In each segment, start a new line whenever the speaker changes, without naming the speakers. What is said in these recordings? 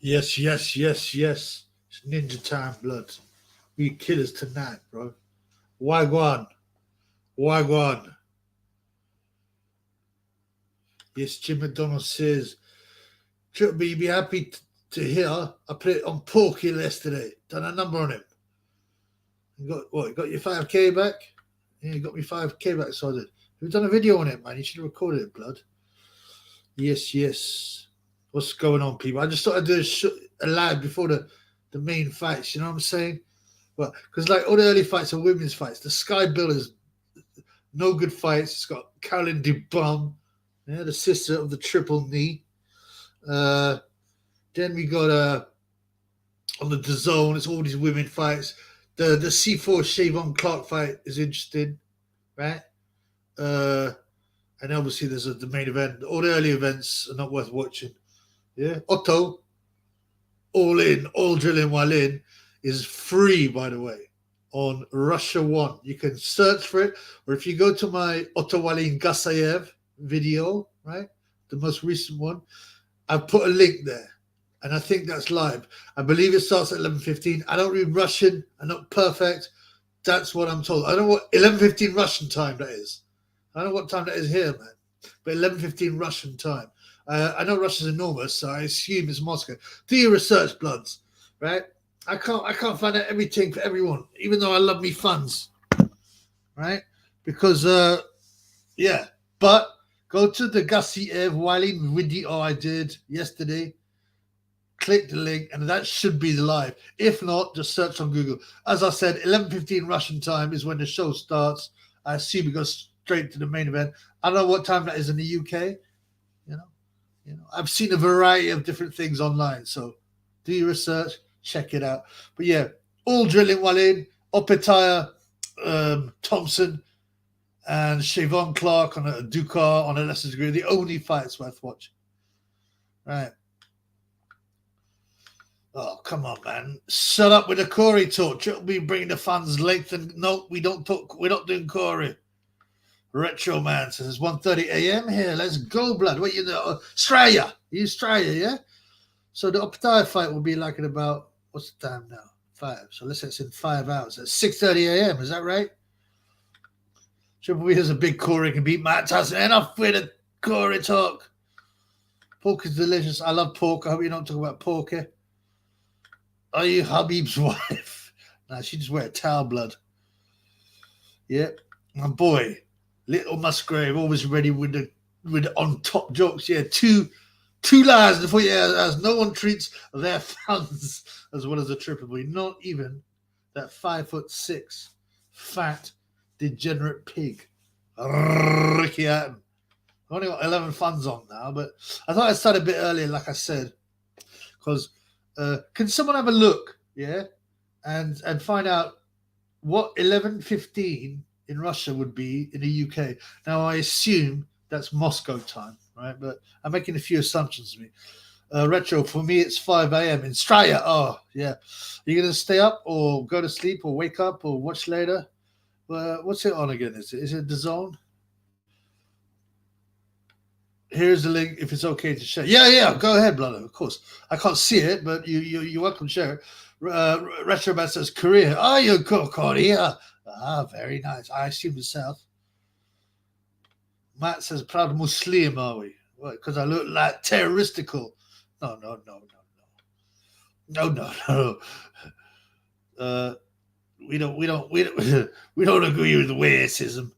Yes, yes, yes, yes. It's ninja time, blood. We killers tonight, bro. Wagwan. Wagwan. Yes, Jim McDonald says, Triple B, you'd be happy to hear I put it on Porky yesterday. Done a number on him. You got what? You got your 5K back? Yeah, you got me 5K back, so I did. You've done a video on it, man. You should have recorded it, blood. Yes, yes. What's going on, people? I just thought I'd do a live before the main fights. You know what I'm saying? Well, because like all the early fights are women's fights. The Sky Bill is no good fights. It's got Caroline Dubum, yeah, the sister of the Triple Knee. Then we got on the DAZN. It's all these women fights. The C4 Shavon Clark fight is interesting, right? And obviously there's the main event. All the early events are not worth watching. Yeah, Otto, all in, all drilling while in, is free, by the way, on Russia One. You can search for it, or if you go to my Otto Walin Gasayev video, right, the most recent one, I've put a link there, and I think that's live. I believe it starts at 11:15. I don't read Russian. I'm not perfect. That's what I'm told. I don't know what 11:15 Russian time that is. I don't know what time that is here, man. But 11:15 Russian time. I know Russia's enormous, so I assume it's Moscow. Do your research, bloods, right? I can't find out everything for everyone, even though I love me funds, right? Because yeah, but go to the Gassiev Wiley video I did yesterday. Click the link, and that should be live. If not, just search on Google. As I said, 11:15 Russian time is when the show starts. I assume it goes straight to the main event. I don't know what time that is in the UK. I've seen a variety of different things online, so do your research, check it out. But yeah, all drilling while in. Opetaya, Thompson, and Shavon Clark on a Dukar on a lesser degree. The only fights worth watching. Right. Oh, come on, man. Shut up with the Corey talk. We'll be bringing the fans length. And no, we don't talk. We're not doing Corey. Retro Man says it's 1:30 a.m. here. Let's go, blood. What you know? Australia. You Australia, yeah? So the Optai fight will be like at about, what's the time now? 5. So let's say it's in 5 hours. It's 6:30 a.m. Is that right? Triple B has a big Corey can beat Matt Tyson. Enough with the Corey talk. Pork is delicious. I love pork. I hope you don't talk about pork here. Are you Habib's wife? Nah, she just wear a towel, blood. Yep. My boy. Little Musgrave, always ready with the on top jokes. Yeah, two lies before you as no one treats their fans as well as a Triple B. Not even that 5'6" fat degenerate pig, Ricky Hatton. I've only got 11 fans on now, but I thought I'd start a bit earlier, like I said, because can someone have a look, yeah, and find out what 11:15 in Russia would be in the UK. Now, I assume that's Moscow time, right? But I'm making a few assumptions to me. Retro, for me, it's 5 a.m. in Australia. Oh, yeah. Are you going to stay up or go to sleep or wake up or watch later? What's it on again? Is it DAZN? Here's the link if it's okay to share. Yeah, go ahead, brother. Of course. I can't see it, but you're welcome to share it. Retro Man says, Korea. Oh, you go, Korea. Ah, very nice. I assume the South. Matt says, proud Muslim, are we? What, because I look like terroristical. No. We don't we don't agree with the racism.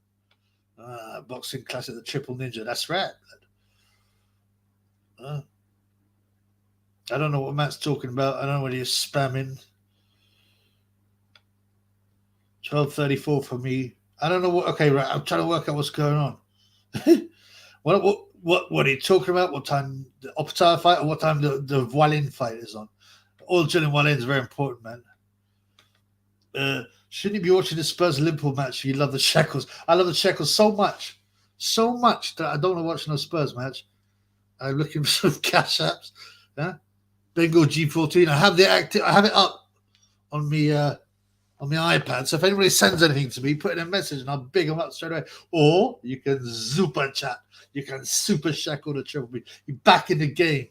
Boxing class at the Triple Ninja. That's right. I don't know what Matt's talking about. I don't know what he's spamming. 12:34 for me. I don't know what. Okay, right. I'm trying to work out what's going on. What are you talking about? What time the Optar fight or what time the Wallin fight is on? All Jillian Wallin is very important, man. Shouldn't you be watching the Spurs Liverpool match? You love the Shekels. I love the Shekels so much that I don't want to watch no Spurs match. I'm looking for some cash apps. Yeah, Bengal G14. I have it up on me. On my iPad. So if anybody sends anything to me, put in a message and I'll big them up straight away. Or you can super chat. You can super shekel the Triple B. You're back in the game.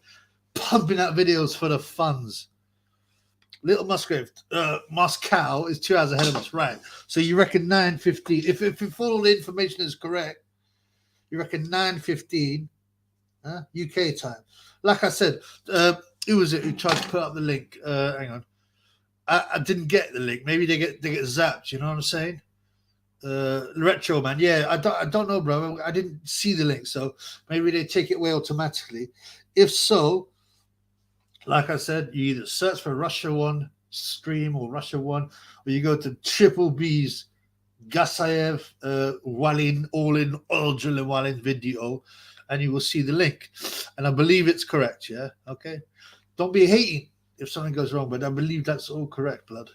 pumping out videos for the funds. Little Musgrave, Moscow is 2 hours ahead of us, right? So you reckon 9:15? If all the information is correct, you reckon 9:15, UK time. Like I said, who was it who tried to put up the link? Hang on, I didn't get the link. Maybe they get zapped. You know what I'm saying? Retro man, yeah. I don't know, bro. I didn't see the link, so maybe they take it away automatically. If so, like I said, you either search for Russia One stream or Russia One, or you go to Triple B's Gasayev Walin all-in oil drilling Walin video, and you will see the link. And I believe it's correct, yeah? Okay? Don't be hating if something goes wrong, but I believe that's all correct, blood.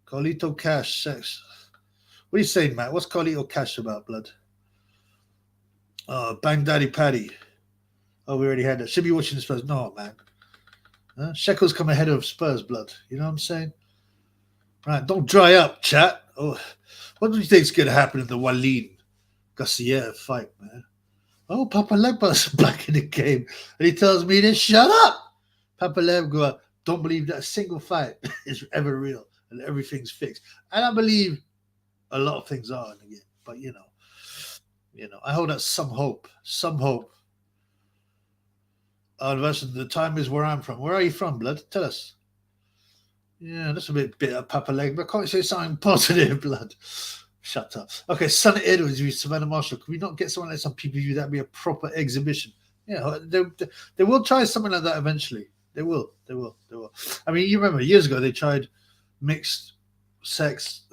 Carlito Cash, sex. What are you saying, Matt? What's Carlito Cash about, blood? Bang Daddy Paddy. Oh, we already had that. Should be watching the Spurs. No, man. Shekels come ahead of Spurs, blood. You know what I'm saying? Right, don't dry up, chat. Oh, what do you think is going to happen in the Walin Gassiev fight, man? Oh, Papa Legba's back in the game. And he tells me to shut up. Papa Legba, don't believe that a single fight is ever real and everything's fixed. And I believe a lot of things are in the game. But, you know, I hold out some hope. Versus the time is where I'm from. Where are you from, blood? Tell us. Yeah, that's a bit bitter, Papa Leg, but can't you say something positive, blood? Shut up. Okay, Sonny Edwards with Savannah Marshall. Can we not get someone like some PPV? That'd be a proper exhibition. Yeah, they will try something like that eventually. They will. I mean, you remember years ago they tried mixed sex,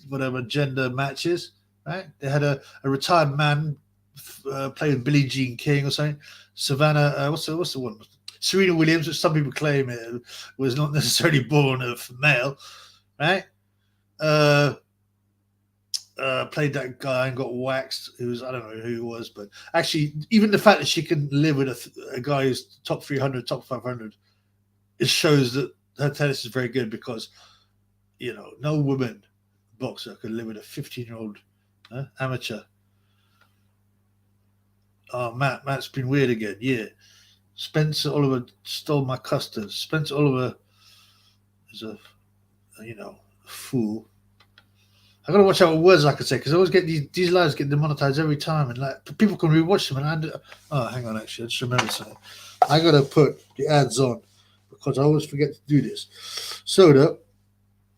whatever gender matches, right? They had a retired man play with Billie Jean King or something. Savannah, what's the one? Serena Williams, which some people claim it was not necessarily born of male, right? Played that guy and got waxed. It was, I don't know who he was, but actually, even the fact that she can live with a guy who's top 300, top 500, it shows that her tennis is very good because, you know, no woman boxer could live with a 15-year-old amateur. Oh, Matt's been weird again. Yeah. Spencer Oliver stole my custard. Spencer Oliver is a fool. I gotta watch out what words I could say because I always get these lives get demonetized every time, and like people can rewatch them. And hang on, actually, I just remembered something. I gotta put the ads on because I always forget to do this. Soda,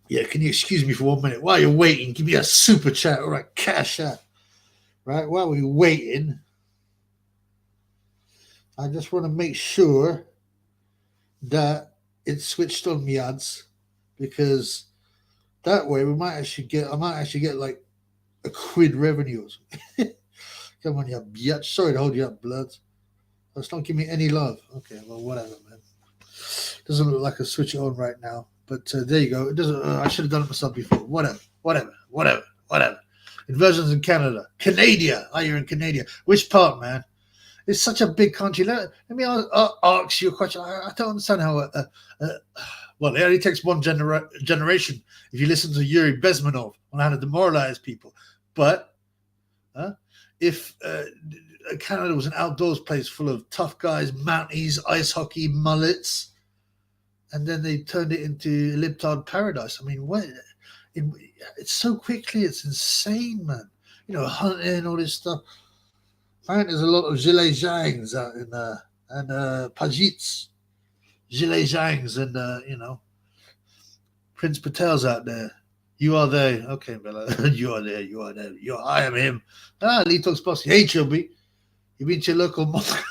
yeah, can you excuse me for 1 minute while you're waiting? Give me a super chat or a cash app, right? While we're waiting. I just want to make sure that it's switched on me ads because that way I might actually get like a quid revenue. Come on, you bitch. Sorry to hold you up, blood. Just don't give me any love. Okay, well, whatever, man. Doesn't look like I switch it on right now, but there you go. It doesn't. I should have done it myself before. Whatever. Inversions in Canada. Canada. Oh, you're in Canada. Which part, man? It's such a big country. Let me ask you a question. I don't understand how. Well, it only takes one generation if you listen to Yuri Bezmenov on how to demoralize people. But if Canada was an outdoors place full of tough guys, mounties, ice hockey, mullets, and then they turned it into a libtard paradise. I mean, what? It's so quickly. It's insane, man. You know, hunting, all this stuff. Apparently, there's a lot of gilet zhangs out in and Pajits, gilet zhangs, and Prince Patel's out there. You are there, okay, Bella. You are there. I am him. Lito's bossy. Hey, Chubby, you been to your local mosque?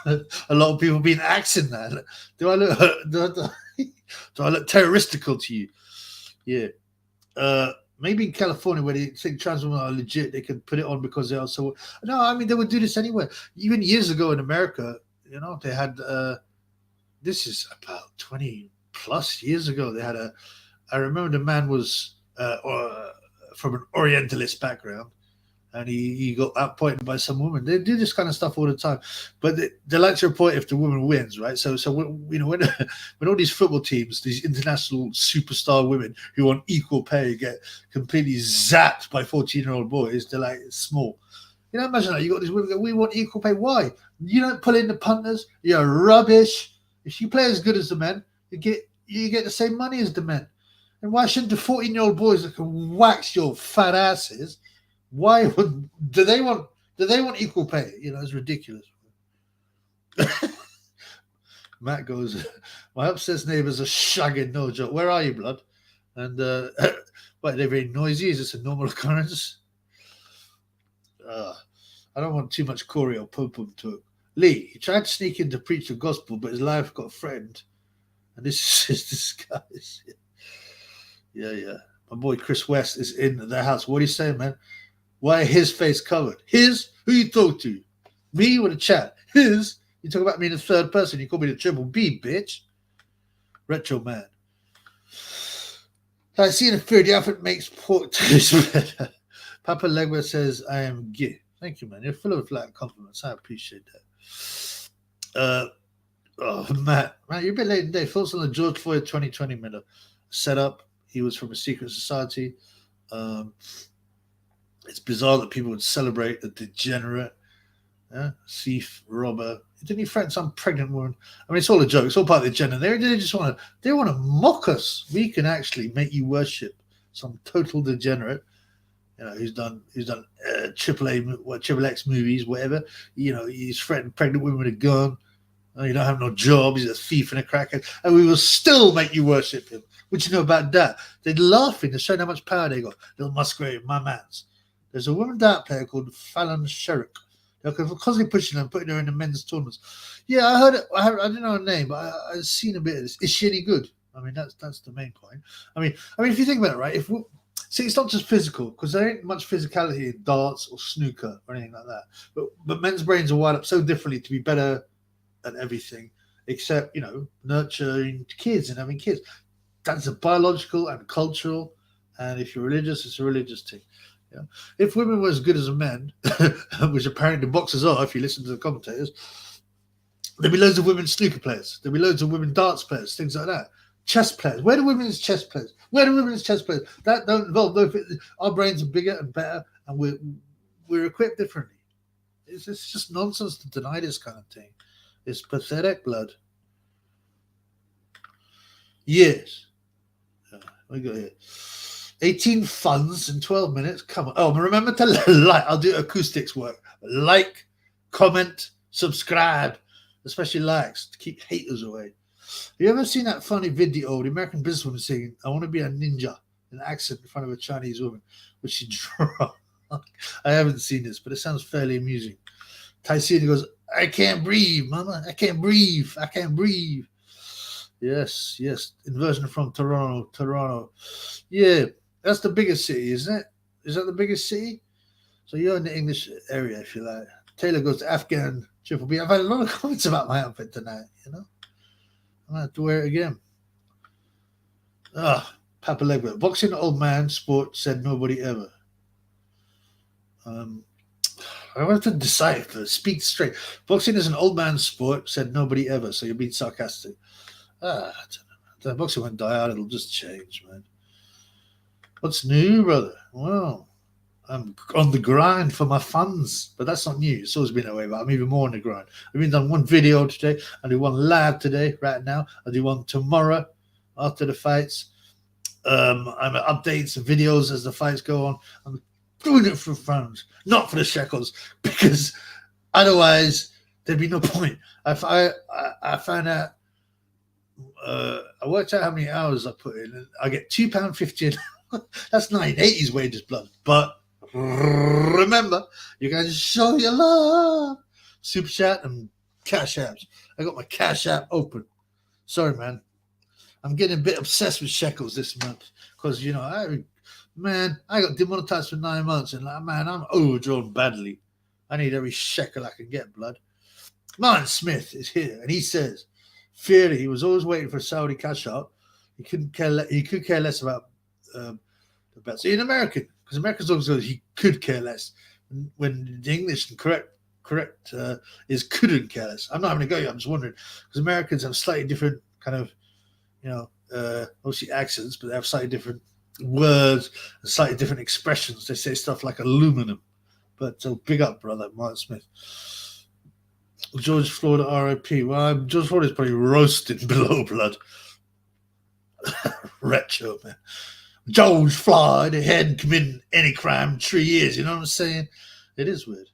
A lot of people been axing that. Do I look terroristical to you? Yeah. Maybe in California, where they think trans women are legit, they can put it on because they are so. No, I mean, they would do this anyway. Even years ago in America, you know, they had. This is about 20 plus years ago. They had I remember the man was from an Orientalist background, and he got outpointed by some woman. They do this kind of stuff all the time, but they like to report if the woman wins, right? So when all these football teams, these international superstar women who want equal pay get completely zapped by 14-year-old boys, they're like, it's small. You know, imagine that. You got these women go, we want equal pay. Why? You don't pull in the punters. You're rubbish. If you play as good as the men, you get the same money as the men. And why shouldn't the 14-year-old boys that can wax your fat asses? Why would do they want equal pay? You know, it's ridiculous. Matt goes, my upstairs neighbours are shagging, no joke. Where are you, blood? And but they're very noisy. Is this a normal occurrence? I don't want too much Corey or Popum talk. Lee, he tried to sneak in to preach the gospel, but his life got threatened. And this is disguise. Yeah. My boy Chris West is in the house. What are you saying, man? Why his face covered? His? Who you talk to? Me with a chat? His? You talk about me in the third person. You call me the triple B, bitch. Retro man. I see in the food, the outfit makes pork taste better. Papa Legba says, I am gay. Thank you, man. You're full of like compliments. I appreciate that. Matt, you're a bit late today. Thoughts on the George Floyd 2020 minute setup. He was from a secret society. It's bizarre that people would celebrate a degenerate, thief, robber. Didn't he threaten some pregnant woman? I mean, it's all a joke. It's all part of the agenda. They just want to mock us. We can actually make you worship some total degenerate. You know, who's done triple X movies, whatever. You know, he's threatened pregnant women with a gun. You don't have no job. He's a thief and a crackhead, and we will still make you worship him. What you know about that? They're laughing. They're showing how much power they got. Little Musgrave, my man's. There's a woman dart player called Fallon Sherrick. They're constantly pushing her and putting her in the men's tournaments. Yeah, I heard it. I didn't know her name, but I've seen a bit of this. Is she any good? I mean, that's the main point. I mean, if you think about it, right? See, it's not just physical, because there ain't much physicality in darts or snooker or anything like that. But men's brains are wired up so differently to be better at everything, except, you know, nurturing kids and having kids. That's a biological and cultural, and if you're religious, it's a religious thing. Yeah. If women were as good as men, which apparently the boxers are, if you listen to the commentators, there'd be loads of women snooker players. There'd be loads of women darts players, things like that. Chess players. Where do women's chess players? That don't involve. Our brains are bigger and better, and we're equipped differently. It's just nonsense to deny this kind of thing. It's pathetic, blood. Yes. We got here. 18 funds in 12 minutes. Come on. Oh, remember to like. I'll do acoustics work. Like, comment, subscribe, especially likes to keep haters away. Have you ever seen that funny video of the American businesswoman saying, I want to be a ninja, an accent in front of a Chinese woman, which she drunk? I haven't seen this, but it sounds fairly amusing. Tyson goes, I can't breathe, mama. I can't breathe. Yes. Inversion from Toronto. Yeah, that's the biggest city, isn't it? Is that the biggest city? So you're in the English area, if you like. Taylor goes to Afghan Triple B. I've had a lot of comments about my outfit tonight, you know. I'm going to have to wear it again. Papa Legba. Boxing, old man, sport, said nobody ever. I want to decipher, speak straight. Boxing is an old man's sport, said nobody ever. So you're being sarcastic. I don't know. The boxing won't die out, it'll just change, man. What's new, brother? Well, I'm on the grind for my funds, but that's not new. It's always been that way, but I'm even more on the grind. I've been done one video today. I do one live today, right now. I do one tomorrow after the fights. I'm updating some videos as the fights go on. I'm doing it for funds, not for the shekels, because otherwise there'd be no point. I found out. I worked out how many hours I put in, and I get £2.50 an hour. That's 1980s wages, blood. But remember, you can show your love. Super chat and cash apps. I got my cash app open. Sorry, man. I'm getting a bit obsessed with shekels this month because, you know, I got demonetized for 9 months, and man, I'm overdrawn badly. I need every shekel I can get, blood. Martin Smith is here, and he says, fearly, he was always waiting for a Saudi cash out. He could care less about the bets. In American, because Americans always go, he could care less. When the English and correct is couldn't care less. I'm not having a go. I'm just wondering, because Americans have slightly different kind of, you know, obviously accents, but they have slightly different words and slightly different expressions. They say stuff like aluminum But so big up, brother, Mark Smith. George Floyd RIP. Well, George Floyd is probably roasting below blood. Retro, man. George Floyd, he hadn't committed any crime in 3 years. You know what I'm saying? It is weird.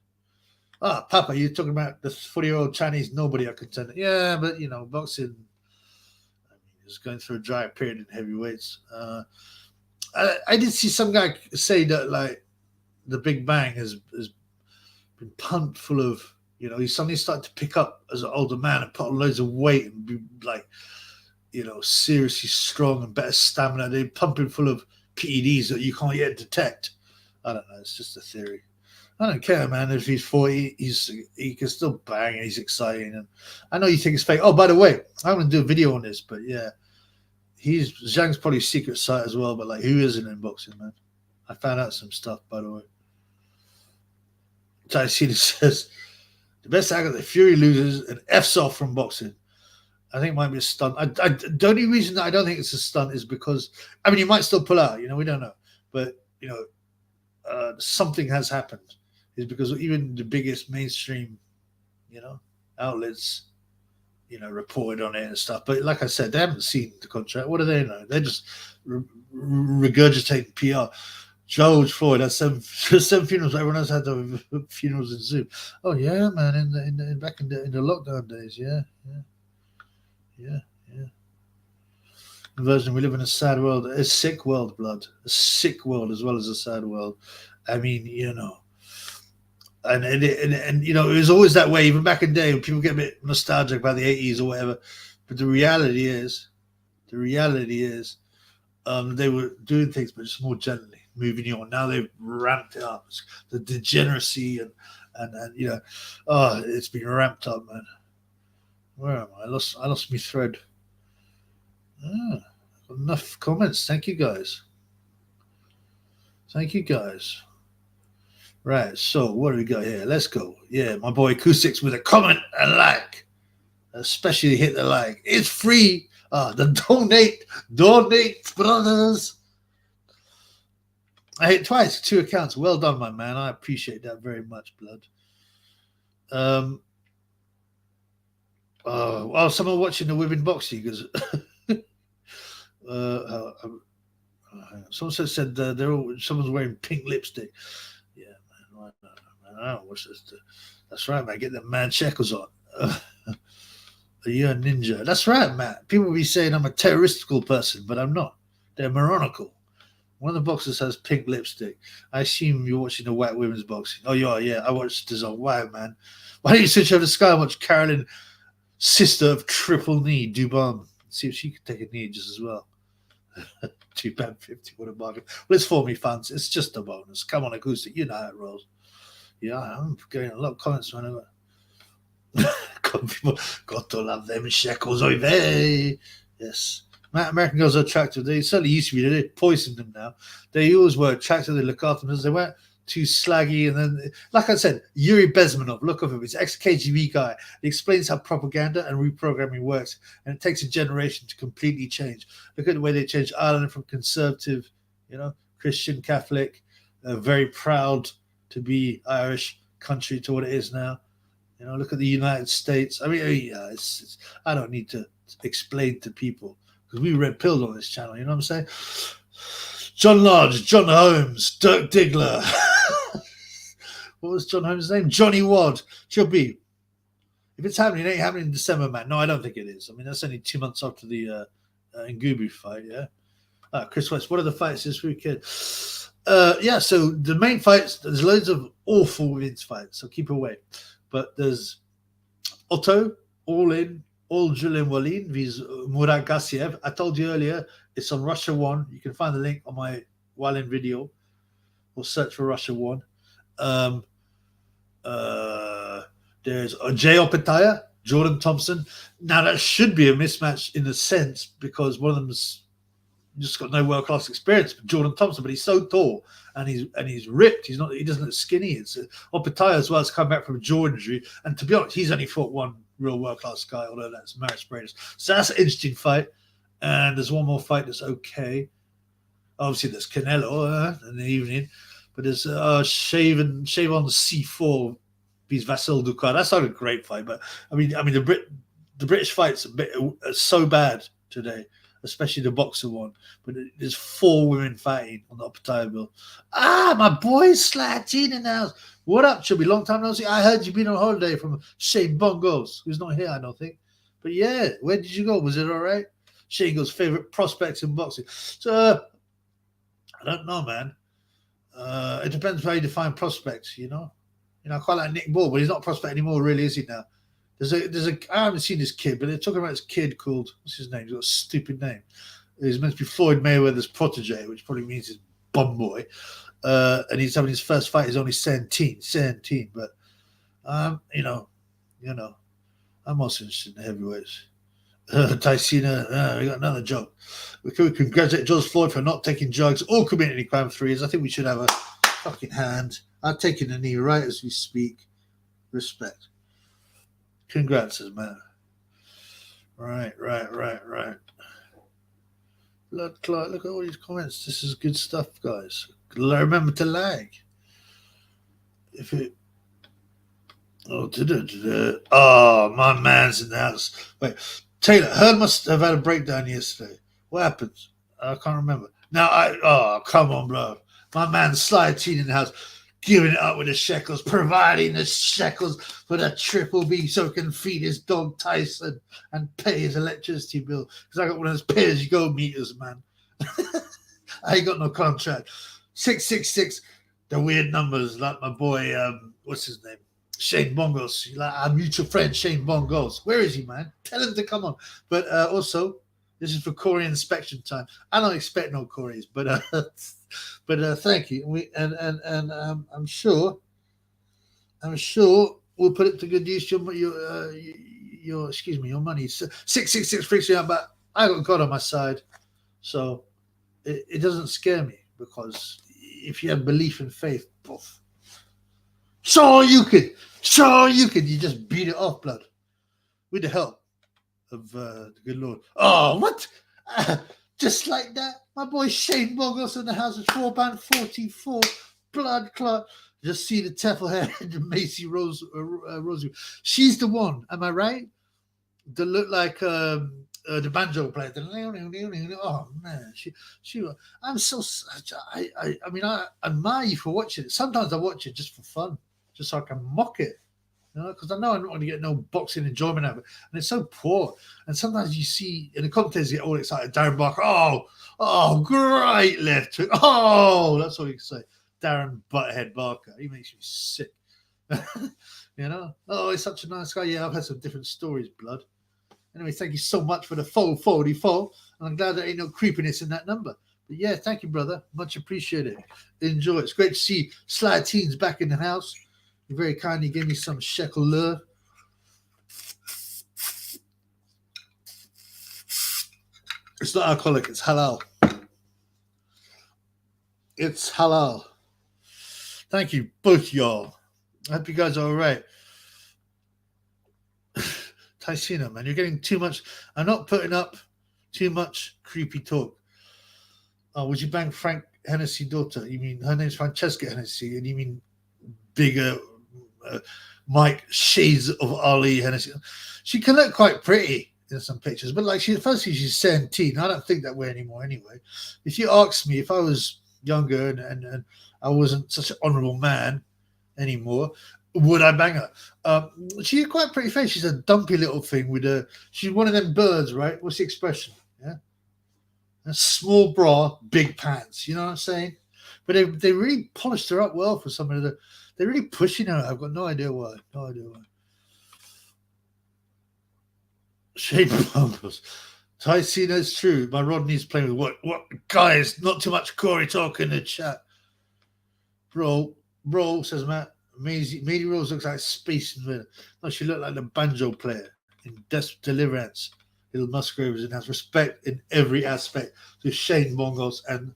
Ah, Papa, you're talking about the 40-year-old Chinese nobody are contender. Yeah, but, you know, boxing is going through a dry period in heavyweights. I did see some guy say that, like, the Big Bang has been pumped full of, you know, he suddenly started to pick up as an older man and put on loads of weight and be, like, you know, seriously strong and better stamina. They're pumping full of PEDs that you can't yet detect. I don't know. It's just a theory. I don't care, man. If he's 40, he can still bang and he's exciting. And I know you think it's fake. Oh, by the way, I'm going to do a video on this, but yeah, Zhang's probably secret site as well, but like, who isn't in boxing, man? I found out some stuff, by the way. Ty Seeley says, the best angle that Fury loses and F's off from boxing. I think it might be a stunt. The only reason that I don't think it's a stunt is because, I mean, he might still pull out, you know, we don't know. But, you know, something has happened. Is because even the biggest mainstream, you know, outlets, you know, reported on it and stuff. But like I said, they haven't seen the contract. What do they know? They're just regurgitating PR. George Floyd had seven funerals. Everyone else had the funerals in Zoom. Oh yeah, man, in back in the lockdown days, yeah. Version, we live in a sad world, a sick world, blood, a sick world as well as a sad world. I mean, you know, and you know, it was always that way. Even back in the day, when people get a bit nostalgic about the 80s or whatever. But the reality is, they were doing things, but just more gently, moving you on. Now they've ramped it up. The degeneracy and you know, oh, it's been ramped up, man. Where am I? I lost my thread. Enough comments. Thank you guys. Right, so what do we got here? Let's go. Yeah, my boy Acoustics with a comment and like. Especially hit the like. It's free. The donate, brothers. I hit twice, 2 accounts. Well done, my man. I appreciate that very much, blood. Well, someone watching the women boxing because someone said someone's wearing pink lipstick. Yeah, man. I don't watch this. That's right, man. Get them man shekels on. You're a ninja. That's right, Matt. People be saying I'm a terroristical person, but I'm not. They're moronical. One of the boxers has pink lipstick. I assume you're watching the white women's boxing. Oh, you are, yeah. I watched this on Wow, man. Why don't you switch over to Sky and watch Carolyn, sister of Triple Knee, Dubon? See if she could take a knee just as well. £2.50, what a bargain. Well, it's for me, fans. It's just a bonus. Come on, Acoustic. You know how it rolls. Yeah, I'm getting a lot of comments whenever. People got to love them shekels over there. Yes. American girls are attractive. They certainly used to be. They poison them now. They always were attractive. They look after them. They weren't too slaggy. And then, like I said, Yuri Bezmenov, look at him. He's an ex-KGB guy. He explains how propaganda and reprogramming works. And it takes a generation to completely change. Look at the way they changed Ireland from conservative, you know, Christian, Catholic, very proud to be Irish country to what it is now. You know, look at the United States. I mean, yeah, I don't need to explain to people because we red pilled on this channel. You know what I'm saying? John Lodge, John Holmes, Dirk Diggler. What was John Holmes' name? Johnny Wad. Chubby. If it's happening, it ain't happening in December, man. No, I don't think it is. I mean, that's only 2 months after the Ngubu fight, yeah? Chris West, what are the fights this weekend? Yeah, so the main fights, there's loads of awful women's fights, so keep away. But there's Otto, all Julien Wallin, vs Murat Gassiev. I told you earlier, it's on Russia 1. You can find the link on my Wallin video or search for Russia 1. There's Jay Opetaya, Jordan Thompson. Now, that should be a mismatch in a sense because one of them's just got no world-class experience. Jordan Thompson, but he's so tall and he's ripped. He doesn't look skinny. It's Opetaya as well has come back from a jaw injury, and to be honest, he's only fought one real world-class guy, although that's Maris Bredas. So that's an interesting fight. And there's one more fight that's okay. Obviously, there's Canelo in the evening. But there's Shave on C4 beats Vasyl Dukat. That's not a great fight, but I mean the British fight's a bit so bad today, especially the boxer one. But there's 4 women fighting on the upper table. My boy Slatine in the house. What up, Chubby? Long time no see. I heard you've been on holiday from Shane Bongos, who's not here, I don't think. But yeah, where did you go? Was it all right? Shane goes favorite prospects in boxing. So I don't know, man. It depends how you define prospects, you know. I quite like Nick Ball, but he's not a prospect anymore, really, is he now? I haven't seen this kid, but they're talking about this kid called, what's his name? He's got a stupid name. He's meant to be Floyd Mayweather's protege, which probably means he's bum boy. And he's having his first fight. He's only 17, but I'm also interested in the heavyweights. Tysina, we got another joke. We congratulate George Floyd for not taking drugs or committing any crime for 3 years. I think we should have a fucking hand. I'm taking a knee right as we speak. Respect. Congrats, man. Right. Blood clot. Look at all these comments. This is good stuff, guys. Remember to like. My man's in the house. Wait, Taylor, Hearn must have had a breakdown yesterday. What happened? I can't remember. Now, come on, bro. My man Sly Teen in the house, giving it up with the shekels, providing the shekels for the Triple B so he can feed his dog Tyson and pay his electricity bill. Because I got one of those pay-as-you-go meters, man. I ain't got no contract. 666, the weird numbers, like my boy, what's his name? Shane Bongos, like our mutual friend Shane Bongos. Where is he, man? Tell him to come on. But also, this is for Corey inspection time. I don't expect no Corey's, but thank you. I'm sure we'll put it to good use. Your money. 666 freaks me out, but I got God on my side, so it doesn't scare me, because if you have belief and faith, poof. Sure you could. You just beat it off, blood, with the help of the good Lord. Oh, what? Just like that, my boy Shane Bogos in the house is £4.44. Blood clot. Just see the Tefl hair and Macy Rosie. She's the one. Am I right? That look like the banjo player. Oh man, she. I'm so. I mean, I admire you for watching it. Sometimes I watch it just for fun, just so I can mock it, because I know I'm not going to get no boxing enjoyment out of it, and it's so poor. And sometimes you see in the commentators get all excited. Darren Barker, oh, great left hook. Oh, that's all you can say. Darren Butthead Barker. He makes me sick. Oh, he's such a nice guy. Yeah, I've had some different stories, blood. Anyway, thank you so much for the 44, and I'm glad there ain't no creepiness in that number. But yeah, thank you, brother. Much appreciated. Enjoy. It's great to see Sly Teens back in the house. You very kindly gave me some shekel love. It's not alcoholic, it's halal. It's halal. Thank you, both y'all. I hope you guys are all right. Tysina, man, you're getting too much. I'm not putting up too much creepy talk. Would you bang Frank Hennessy daughter? You mean her name's Francesca Hennessy, and you mean bigger Mike Shades of Ali Hennessy? She can look quite pretty in some pictures, but like firstly she's 17. I don't think that way anymore. Anyway, if you ask me, if I was younger and I wasn't such an honourable man anymore, would I bang her? She's quite pretty face. She's a dumpy little thing with she's one of them birds, right? What's the expression? Yeah, a small bra, big pants. You know what I'm saying? But they really polished her up well for some of the. They're really pushing her. I've got no idea why. Shape bundles. Tysina's true. My Rodney's playing with what guys? Not too much Corey talk in the chat, bro. Says Matt. Maisie Rose looks like Space Invader. No, she looked like the banjo player in Desperate Deliverance. Little Musgraves and has respect in every aspect to Shane Bongos and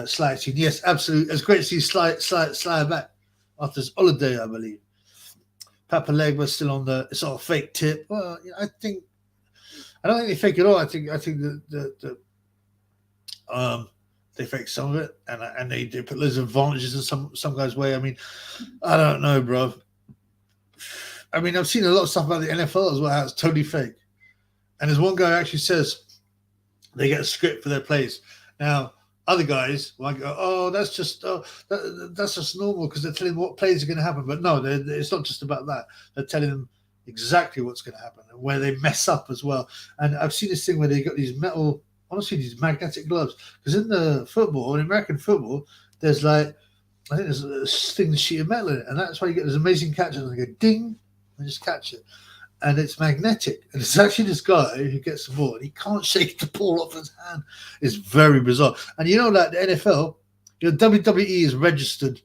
Sly Teen. Yes, absolutely. It's great to see Sly back after his holiday, I believe. Papa Legba's still on the. It's not a fake tip. Well, I don't think they fake it all. I think the They fake some of it, and they put loads of advantages in some guys' way. I mean, I don't know, bro. I mean, I've seen a lot of stuff about the NFL as well. How it's totally fake. And there's one guy who actually says they get a script for their plays. Now, other guys might go, "Oh, that's just normal because they're telling them what plays are going to happen." But no, it's not just about that. They're telling them exactly what's going to happen and where they mess up as well. And I've seen this thing where they got these honestly, these magnetic gloves. Because in the football, in American football, there's like, I think there's a thin sheet of metal in it, and that's why you get those amazing catches. And they go ding, and just catch it. And it's magnetic. And it's actually this guy who gets the ball, and he can't shake the ball off his hand. It's very bizarre. And you know, like the NFL, WWE is registered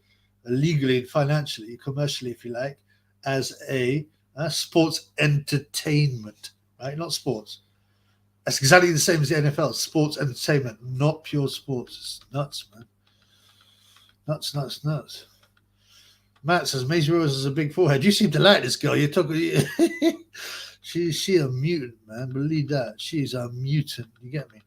legally and financially, commercially, if you like, as a sports entertainment, right? Not sports. That's exactly the same as the NFL, sports entertainment, not pure sports. It's nuts, man. Nuts. Matt says, Maisie Rose has a big forehead. You seem to like this girl. You're talking. She a mutant, man. Believe that. She's a mutant. You get me?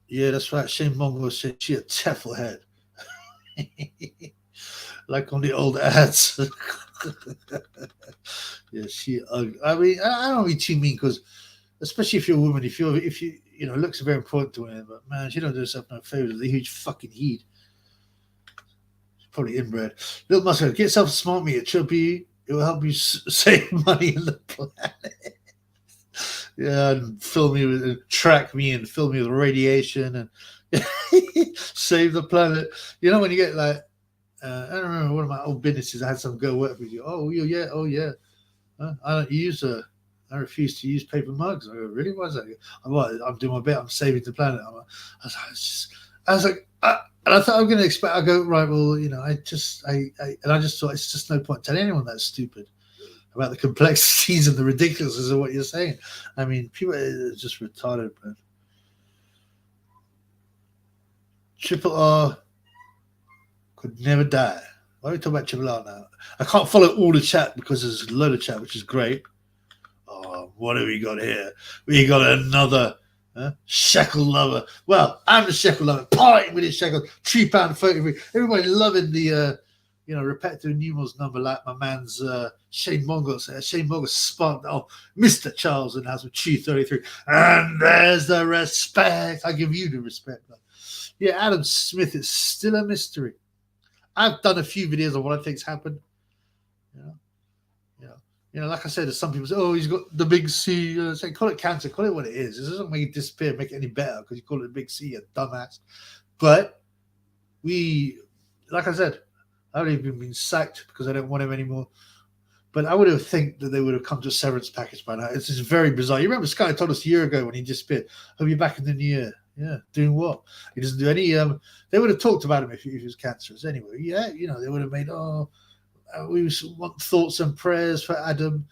Yeah, that's right. Shane Mongo said she a Tefl head. Like on the old ads. Yeah, she ugly. I mean, I don't mean too mean because, especially if you're a woman, if you looks are very important to women, but man, she don't do herself no favors with a huge fucking heat. She's probably inbred. Little Muscle, get yourself a smart meter, chubby. It will help you save money in the planet. Yeah, and track me and fill me with radiation and save the planet. You know when you get like. I don't remember one of my old businesses. I had some girl work with you. Oh yeah. I refuse to use paper mugs. I go, really? Why is that? I'm doing my bit. I'm saving the planet. I was like, and I thought I'm going to expect. I go, right. Well, I just thought it's just no point telling anyone that's stupid about the complexities and the ridiculousness of what you're saying. I mean, people are just retarded, man. Triple R could never die. Why are we talking about Triple R now? I can't follow all the chat because there's a load of chat, which is great. Oh, what have we got here? We got another shekel lover. Well, I'm the shekel lover. Parting with his shekel. £3.33. Everybody loving the repetitive numerals number like my man's Shane Mongo says. Shane Mongo sparked Mr. Charles in the house with £2.33. And there's the respect. I give you the respect. Yeah, Adam Smith is still a mystery. I've done a few videos on what I think's happened. Like I said, there's some people say, "Oh, he's got the big C." Say, call it cancer, call it what it is. It doesn't make it disappear, make it any better because you call it a big C, you dumbass. But like I said, I haven't even been sacked because I don't want him anymore. But I would have think that they would have come to a severance package by now. It's just very bizarre. You remember Sky told us a year ago when he disappeared, "He'll be back in the new year." Yeah, doing what? He doesn't do any. They would have talked about him if he was cancerous anyway. Yeah, they would have made. We want thoughts and prayers for Adam.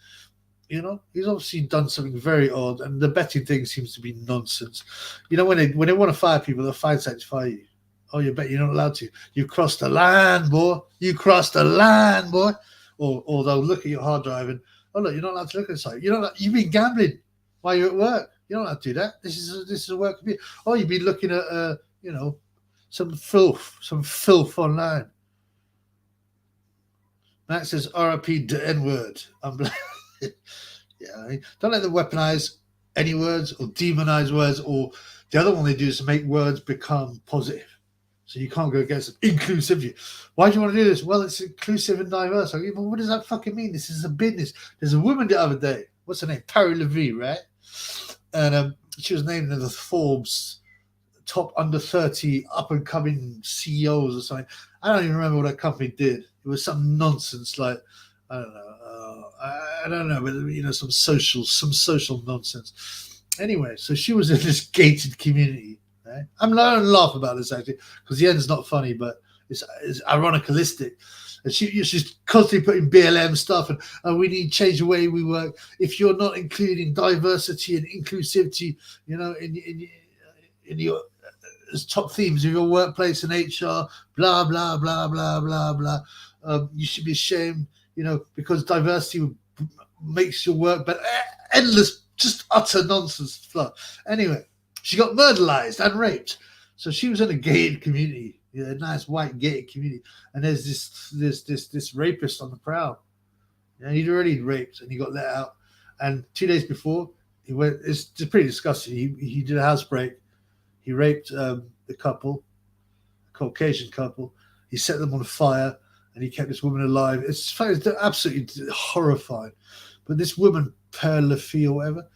He's obviously done something very odd, and the betting thing seems to be nonsense. When they want to fire people, they'll find something to fire you. Oh, you bet you're not allowed to. You crossed the line, boy. You crossed the line, boy. Or they'll look at your hard drive and look, you're not allowed to look at the site. You've been gambling while you're at work. You're not allowed to do that. This is a work of you. Oh, you've been looking at some filth online. Max says RIP the N-word. Yeah, don't let them weaponize any words or demonize words. Or the other one they do is to make words become positive. So you can't go against inclusivity. Why do you want to do this? Well, it's inclusive and diverse. I go, well, what does that fucking mean? This is a business. There's a woman the other day. What's her name? Parry Levy, right? And she was named in the Forbes top under 30 up and coming CEOs or something. I don't even remember what that company did. It was some nonsense like, I don't know, but some social nonsense. Anyway, so she was in this gated community. Right? I'm not going to laugh about this actually because the end's not funny, but it's ironicalistic. And she's constantly putting BLM stuff and we need to change the way we work. If you're not including diversity and inclusivity, in your as top themes of your workplace and HR, blah blah blah blah blah blah. You should be ashamed, because diversity makes your work better. Endless just utter nonsense fluff. Anyway, she got murderized and raped. So she was in a gated community, a nice white gated community, and there's this rapist on the prowl. He'd already raped and he got let out. And 2 days before, he went. It's pretty disgusting. He did a housebreak. He raped the couple, a Caucasian couple. He set them on fire and he kept this woman alive. It's absolutely horrifying. But this woman, Père Lafille or whatever,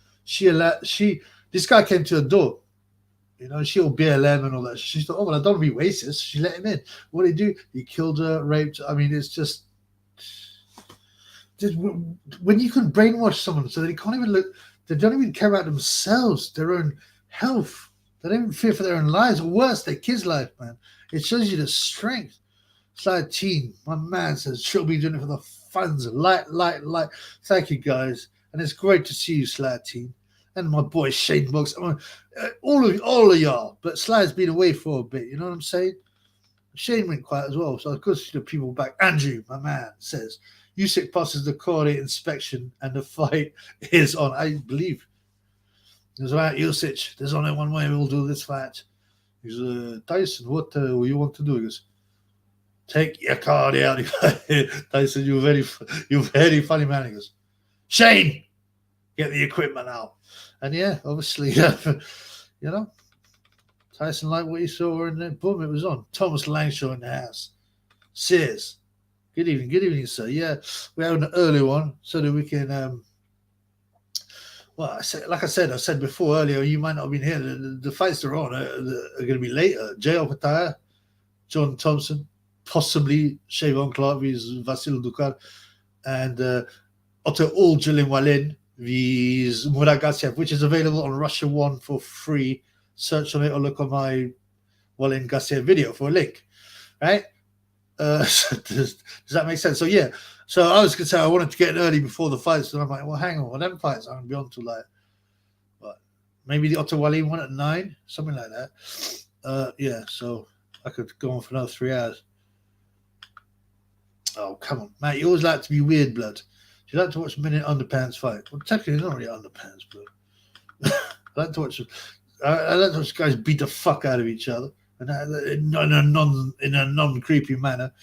this guy came to her door. She all BLM and all that. She thought, oh, well, I don't want to be racist. She let him in. What did he do? He killed her, raped. I mean, it's just when you can brainwash someone so they can't even look, they don't even care about themselves, their own health. They don't even fear for their own lives, or worse, their kids' life, man. It shows you the strength. Slide Teen, my man says, she'll be doing it for the funds. Light. Thank you, guys. And it's great to see you, Slide Teen. And my boy Shane Boggs. All of y'all. But Slide's been away for a bit, you know what I'm saying? Shane went quiet as well. So of course the people back. Andrew, my man, says, USYK passes the quality inspection and the fight is on. I believe. There's about USYK. There's only one way we'll do this fight. He's Tyson, what you want to do? He goes, take your card out. Tyson, you're very funny, man. He goes, Shane, get the equipment out. And yeah, obviously, Tyson liked what he saw, and then boom, it was on. Thomas Langshaw in the house. Sears, good evening, sir. Yeah, we're having an early one so that we can. Well, I said before earlier, you might not have been here. The fights they're on are going to be later. J.L. Pataya, John Thompson, possibly Shavon Clark vs. Vasil Ducar, and Otto Jalin vs. Murad Gassiev, which is available on Russia One for free. Search on it or look on my Walin Gassiev video for a link. Right? Does that make sense? So yeah. So I was going to say I wanted to get in early before the fights, and I'm like, well, hang on, them fights I'm going to be on to maybe the Otto Wallin one at 9, something like that. Yeah, so I could go on for another 3 hours. Oh, come on, Matt, you always like to be weird, blood. Do you like to watch men in underpants fight? Well, technically, not really underpants, but I like to watch guys beat the fuck out of each other, and in a non-creepy manner.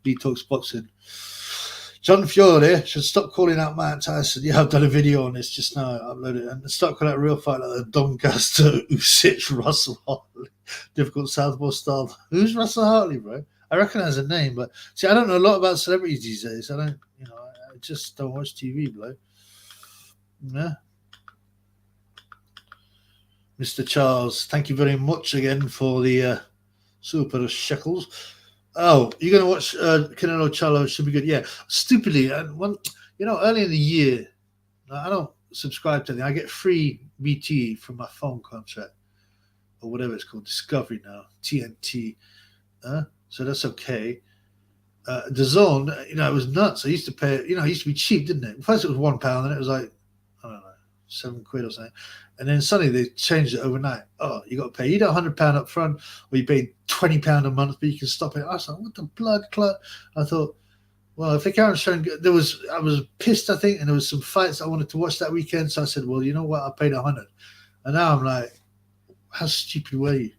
Detox boxing. John Fiore should stop calling out Matt Tyson. Yeah, I've done a video on this just now. I uploaded it. And start calling out real fight like the Doncaster Usyk Russell Hartley. Difficult southpaw style. Who's Russell Hartley, bro? I recognize the name, but see, I don't know a lot about celebrities these days. I just don't watch TV, bro. Yeah. Mr. Charles, thank you very much again for the super shekels. Oh, you're going to watch Canelo Charlo? Should be good. Yeah. Stupidly, early in the year, I don't subscribe to anything. I get free BT from my phone contract or whatever it's called, Discovery now, TNT. So that's okay. The Zone, it was nuts. I used to pay, it used to be cheap, didn't it? First it was £1, then it was like, I don't know, £7 or something. And then suddenly they changed it overnight. Oh, you got to pay either £100 up front or you pay £20 a month, but you can stop it. I was like, what the blood clot? I thought, well, if they can't show, I was pissed, I think, and there was some fights I wanted to watch that weekend. So I said, well, you know what? I paid £100. And now I'm like, how stupid were you?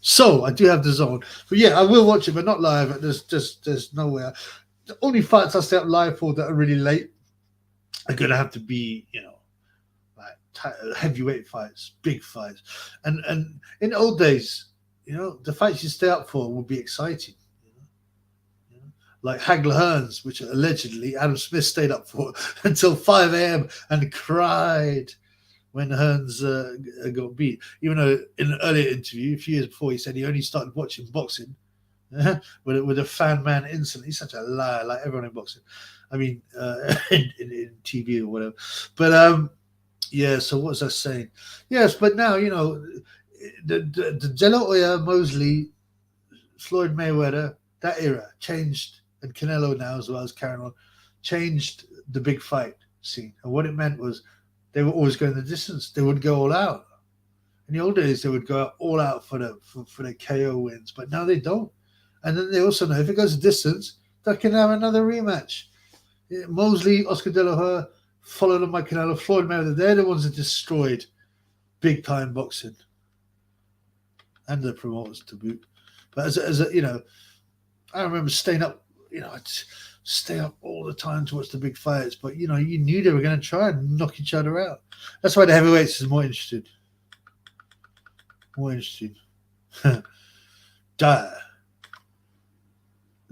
So I do have the Zone. But yeah, I will watch it, but not live. There's no way. The only fights I stay up live for that are really late are going to have to be, heavyweight fights, big fights. And in the old days, the fights you stay up for would be exciting. Like Hagler Hearns, which allegedly Adam Smith stayed up for until 5 a.m. and cried when Hearns got beat. Even though in an earlier interview, a few years before, he said he only started watching boxing with a fan man incident. He's such a liar, like everyone in boxing. I mean, in TV or whatever. But yeah, so what was I saying? Yes, but now, the De La Hoya, Mosley, Floyd Mayweather, that era changed, and Canelo now as well as carrying on, changed the big fight scene. And what it meant was they were always going the distance. They would go all out. In the old days, they would go all out for the KO wins, but now they don't. And then they also know if it goes the distance, they can have another rematch. Mosley, Oscar De La Hoya, Follow them, my Canelo, Floyd Mayweather. They're the ones that destroyed big time boxing and the promoters to boot. But as a I remember staying up. I'd stay up all the time to watch the big fights. But you knew they were going to try and knock each other out. That's why the heavyweights is more interested. More interesting.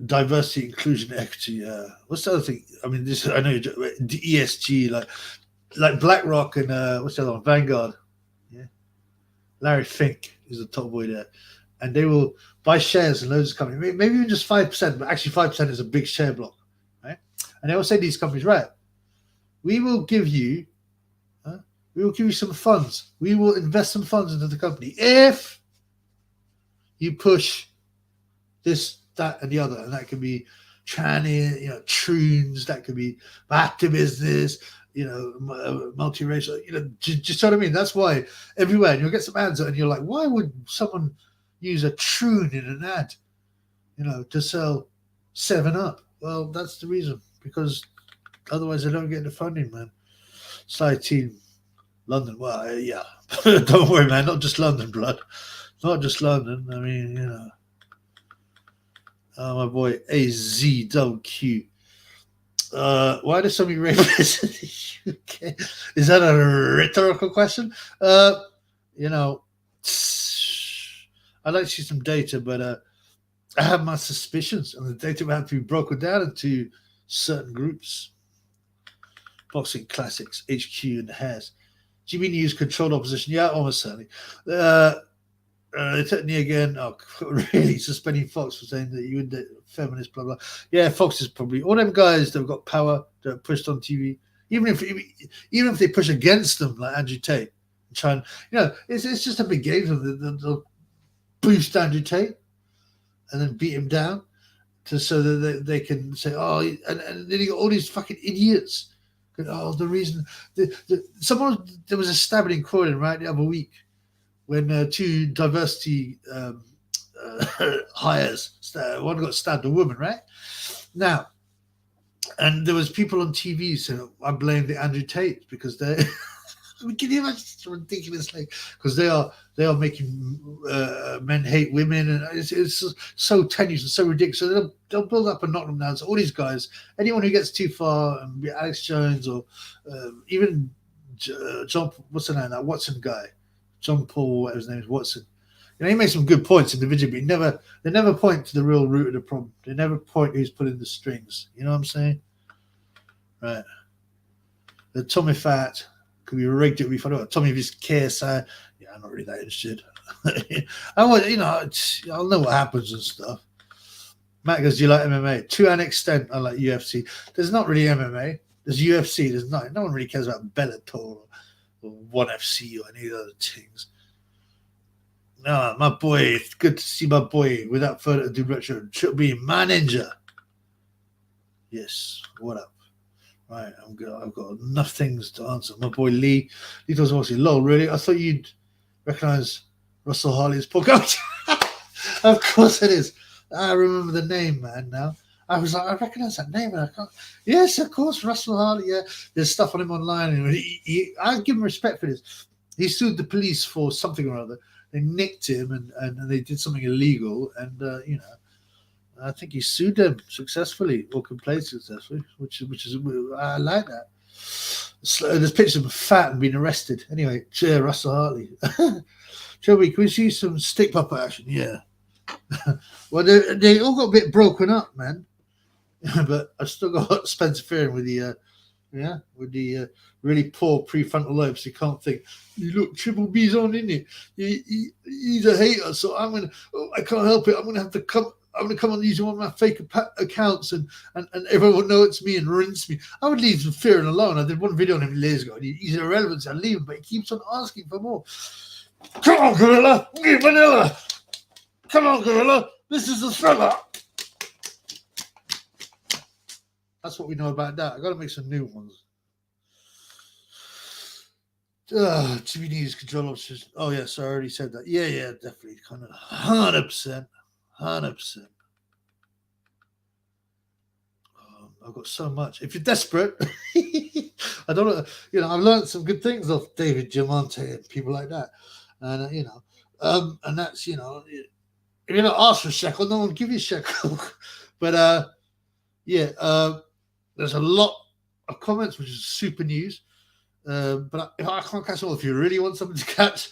Diversity, inclusion, equity. What's the other thing? I mean, I know the ESG, like BlackRock and what's the other one? Vanguard. Yeah, Larry Fink is the top boy there, and they will buy shares in loads of companies. Maybe even just 5%, but actually 5% is a big share block, right? And they will say to these companies, right? We will give you some funds. We will invest some funds into the company if you push this, that, and the other. And that could be tranny, troons, that could be back to business, multiracial, just what I mean. That's why everywhere, and you'll get some ads and you're like, why would someone use a troon in an ad, to sell 7-Up? Well, that's the reason, because otherwise they don't get the funding, man. Side team. London, well, yeah. Don't worry, man. Not just London, blood. Not just London. I mean, my boy AZWQ. Why do so many rapists in the UK? Is that a rhetorical question? I'd like to see some data, but I have my suspicions, and the data will have to be broken down into certain groups. Boxing Classics, HQ, and the Hares. GB News controlled opposition. Yeah, almost certainly. They took me again. Oh, really? Suspending Fox for saying that you would feminist, blah blah. Yeah, Fox is probably all them guys that have got power that are pushed on TV. Even if they push against them, like Andrew Tate, and try and it's just a big game. They'll boost Andrew Tate and then beat him down, so that they can say, oh, and then you got all these fucking idiots. Oh, the reason there was a stabbing in Croydon right the other week when two diversity hires, one got stabbed, a woman, right? Now, and there was people on TV saying, I blame the Andrew Tate because they're can you imagine? It's ridiculous, because they are making men hate women, and it's so tenuous and so ridiculous. So they'll build up and knock them down. So all these guys, anyone who gets too far, and Alex Jones or even John, what's the name? That Watson guy, John Paul, whatever his name is, Watson. He makes some good points individually, but they never point to the real root of the problem. They never point who's pulling the strings. You know what I'm saying? Right. The Tommy Fat. Could be rigged it. We found out Tommy of his KSI. Yeah, I'm not really that interested. I want, I'll know what happens and stuff. Matt goes, do you like MMA? To an extent, I like UFC. There's not really MMA. There's UFC. There's not. No one really cares about Bellator or ONE FC or any of the other things. No, my boy. It's good to see my boy. Without further ado, Retro should be my ninja. Yes. What up? Right, I've got enough things to answer. My boy Lee does obviously. Lol, really? I thought you'd recognize Russell Harley's podcast. Of course it is. I remember the name, man. Now I was like, I recognize that name, and I can't. Yes, of course, Russell Harley. Yeah, there's stuff on him online, and I give him respect for this. He sued the police for something or other. They nicked him, and they did something illegal, and I think he sued them successfully or complained successfully, which is I like that. So there's pictures of him fat and being arrested. Anyway, cheer Russell Hartley. Joey, can we see some stick puppet action? Yeah. Well, they all got a bit broken up, man. But I've still got Spencer Fearon with the really poor prefrontal lobes. You can't think. You look, Triple B's on, isn't it? He's a hater, so I can't help it. I'm gonna have to come. I'm going to come on using one of my fake accounts and everyone will know it's me and rinse me. I would leave Fearon alone. I did one video on him years ago. He's irrelevant. So I leave him, but he keeps on asking for more. Come on, Gorilla. Give vanilla. Come on, Gorilla. This is the thriller. That's what we know about that. I got to make some new ones. TV News control officers. Oh, yes, I already said that. Yeah, definitely. Kind of 100%. 100%. I've got so much. If you're desperate, I don't know. I've learned some good things off David Diamante and people like that, and and that's if you don't ask for shekel, no one will give you shekel. But yeah, there's a lot of comments, which is super news. But if I can't catch all, if you really want something to catch,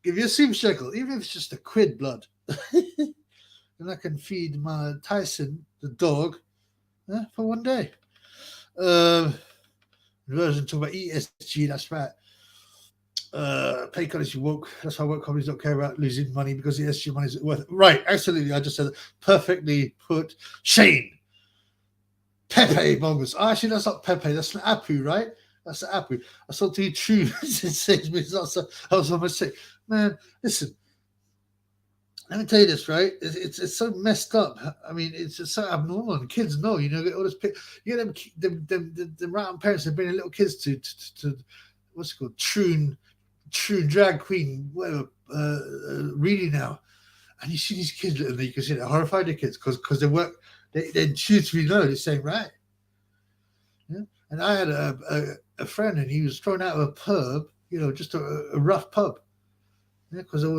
give you a super shekel, even if it's just a quid, blood. And I can feed my Tyson, the dog, for one day. Version talk about ESG, that's right. Pay currency woke. That's why woke companies don't care about losing money because the ESG money is worth it. Right, absolutely. I just said it. Perfectly put. Shane. Pepe bogus. Oh, actually, that's not Pepe. That's an Apu, right? That's the Apu. I saw two true. It says me. I was on my sick. Man, listen. Let me tell you this, right? It's so messed up. I mean, it's just so abnormal. And kids know, get all this. You get them round parents that bring little kids to what's it called, true drag queen, whatever, reading now, and you see these kids, and you can see they're horrified. The kids because they work. They intuitively know this ain't right. Yeah. And I had a friend, and he was thrown out of a pub. Just a rough pub. Yeah, because there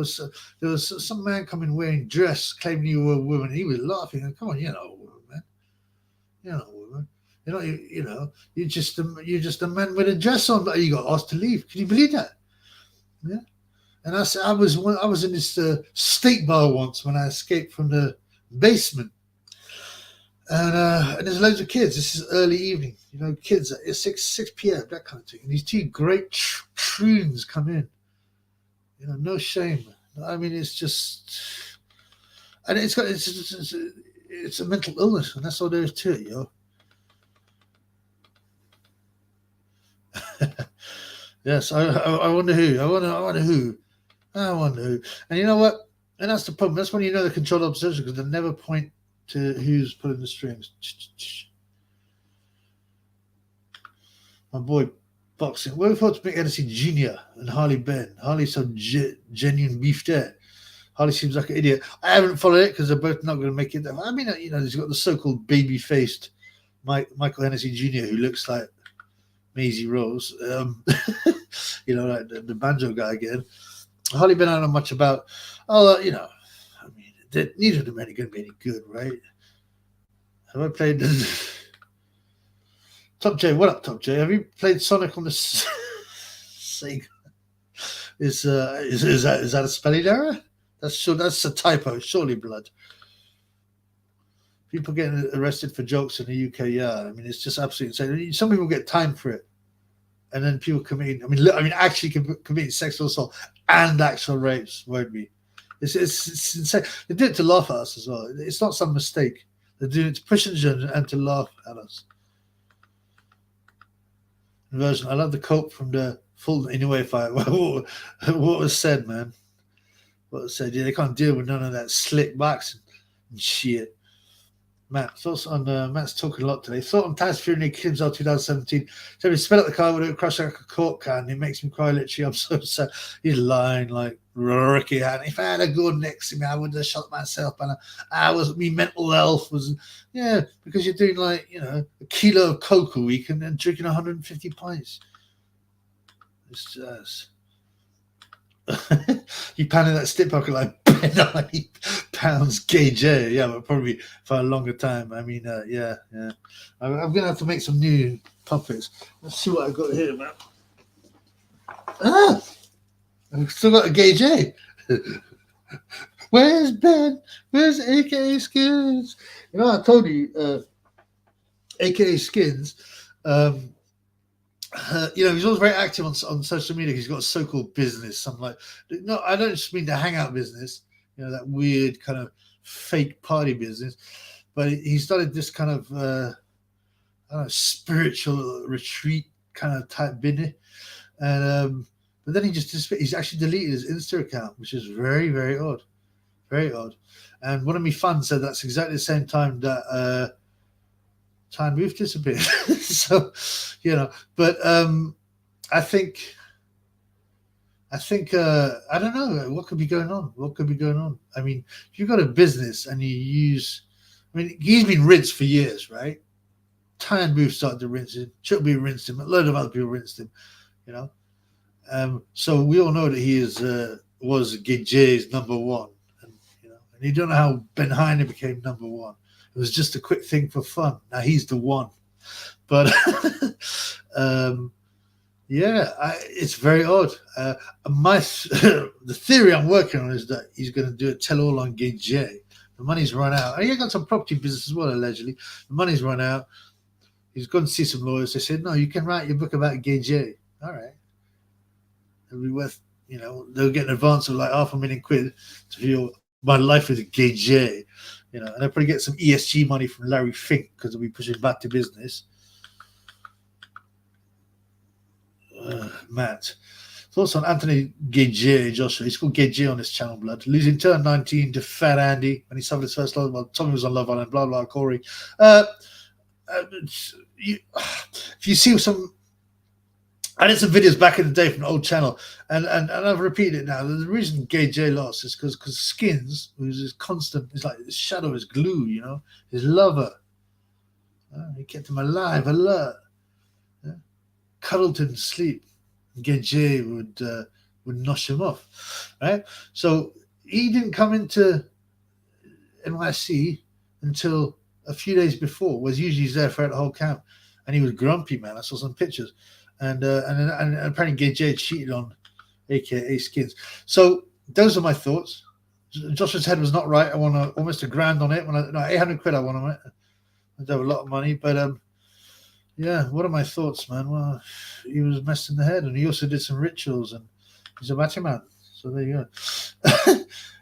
was some man coming wearing dress, claiming you were a woman. He was laughing. And come on, you're not a woman, man. You're not a woman. You're just a man with a dress on. But you got asked to leave. Can you believe that? Yeah. And I was in this steak bar once when I escaped from the basement. And there's loads of kids. This is early evening. Kids at 6 p.m. that kind of thing. And these two great troons come in. No shame. I mean, it's just, and it's a mental illness, and that's all there is to it, yo. Yes, I wonder who. I wonder who. And you know what? And that's the problem. That's when the controlled obsession, because they never point to who's pulling the strings. My boy. Boxing. We're thought to make Edison Jr. and Harley Ben. Harley's so genuine beef there. Harley seems like an idiot. I haven't followed it because they're both not going to make it. I mean, he's got the so-called baby-faced Michael Hennessy Jr. who looks like Maisie Rose. Like the banjo guy again. Harley Ben, I don't know much about. I mean, neither of them are going to be any good, right? Have I played Top J, what up, Top J? Have you played Sonic on the Sega? Is that a spelling error? That's a typo. Surely, blood. People getting arrested for jokes in the UK. Yeah, I mean, it's just absolutely insane. Some people get time for it, and then people committing. I mean, actually committing sexual assault and actual rapes. Won't be. It's insane. They do it to laugh at us as well. It's not some mistake. They do it to push and to laugh at us. Version. I love the quote from the Fulton Anyway fight. What was said, man? What was said? Yeah, they can't deal with none of that slick boxing and shit. Matt, thoughts on Matt's talking a lot today. Thought on Taz Fury Kim's 2017. So he spit out the car with it, crushed like a cork can. It makes me cry literally. I'm so sad. He's lying like Ricky had. If I had a gun next to me, I would have shot myself. And me mental health was, because you're doing like, a kilo of coke a week and then drinking 150 pints. It's just. You pounded that stick pocket like 90 pounds kg. Yeah, but probably for a longer time. I mean, yeah. I'm gonna have to make some new puppets. Let's see what I got here, man. I've still got a gauge A. Where's Ben? Where's AKA Skins? I told you, AKA Skins. He's always very active on social media. He's got a so-called business. I'm like, no, I don't just mean the hangout business, that weird kind of fake party business, but he started this kind of, I don't know, spiritual retreat kind of type business. And, but then he's actually deleted his Insta account, which is very, very odd. Very odd. And one of my fans said that's exactly the same time that, Time Roof disappeared. So, but I think I don't know what could be going on. I mean, if you've got a business and you use, he's been rinsed for years, right? Tan Booth started to rinse him. Chutby rinsed him. A load of other people rinsed him. You know, so we all know that he was Gidjay's number one, and you don't know how Ben Heine became number one. It was just a quick thing for fun. Now he's the one, but yeah, it's very odd. The theory I'm working on is that he's going to do a tell-all on Gidjay. The money's run out. And he got some property business as well, allegedly. The money's run out. He's gone to see some lawyers. They said, no, you can write your book about Gidjay. All right. It'll be worth, they'll get an advance of like £500,000 to view my life with Gidjay. And they'll probably get some ESG money from Larry Fink because they'll be pushing back to business. Matt. Thoughts on Anthony Gidjay, Joshua? He's called Gidjay on his channel, blood. Losing turn 19 to Fat Andy when he suffered his first loss. Well, Tommy was on Love Island, blah, blah, Corey. If you see some, I did some videos back in the day from an old channel, and I've repeated it now. The reason Gidjay lost is because Skins, who's his constant, is like his shadow, his glue, his lover. He kept him alive, alert. Cuddled him to sleep. Gidjay would nosh him off, right? So he didn't come into NYC until a few days before. Was usually he's there for the whole camp, and he was grumpy, man. I saw some pictures, and apparently Gidjay cheated on, AKA Skins. So those are my thoughts. Joshua's head was not right. I won almost £1,000 on it. £800 I won on it. I have a lot of money, but yeah, what are my thoughts, man? Well, he was messed in the head, and he also did some rituals, and he's a matty man. So there you go.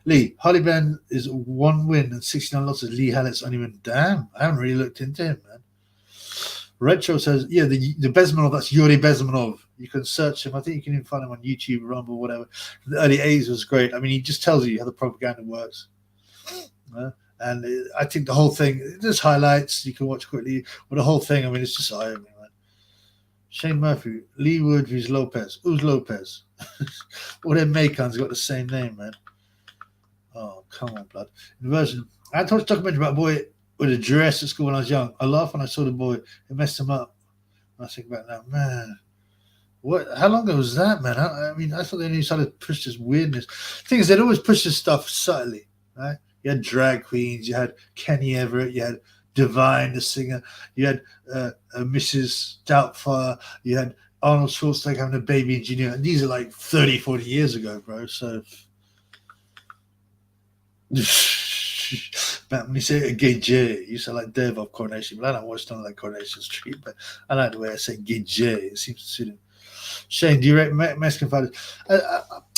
Lee, Harley Ben is 1 win and 69 losses. Lee Hallett's only win. Damn, I haven't really looked into him, man. Retro says, yeah, the Bezmenov, that's Yuri Bezmenov. You can search him. I think you can even find him on YouTube, Rumble, whatever. The early 80s was great. I mean, he just tells you how the propaganda works. And I think the whole thing, there's highlights you can watch quickly, but the whole thing, I mean, it's just eye-opening, man. Shane Murphy, Lee Woodridge Lopez. Who's Lopez? All their Macons got the same name, man. Oh, come on, blood. Inversion. I told a documentary about a boy with a dress at school when I was young. I laughed when I saw the boy. It messed him up. I think about that, man. What? How long ago was that, man? I mean, I thought they knew how to push this weirdness. The thing is, they'd always push this stuff subtly, right? You had drag queens, you had Kenny Everett, you had Divine, the singer, you had Mrs. Doubtfire, you had Arnold Schwarzenegger having a baby engineer. And these are like 30, 40 years ago, bro. So, man, when you say Gidjay, you sound like Dave of Coronation. But I don't watch none of that Coronation Street, but I like the way I say Gidjay. It seems to suit him. Shane, do you rate Mexican fighters?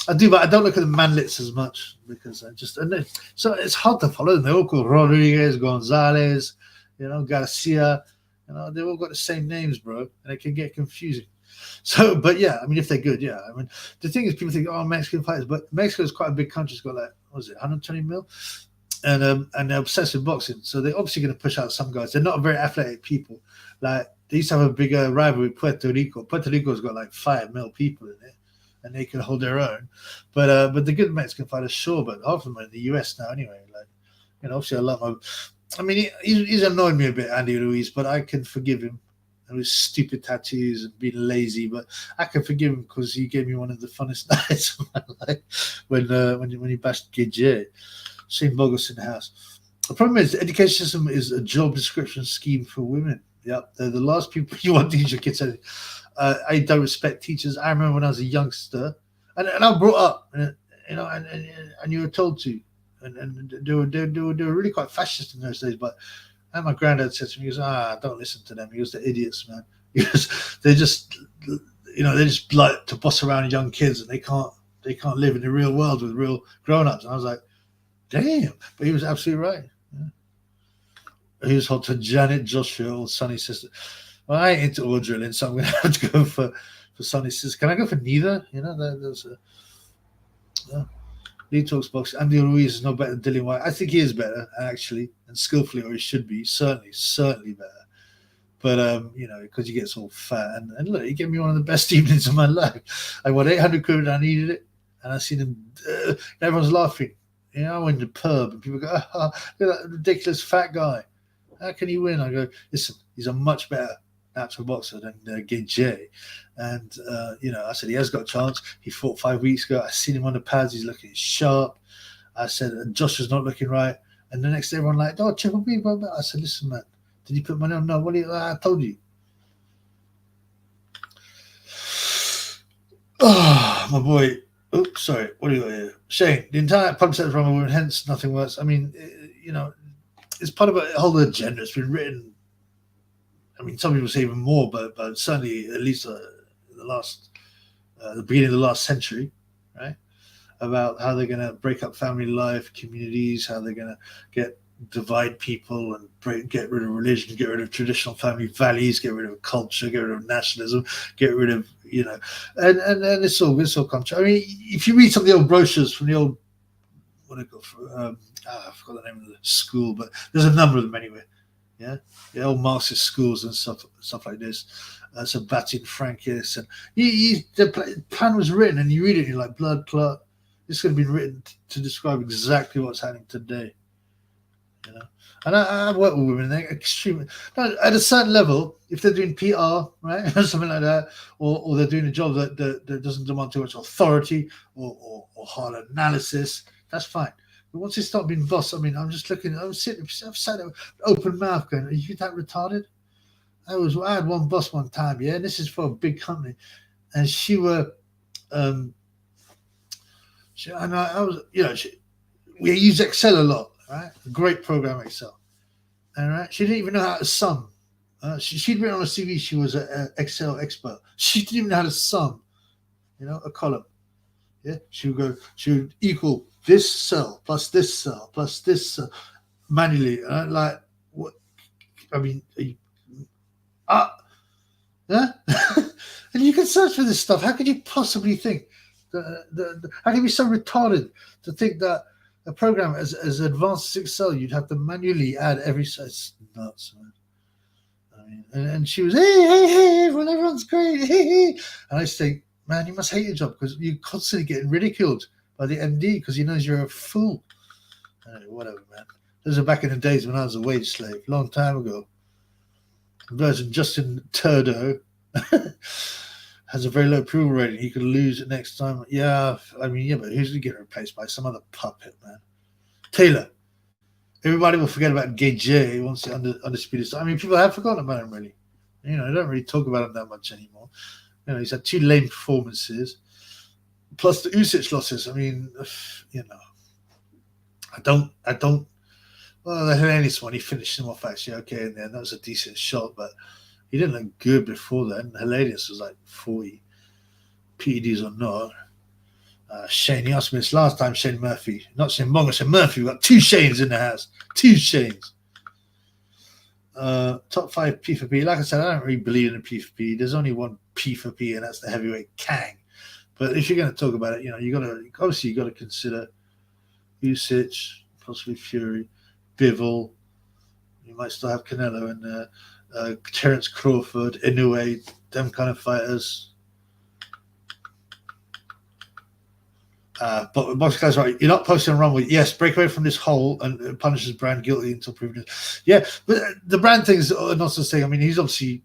I do, but I don't look at the manlets as much because so it's hard to follow them. They're all called Rodriguez, Gonzalez, Garcia. They've all got the same names, bro, and it can get confusing. So, but yeah, I mean, if they're good, yeah. I mean, the thing is, people think, oh, Mexican fighters, but Mexico is quite a big country. It's got like, what was it, 120 mil? And they're obsessed with boxing. So they're obviously going to push out some guys. They're not very athletic people. Like, they used to have a bigger rivalry with Puerto Rico. Puerto Rico's got like 5 mil people in it, and they can hold their own. But the good Mexican fighters, sure, but half of them are in the US now anyway. Like, obviously I love him. I mean, he's annoyed me a bit, Andy Ruiz, but I can forgive him. And his stupid tattoos and being lazy, but I can forgive him because he gave me one of the funnest nights of my life when he bashed Gidjay. Shane Bogus in the house. The problem is the education system is a job description scheme for women. Yep, they're the last people you want to teach your kids anything. I don't respect teachers. I remember when I was a youngster, and I brought up, and you were told to, and they were really quite fascist in those days. But and my granddad said to me, he goes, don't listen to them. He goes, they're idiots, man. Because they just like to boss around young kids, and they can't live in the real world with real grown-ups. And I was like, damn, but he was absolutely right. Yeah. He was hot to Janet Joshua or Sonny's sister. Well, I ain't into oil drilling, so I'm going to have to go for Sonny's sister. Can I go for neither? Lee talks boxing. Andy Ruiz is no better than Dillian White. I think he is better, actually, and skillfully, or he should be. Certainly better. But, because he gets all fat. And look, he gave me one of the best evenings of my life. I won 800 quid and I needed it. And I seen him, everyone's laughing. I went to the pub and people go, look at that ridiculous fat guy. How can he win? I go, listen, he's a much better natural boxer than Gage. And, I said, he has got a chance. He fought 5 weeks ago. I seen him on the pads. He's looking sharp. I said, Joshua's not looking right. And the next day, everyone like, oh, Triple B, blah, blah. I said, listen, man, did you put money on? No, I told you. Oh, my boy. Oops, sorry. What do you got here? Shane, the entire pub set is wrong with women, hence nothing worse. I mean, it's part of a whole agenda. It's been written. I mean, some people say even more, but certainly at least the beginning of the last century, right? About how they're going to break up family life, communities, how they're going to divide people and get rid of religion, get rid of traditional family values, get rid of culture, get rid of nationalism, get rid of, and it's all come true. I mean, if you read some of the old brochures from the old, what do they call I forgot the name of the school, but there's a number of them anyway. Yeah, the old Marxist schools and stuff like this. So Batin, Frankis, and the plan was written, and you read it, and you're like, blood clot. This could have been written to describe exactly what's happening today. And I work with women, they're extremely at a certain level. If they're doing PR, right, or something like that, or they're doing a job that doesn't demand too much authority or hard analysis, that's fine. But once they start being boss, I mean, I'm sat there open mouth going, are you that retarded? I had one boss one time, yeah, and this is for a big company, and we use Excel a lot, right? A great program, Excel. All right, she didn't even know how to sum. She'd written on a CV she was an Excel expert. She didn't even know how to sum, a column. Yeah, she would equal this cell plus this cell plus this cell manually. And I'm like, what? I mean, yeah? And you can search for this stuff. How could you possibly think? How can you be so retarded to think that a program as advanced as Excel, you'd have to manually add every size? Nuts, man. I mean, and she was, hey, everyone's great, hey. And I think, man, you must hate your job because you're constantly getting ridiculed by the MD because he knows you're a fool. Whatever, man. Those are back in the days when I was a wage slave, long time ago. Version Justin Turdo has a very low approval rating. He could lose it next time. Yeah, I mean, but who's going to get replaced by some other puppet, man? Taylor. Everybody will forget about Gage once the undisputed. I mean, people have forgotten about him, really. They don't really talk about him that much anymore. He's had 2 lame performances, plus the USYK losses. I mean, I don't. Well, the Helenius one, he finished him off actually okay in there. And that was a decent shot, but he didn't look good before then. Helenius was like 40, PEDs or not. Shane, he asked me this last time, Shane Murphy. Not Shane Bongo, Shane Murphy. We've got 2 Shanes in the house. 2 Shanes. Top 5 P for P. Like I said, I don't really believe in a P for P. There's only one P for P, and that's the heavyweight Kang. But if you're going to talk about it, you got to consider USYK, possibly Fury, Bivol. You might still have Canelo and Terence Crawford, Inoue, them kind of fighters. But Box Guy's right. You're not posting on Rumble. Yes, break away from this hole and punishes Brand guilty until proven. Yeah, but the Brand thing is not such thing. I mean, he's obviously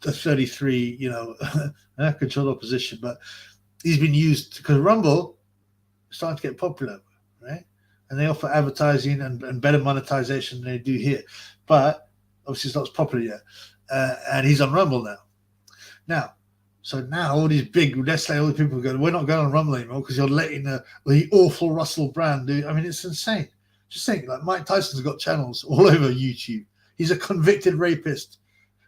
a 33, controlled opposition, but he's been used because Rumble is starting to get popular, right? And they offer advertising and better monetization than they do here. But obviously it's not as popular yet. And he's on Rumble now. So now all these big, let's say all the people go, we're not going on Rumble anymore because you're letting the awful Russell Brand do. I mean, it's insane. Just think, like Mike Tyson's got channels all over YouTube. He's a convicted rapist.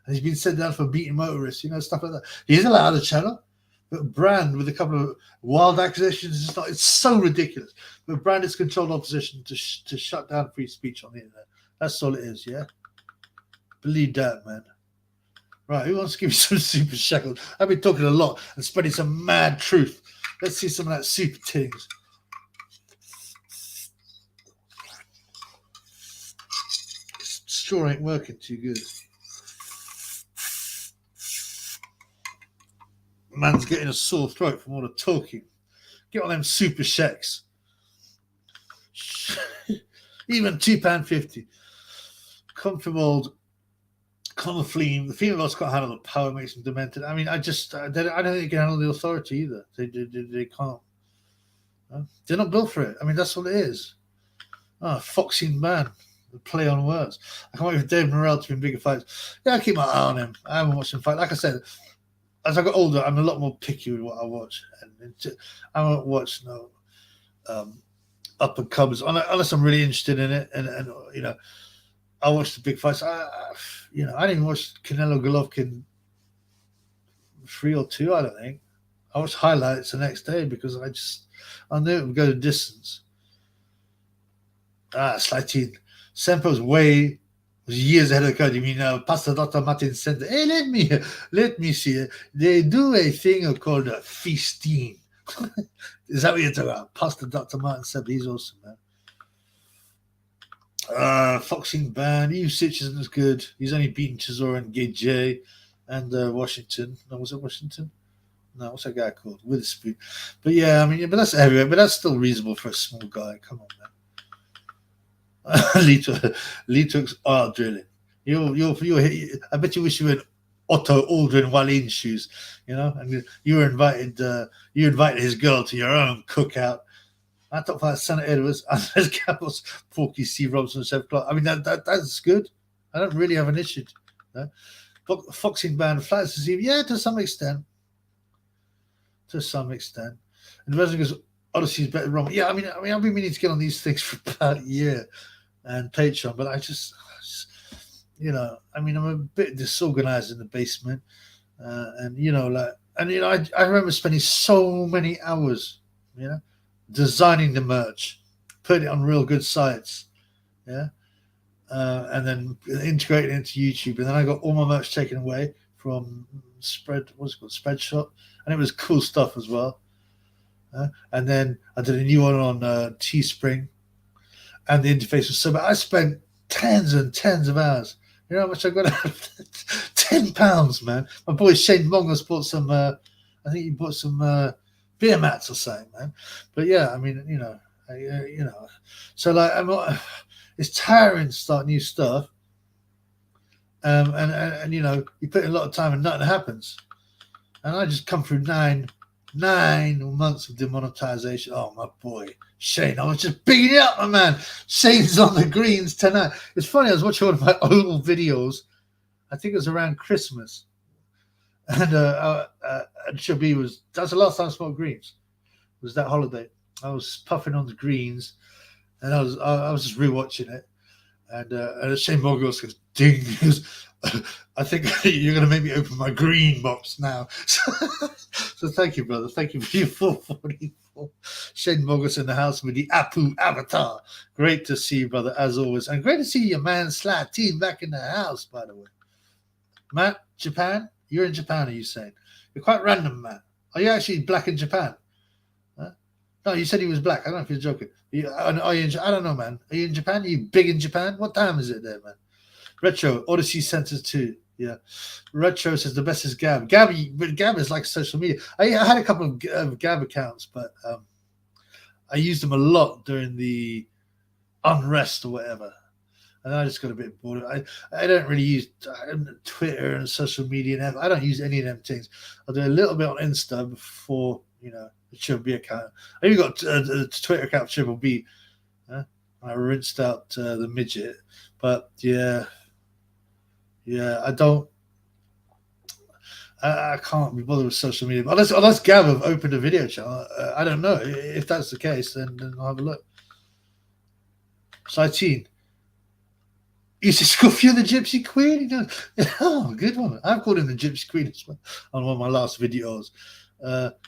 And he's been sent down for beating motorists, stuff like that. He's allowed a channel. But Brand, with a couple of wild accusations, it's so ridiculous. But Brand is controlled opposition to shut down free speech on the internet. That's all it is, yeah? Believe that, man. Right, who wants to give me some super shekels? I've been talking a lot and spreading some mad truth. Let's see some of that super things. Sure ain't working too good. Man's getting a sore throat from all the talking. Get on them super sheks. Even £2.50. come from old common flame. The female can't handle the power, makes them demented. I mean, I don't think they can handle the authority either. They can't. They're not built for it. I mean, that's what it is. Foxing man. The play on words. I can't wait for Dave Morrell to be in bigger fights. Yeah, I keep my eye on him. I haven't watched him fight. Like I said, as I got older, I'm a lot more picky with what I watch. And I won't watch no up and comers unless I'm really interested in it. And you know, I watch the big fights. I didn't even watch Canelo Golovkin 3 or 2. I don't think. I watched highlights the next day because I knew it would go the distance. Slighting. Semper was years ahead of the curve. You mean Pastor Dr. Martin said, hey, let me see it. They do a thing called a feasting. Is that what you're talking about? Pastor Dr. Martin said he's awesome, man. Foxing ban. USYK isn't as good. He's only beaten Chisora and Gage and Washington. No, was it Washington? No, what's that guy called? Witherspoon. But yeah, I mean, but that's heavyweight, but that's still reasonable for a small guy. Come on, man. Litok's art drilling. I bet you wish you were in Otto Aldrin Wallin shoes, and you invited his girl to your own cookout. I talked about Senator Edwards, Andres Campos, Porky C. Robson, 7 o'clock. I mean, that's good. I don't really have an issue. Foxing ban, flights to see, yeah, to some extent. And Resident goes, Odyssey's better than wrong. Yeah, I mean, I've been meaning to get on these things for about a year and Patreon, but I just I'm a bit disorganized in the basement, I remember spending so many hours, designing the merch, putting it on real good sites, and then integrating it into YouTube, and then I got all my merch taken away from Spreadshot, and it was cool stuff as well. And then I did a new one on Teespring, and the interface was so bad. I spent tens and tens of hours. You know how much I got out of it? £10, man. My boy Shane Mongus bought some. I think he bought some beer mats or something, man. But yeah, I mean, so like it's tiring to start new stuff. And you put in a lot of time and nothing happens. And I just come through nine months of demonetization. Oh, my boy, Shane. I was just bigging it up, my man. Shane's on the greens tonight. It's funny, I was watching one of my old videos. I think it was around Christmas. And Shabi that's the last time I smoked greens. It was that holiday. I was puffing on the greens, and I was just rewatching it. And Shane Mogos goes, ding. He goes, I think you're going to make me open my green box now. So thank you, brother. Thank you for your 444. Shane Mogos in the house with the Apu avatar. Great to see you, brother, as always. And great to see your man Slat team back in the house, by the way. Matt, Japan? You're in Japan, are you saying? You're quite random, Matt. Are you actually black in Japan? Huh? No, you said he was black. I don't know if you're joking. I don't know, man. Are you in Japan? Are you big in Japan? What time is it there, man? Retro, Odyssey Centers 2. Yeah. Retro says the best is Gab. Gab is like social media. I had a couple of Gab accounts, but I used them a lot during the unrest or whatever. And I just got a bit bored. I don't really use Twitter and social media. And I don't use any of them things. I'll do a little bit on Insta before, the Triple B account. I even got a Twitter account for Triple B. I rinsed out the midget. But yeah, I don't. I can't be bothered with social media. Unless Gav have opened a video channel. I don't know. If that's the case, then I'll have a look. Sighteen. You see Scuffy the Gypsy Queen? Oh, good one. I've called him the Gypsy Queen as well on one of my last videos.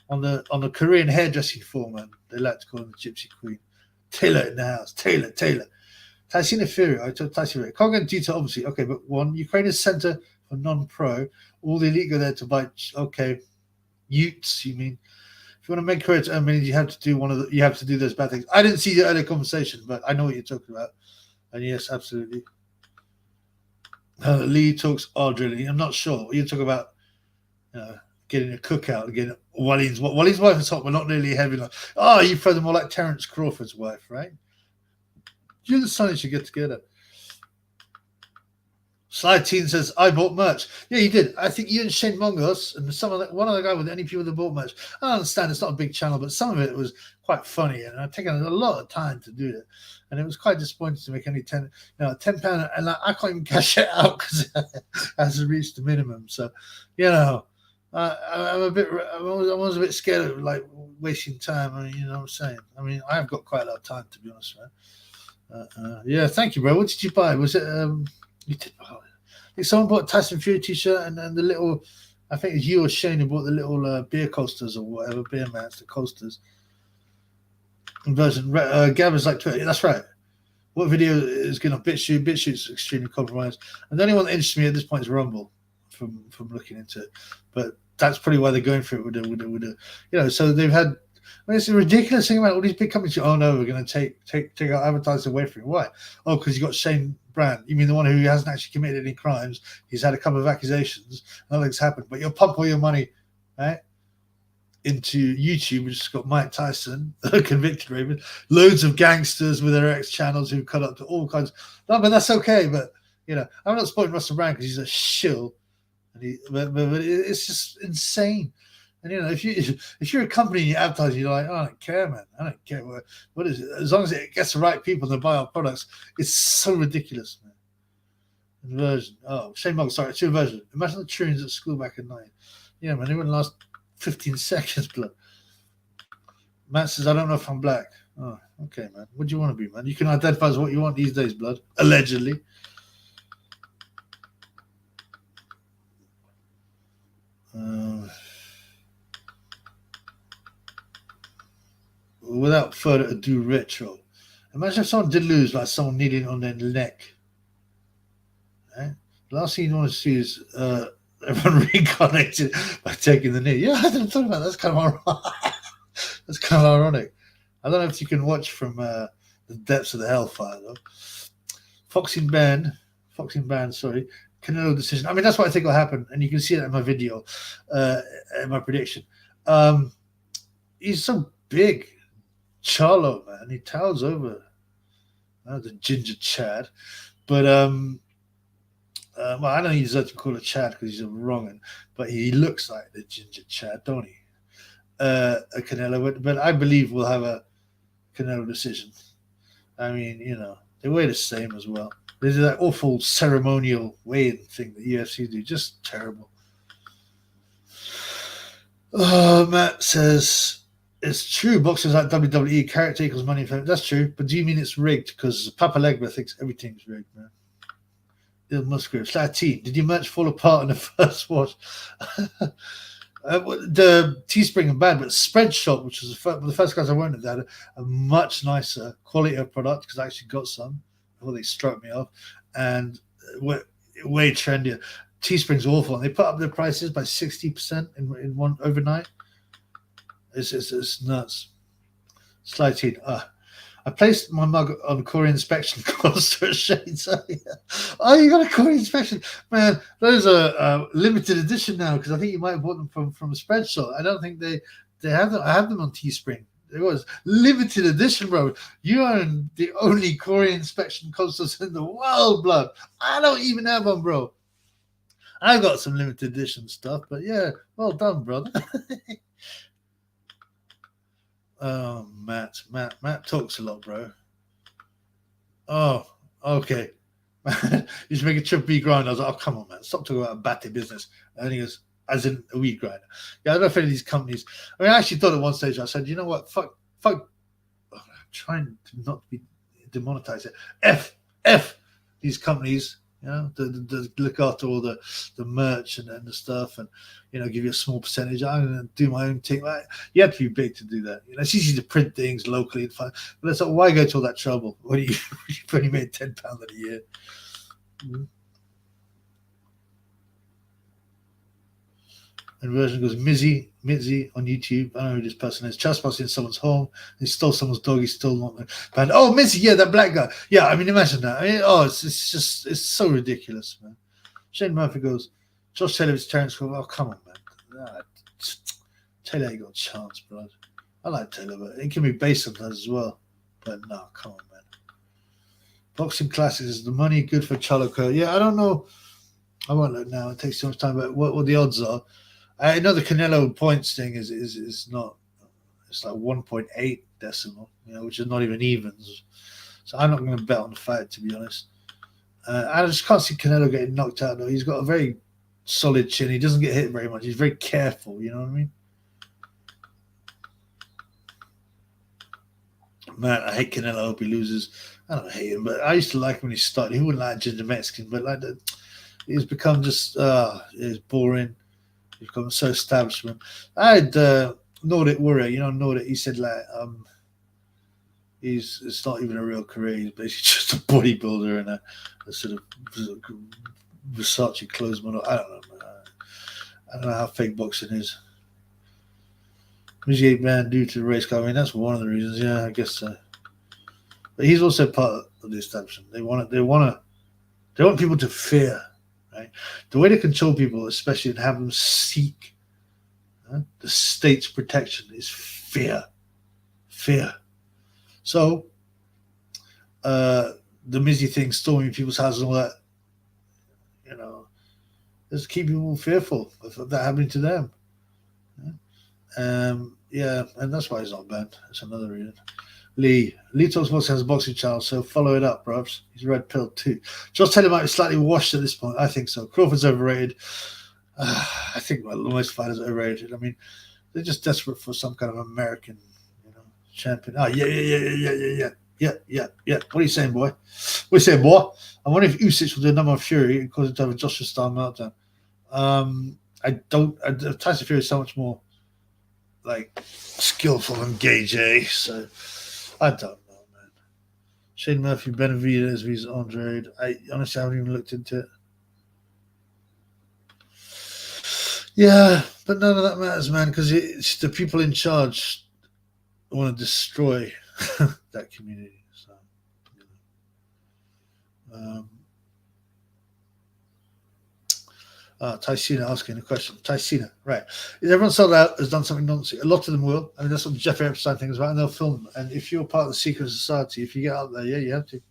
On the Korean hairdressing forum, they like to call him the Gypsy Queen. Taylor in the house. Taylor. Tyson Fury. I told Tyson Fury. Can't get into detail, obviously. Okay, but one, Ukraine's center for non-pro. All the elite go there to buy. Okay, Utes. You mean? If you want to make career to earn money, you have to do You have to do those bad things. I didn't see the earlier conversation, but I know what you're talking about. And yes, absolutely. Lee talks drilling. I'm not sure. You're talking about getting a cookout, getting Wally's wife is hot, but not nearly heavy enough. Oh, you throw them more like Terence Crawford's wife, right? You and the Sonny should get together. Sly Teen says, I bought merch. Yeah, you did. I think you and Shane Mongos and one other guy with any people that bought merch. I understand it's not a big channel, but some of it was quite funny, and I've taken a lot of time to do it. And it was quite disappointing to make only £10, and I can't even cash it out because it hasn't reached the minimum. So, I'm a bit scared of like wasting time. I mean, you know what I'm saying? I mean, I've got quite a lot of time, to be honest, man. Yeah, thank you, bro. What did you buy? Was it you did? Oh, I think someone bought a Tyson Fury t-shirt and the little. I think it's you or Shane who bought the little beer coasters or whatever, beer mats, the coasters. Version. Gavin's like Twitter. Yeah, that's right. What video is going to BitChute? BitChute's extremely compromised, and the only one that interests me at this point is Rumble, from looking into it. But that's probably why they're going for it with the. So they've had. I mean, it's a ridiculous thing about all these big companies. Oh no, we're going to take our advertising away from you. Why? Oh, because you got Shane Brand. You mean the one who hasn't actually committed any crimes? He's had a couple of accusations. Nothing's happened, but you'll pump all your money, right, into YouTube, which has got Mike Tyson, a convicted rapist, loads of gangsters with their ex channels who cut up to all kinds. No, but that's okay. But I'm not supporting Russell Brand because he's a shill, and but it's just insane. And if you're a company and you advertise, you're like, oh, I don't care, man. I don't care what is it. As long as it gets the right people to buy our products, it's so ridiculous, man. Inversion. Oh, Shane Mugg, sorry, it's your version. Imagine the tunes at school back in 9. Yeah, man, it wouldn't last 15 seconds, blood. Matt says, I don't know if I'm black. Oh, okay, man. What do you want to be, man? You can identify as what you want these days, blood. Allegedly. Without further ado, retro. Imagine if someone did lose, like someone kneeling on their neck. Right? The last thing you want to see is everyone reincarnated by taking the knee. Yeah, I didn't talk about that. That's kind of ironic. That's kind of ironic. I don't know if you can watch from the depths of the hellfire, though. Foxing Band, sorry. Canelo decision. I mean, that's what I think will happen, and you can see it in my video, in my prediction. He's so big. Charlo, man, he towers over the ginger Chad, but well, I don't deserve to call it Chad because he's a wrong'un, but he looks like the ginger Chad, don't he? A Canelo, but I believe we'll have a Canelo decision. I mean, they weigh the same as well. They do that awful ceremonial weighing thing that UFC do, just terrible. Oh, Matt says. It's true. Boxers like WWE, character equals money. That's true. But do you mean it's rigged? Because Papa Legba thinks everything's rigged, man. Il Musgrave. Did your merch fall apart in the first watch? The Teespring and Bad, but Spreadshop, which was the first guys I went with, had a much nicer quality of product because I actually got some before they struck me off, and way trendier. Teespring's awful, and they put up their prices by 60% in one overnight. It's nuts. Slide Teen. I placed my mug on Corey inspection course for a shade. Oh, you got a Corey inspection, man. Those are limited edition now because I think you might have bought them from a Spreadshop. I don't think they have them. I have them on Teespring. It was limited edition, bro. You are the only Corey inspection coasters in the world, blood. I don't even have one, bro. I've got some limited edition stuff, but yeah, well done, brother. Oh, Matt talks a lot, bro. Oh, okay. You should make a triple B grind. I was like, oh, come on, man. Stop talking about a batty business. And he goes, as in a weed grinder. Yeah, I don't know if any of these companies. I mean, I actually thought at one stage, I said, you know what? Fuck. I'm trying to not be demonetized. F these companies. To look after all the merch and the stuff, and give you a small percentage. I'm going to do my own thing. You have to be big to do that. It's easy to print things locally and fun, but it's like, why go to all that trouble when you've only made £10 in a year? Mm-hmm. And version goes Mitzi on YouTube. I don't know who this person is. Trespassing in someone's home. He stole someone's dog. He's still not banned. Oh, Mitzi, yeah, that black guy. Yeah, I mean, imagine that. I mean, it's so ridiculous, man. Shane Murphy goes, Josh Taylor's Terrence Cole. Oh, come on, man. Taylor ain't got a chance, bro. I like Taylor, but it can be based sometimes as well. But no, come on, man. Boxing Classics, is the money good for Choloco? Yeah, I don't know. I won't look now. It takes too much time. But what the odds are? I know the Canelo points thing is not. It's like 1.8 decimal, which is not even evens. So I'm not going to bet on the fight, to be honest. I just can't see Canelo getting knocked out, though. He's got a very solid chin. He doesn't get hit very much. He's very careful, you know what I mean? Man, I hate Canelo. I hope he loses. I don't hate him, but I used to like him when he started. He wouldn't like Ginger Mexican, but he's become just it's boring. He's become so establishment. I had Nordic Warrior, Nordic. He said it's not even a real career. He's basically just a bodybuilder and a sort of Versace clothes model. I don't know, man. I don't know how fake boxing is. Music man due to the race car. I mean, that's one of the reasons. Yeah, I guess so. But he's also part of the establishment. They want people to fear, right? The way to control people, especially and have them seek the state's protection, is fear. Fear. So, the Mizzy thing, storming people's houses and all that, just keep people fearful of that happening to them. Yeah, and that's why he's not banned. That's another reason. Lee Talks Boxing has a boxing channel, so follow it up, bros. He's red pill too. Josh Taylor might be slightly washed at this point. I think so. Crawford's overrated. I think most fighters are overrated. I mean, they're just desperate for some kind of American, champion. Oh, yeah. What are you saying, boy? I wonder if Usyk will do another Fury and cause it to have a Joshua-style meltdown. Tyson Fury is so much more skillful and Gage, so I don't know, man. Shane Murphy, Benavidez vs Andrade. I honestly haven't even looked into it. Yeah, but none of that matters, man, because it's the people in charge want to destroy that community. So, Tysina asking a question. Tysina, right. Is everyone sold out has done something nonsense? A lot of them will. I mean, that's what Jeffrey Epstein thing is about, and they'll film them. And if you're part of the secret society, if you get out there, yeah, you have to.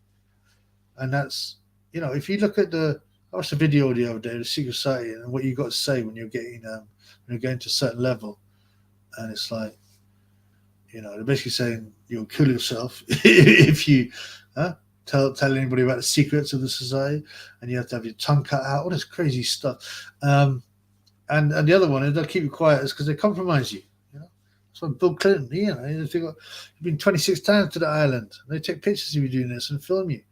And that's, if you look at I watched a video the other day, the secret society, and what you got to say when you're getting, when you're getting to a certain level. And it's like, they're basically saying you'll kill yourself if you tell anybody about the secrets of the society, and you have to have your tongue cut out, all this crazy stuff. And the other one is they'll keep you quiet is because they compromise you. That's what Bill Clinton, you've been 26 times to the island. They take pictures of you doing this and film you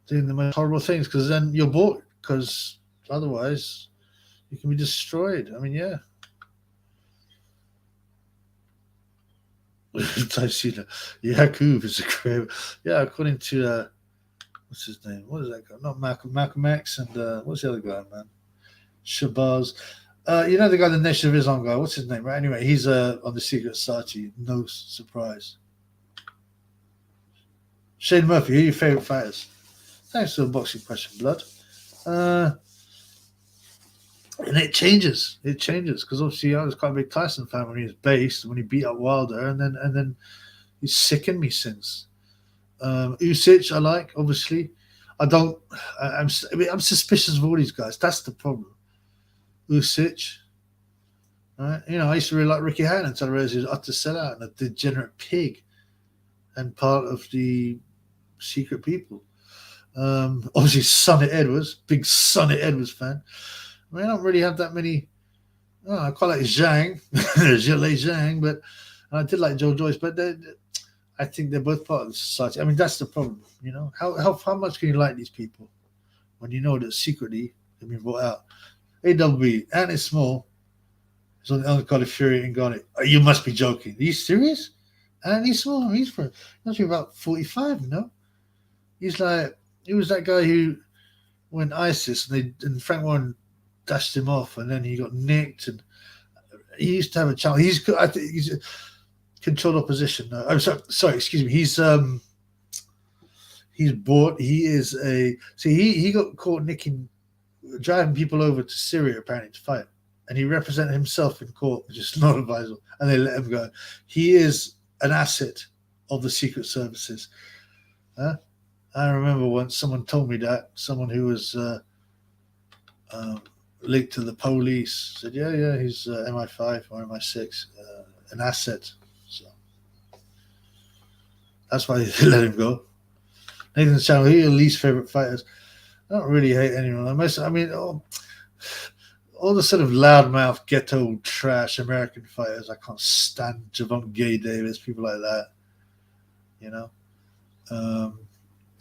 doing the most horrible things, because then you're bored, because otherwise you can be destroyed. I mean, yeah. Yakub is a crib. Yeah, according to what's his name? What is that guy? Not Malcolm X, and what's the other guy, man? Shabazz. The guy, the Nation of Islam guy. What's his name? Right. Anyway, he's on the Secret Society. No surprise. Shane Murphy, who are your favorite fighters? Thanks for the boxing question, blood. And it changes. Because obviously I was quite a big Tyson fan when he was based, when he beat up Wilder, and then he's sickened me since. Usyk, I like, obviously. I'm suspicious of all these guys. That's the problem. Usyk, right? I used to really like Ricky Hatton until I realized he was utter sellout and a degenerate pig, and part of the secret people. Obviously, Sonny Edwards, big Sonny Edwards fan. I mean, I don't really have that many. I quite like Zhang, Zhang, but I did like Joe Joyce. But I think they're both part of the society. I mean, that's the problem. How much can you like these people when you know that secretly they've been brought out? AWB, Anthony Small is on the undercard of Fury and Garnet. Oh, you must be joking. Are you serious? Anthony Small, he must be about 45. He was that guy who went ISIS and Frank Warren dashed him off, and then he got nicked, and he used to have a challenge. I think he's a controlled opposition. No, I'm sorry, excuse me. He's bought. He is he got caught driving people over to Syria apparently to fight, and he represented himself in court, which is not advisable, and they let him go. He is an asset of the secret services. I remember once someone told me that, someone who was linked to the police said, yeah, he's MI5 or MI6, an asset. So that's why they let him go. Nathan's channel, who are your least favorite fighters? I don't really hate anyone. All the sort of loudmouth, ghetto, trash American fighters, I can't stand. Javon Gay Davis, people like that. You know?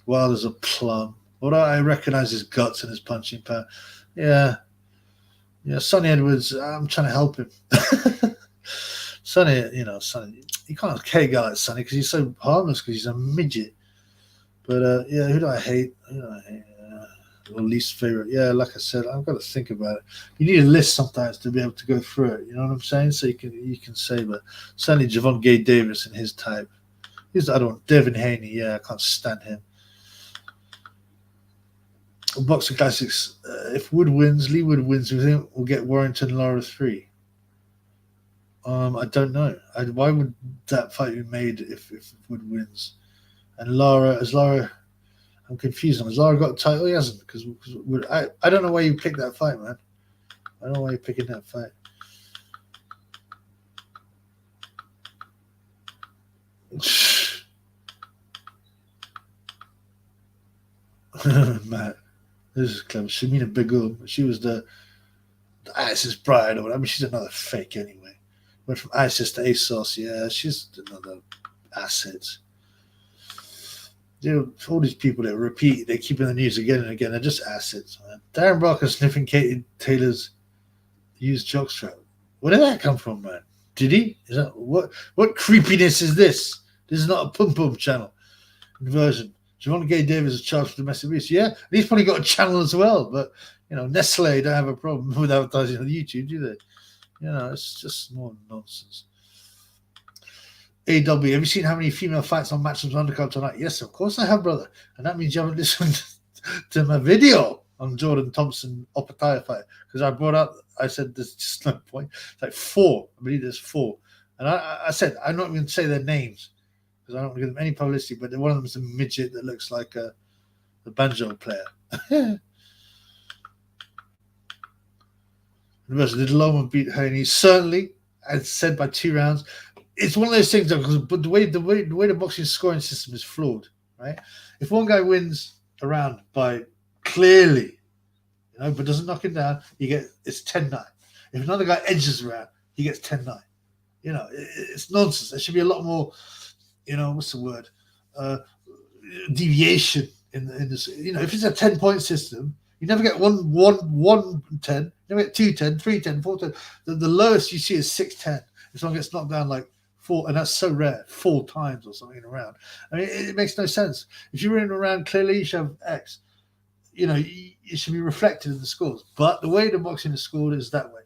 Wilder's a plum. Although I recognize his guts and his punching power. Yeah. Sonny Edwards, I'm trying to help him. Sonny, Sonny, you can't hate a guy like Sonny because he's so harmless because he's a midget. But who do I hate? Least favorite. Yeah, like I said, I've got to think about it. You need a list sometimes to be able to go through it. You know what I'm saying? So you can say, but certainly Javon Gay Davis and his type. He's the other one, Devin Haney. Yeah, I can't stand him. Boxing Classics. If Wood wins, Lee Wood wins, we think we'll get Warrington Lara 3. I don't know. Why would that fight be made if Wood wins? And Lara, I'm confused. Has Lara got a title? He hasn't. Because I don't know why you picked that fight, man. I don't know why you're picking that fight. Matt, this is clever. Shamina Begum, she was the ISIS bride, or whatever. I mean, she's another fake anyway. Went from ISIS to ASOS. Yeah, she's another asset. All these people that repeat, they keep in the news again and again. They're just assets, man. Darren Barker sniffing Katie Taylor's used jockstrap. Where did that come from, man? Did he? Is that what creepiness is this? This is not a pum pum channel. Inversion. Javon Gay Davis is charged for domestic abuse. Yeah, and he's probably got a channel as well. But Nestle don't have a problem with advertising on YouTube, do they? It's just more nonsense. AW, have you seen how many female fights on Matchroom's undercard tonight? Yes, of course I have, brother. And that means you haven't listened to my video on Jordan Thompson Opataya fight. Because I said there's just no point. It's like 4. I believe there's 4. And I said, I'm not going to say their names because I don't want to give them any publicity, but one of them is a midget that looks like the banjo player. Did Loma beat Haney? Certainly, as said, by 2 rounds. It's one of those things, but the way the boxing scoring system is flawed, right? If one guy wins a round by clearly, but doesn't knock him down, it's 10-9. If another guy edges around, he gets 10-9. It's nonsense. There should be a lot more, what's the word? Deviation in this. If it's a 10-point system, you never get 1-10, you never get 2-10, 3-10, 4-10. The lowest you see is 6-10. If someone gets knocked down like 4, and that's so rare, 4 times or something in a round. I mean, it makes no sense. If you're in a round, clearly you should have X. It should be reflected in the scores. But the way the boxing is scored is that way.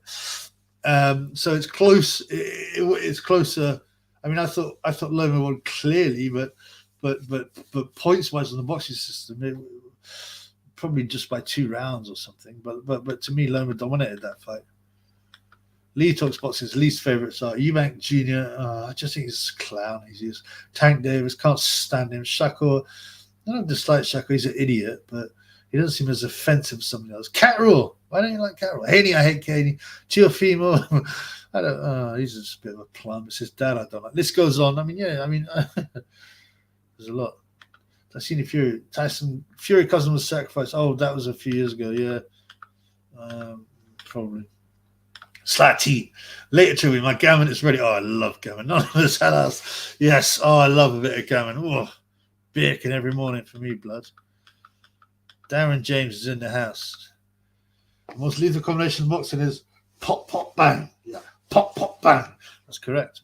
So it's close. It's closer. I mean, I thought Loma won clearly, but points wise on the boxing system, probably just by 2 rounds or something. But to me, Loma dominated that fight. Lee Talks Boxing's least favourites are Eubank Jr. I just think he's a clown. He's Tank Davis, can't stand him. Shakur, I don't dislike Shakur, he's an idiot, but he doesn't seem as offensive as somebody else. Catterall, why don't you like Catterall? Haney, I hate Haney. Teofimo, I don't. He's just a bit of a plum. It's his dad I don't like. This goes on. I mean, there's a lot. Tyson Fury. Fury cousin was sacrificed. Oh, that was a few years ago. Yeah, probably. Slatty. Later to me, my gammon is ready. Oh, I love gammon. None of us had us. Yes. Oh, I love a bit of gammon. Oh, bacon every morning for me, blood. Darren James is in the house. The most lethal combination in boxing is pop, pop, bang. Yeah. Pop, pop, bang. That's correct,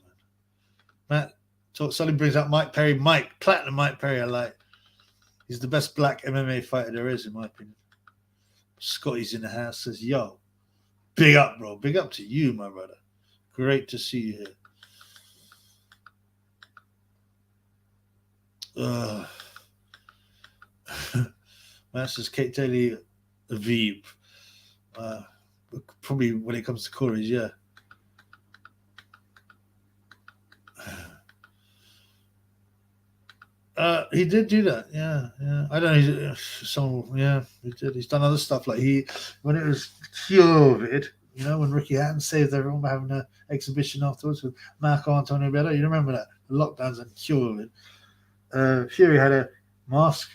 man. Matt Sully brings out Mike Perry. Platinum Mike Perry, I like. He's the best black MMA fighter there is, in my opinion. Scotty's in the house, says, yo. Big up, bro. Big up to you, my brother. Great to see you here. Masters Kate Taylor, Veep. Probably when it comes to Corey's, yeah. He did do that. Yeah, yeah. I don't know. Yeah, he did. He's done other stuff like when it was COVID. When Ricky Hatton saved everyone by having an exhibition afterwards with Marco Antonio Bello. You remember that? The lockdowns and COVID. Fury had a mask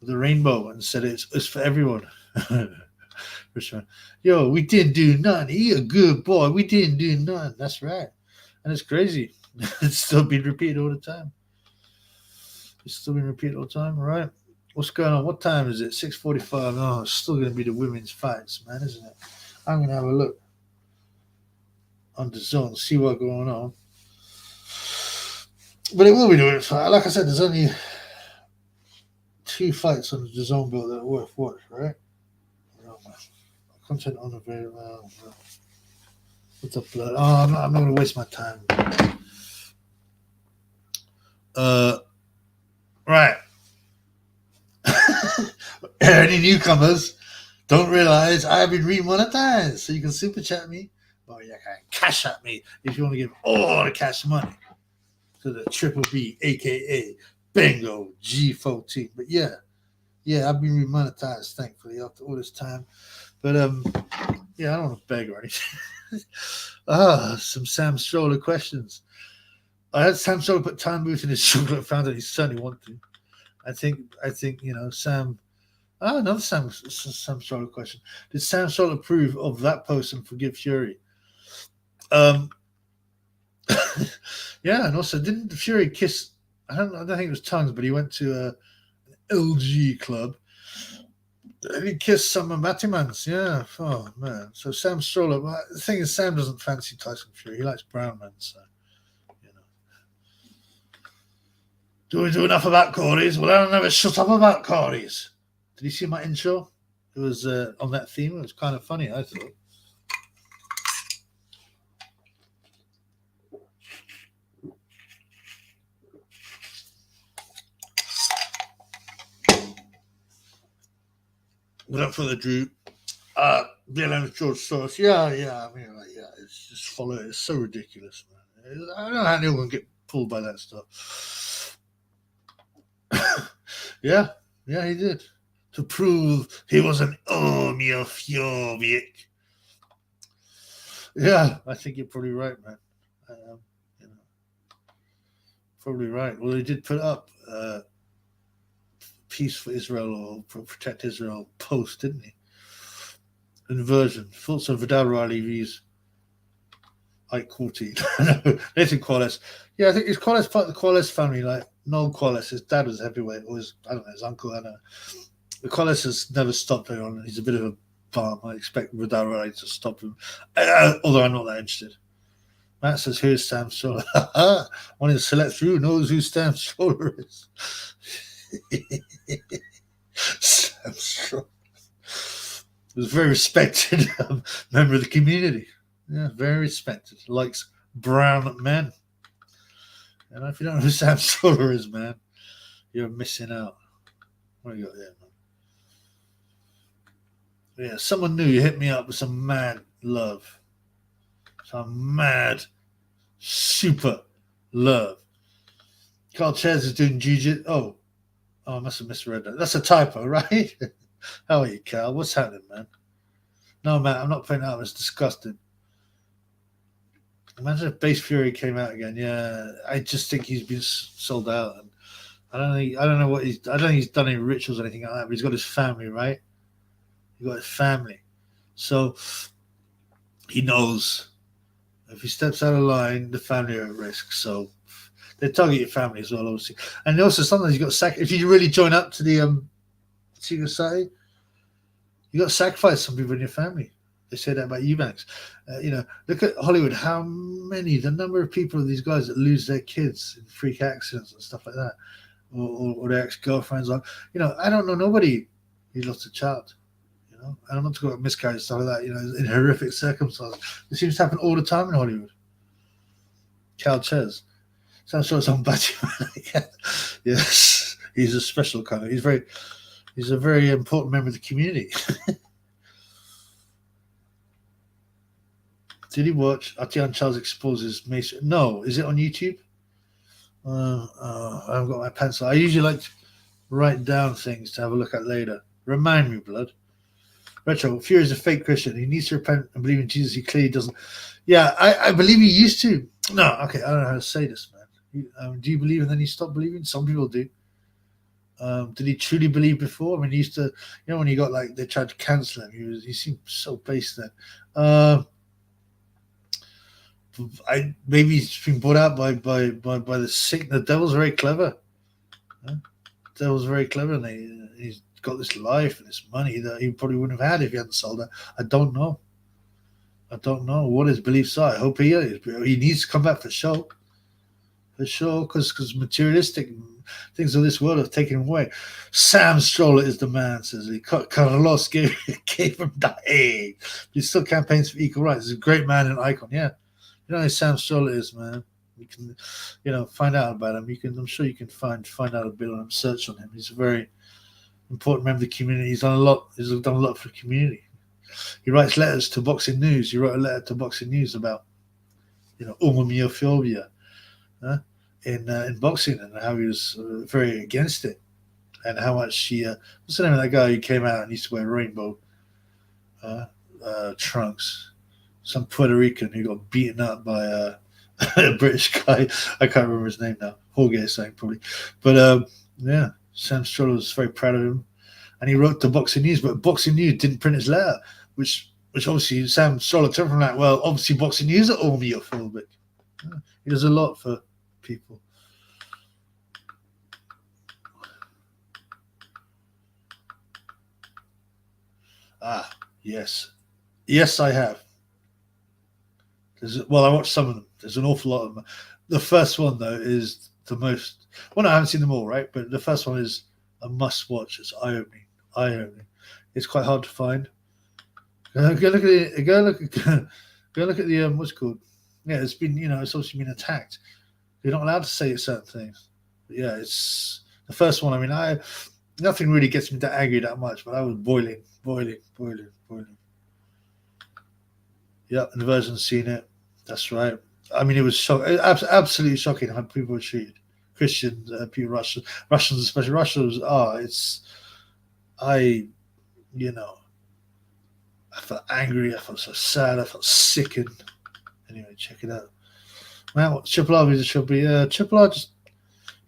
with a rainbow and said it's for everyone. Richmond, yo, we didn't do nothing. He a good boy. We didn't do nothing. That's right. And it's crazy. It's still being repeated all the time. It's still being repeated all the time, right? What's going on? What time is it? 6:45. Oh, it's still going to be the women's fights, man, isn't it? I'm going to have a look on the zone, see what's going on. But it will be the women's fight. Like I said, there's only 2 fights on the zone bill that are worth watch, right? Content unavailable. What's up, blood? Oh, I'm not going to waste my time. Right. Any newcomers don't realize I've been remonetized, so you can super chat me or you can cash at me if you want to give all the cash money to the Triple B, aka Bingo G14. But yeah, I've been remonetized, thankfully, after all this time. But yeah, I don't want to beg or anything. Some Sam Stroller questions. I had Sam Stroller put time booth in his chocolate fountain. He certainly wanted to. I think Sam. Another Sam Stroller question. Did Sam Stroller approve of that post and forgive Fury? Yeah, and also didn't Fury kiss? I don't think it was tongues, but he went to an LG club. And he kissed some of Mattimans. Yeah. Oh man. So Sam Stroller. Well, the thing is, Sam doesn't fancy Tyson Fury. He likes brown men. So. Do we do enough about Corey's? Well, I don't never shut up about Corey's. Did you see my intro? It was on that theme. It was kind of funny, I thought. Without further ado, BLM George Soros. Yeah. I mean, it's just follow it. It's so ridiculous, man. I don't know how anyone can get pulled by that stuff. Yeah, he did. To prove he was an homophobia. Yeah, I think you're probably right, man. Probably right. Well, he did put up Peace for Israel or Protect Israel post, didn't he? Inversion. Thoughts on Vidal Riley vs. Ike Quarty. No, Nathan Qualis. Yeah, I think it's Qualis part of the Qualis family, like Noel Qualis. His dad was heavyweight, or his uncle, I don't know. The Qualis has never stopped anyone. He's a bit of a bum. I expect Vidal Riley to stop him. Although I'm not that interested. Matt says, "Who's Sam Stroller?" One of the select few knows who Sam Stroller is. Sam Stroller was a very respected member of the community. Yeah, very respected. Likes brown men. And if you don't know who Sam Stroller is, man, you're missing out. What do you got there, man? Yeah, someone new. You hit me up with some mad love. Some mad, super love. Carl Chez is doing jiu-jitsu. Oh, I must have misread that. That's a typo, right? How are you, Cal? What's happening, man? No, man, I'm not putting it up. It's disgusting. Imagine if Base Fury came out again. Yeah, I just think he's been sold out. And I don't know what I don't think he's done any rituals or anything like that. But he's got his family, right? He's got his family, so he knows if he steps out of line, the family are at risk. So they target your family as well, obviously. And also sometimes you got if you really join up to the secret society, you got to sacrifice some people in your family. They say that about Eubanks. Look at Hollywood. The number of people, these guys that lose their kids in freak accidents and stuff like that, or their ex-girlfriends. I don't know nobody who lost a child. And I'm not talking about miscarriage and stuff like that. In horrific circumstances. It seems to happen all the time in Hollywood. Cal Chez. Sounds sort of some Batman. Yes, he's a special kind of. He's a very important member of the community. Did he watch Atian Charles exposes Mason? No. Is it on YouTube? I haven't got my pencil. I usually like to write down things to have a look at later. Remind me, blood. Retro, Fury is a fake Christian. He needs to repent and believe in Jesus. He clearly doesn't. Yeah, I believe he used to. No, okay, I don't know how to say this, man. Do you believe and then he stopped believing? Some people do. Did he truly believe before? I mean, he used to, when he got like they tried to cancel him, he seemed so based then. Maybe he's been brought out by the sick. The devil's very clever. The devil's very clever, and he's got this life and this money that he probably wouldn't have had if he hadn't sold that. I don't know what his beliefs are. I hope he is. He needs to come back for sure, because materialistic things of this world have taken him away. Sam Stroller is the man, says he. Carlos gave him that. Hey, he still campaigns for equal rights. He's a great man and icon. Yeah, you know who Sam Stroller is, man. You can, find out about him. I'm sure you can find out a bit on him. Search on him. He's a very important member of the community. He's done a lot. He's done a lot for the community. He writes letters to Boxing News. He wrote a letter to Boxing News about, homophobia in boxing, and how he was very against it, and how much he. What's the name of that guy who came out and used to wear rainbow trunks? Some Puerto Rican who got beaten up by a British guy. I can't remember his name now. Jorge saying probably, but yeah, Sam Stroller was very proud of him, and he wrote to Boxing News, but Boxing News didn't print his letter, which obviously Sam Stroller took from that. Well, obviously Boxing News are homophobic. He does a lot for people. Yes, I have. I watched some of them. There's an awful lot of them. The first one though is the most. Well, no, I haven't seen them all, right? But the first one is a must-watch. It's eye-opening. It's quite hard to find. Go look at it. Go look at the what's it called? Yeah, it's been it's obviously been attacked. You're not allowed to say certain things. But yeah, it's the first one. I mean, nothing really gets me that angry that much, but I was boiling. Yeah, and the version's seen it. That's right. I mean, it was absolutely shocking how people were treated. Christians, people, Russians, especially Russians. I felt angry. I felt so sad. I felt sickened. Anyway, check it out. Man, Triple R is a Triple. Triple R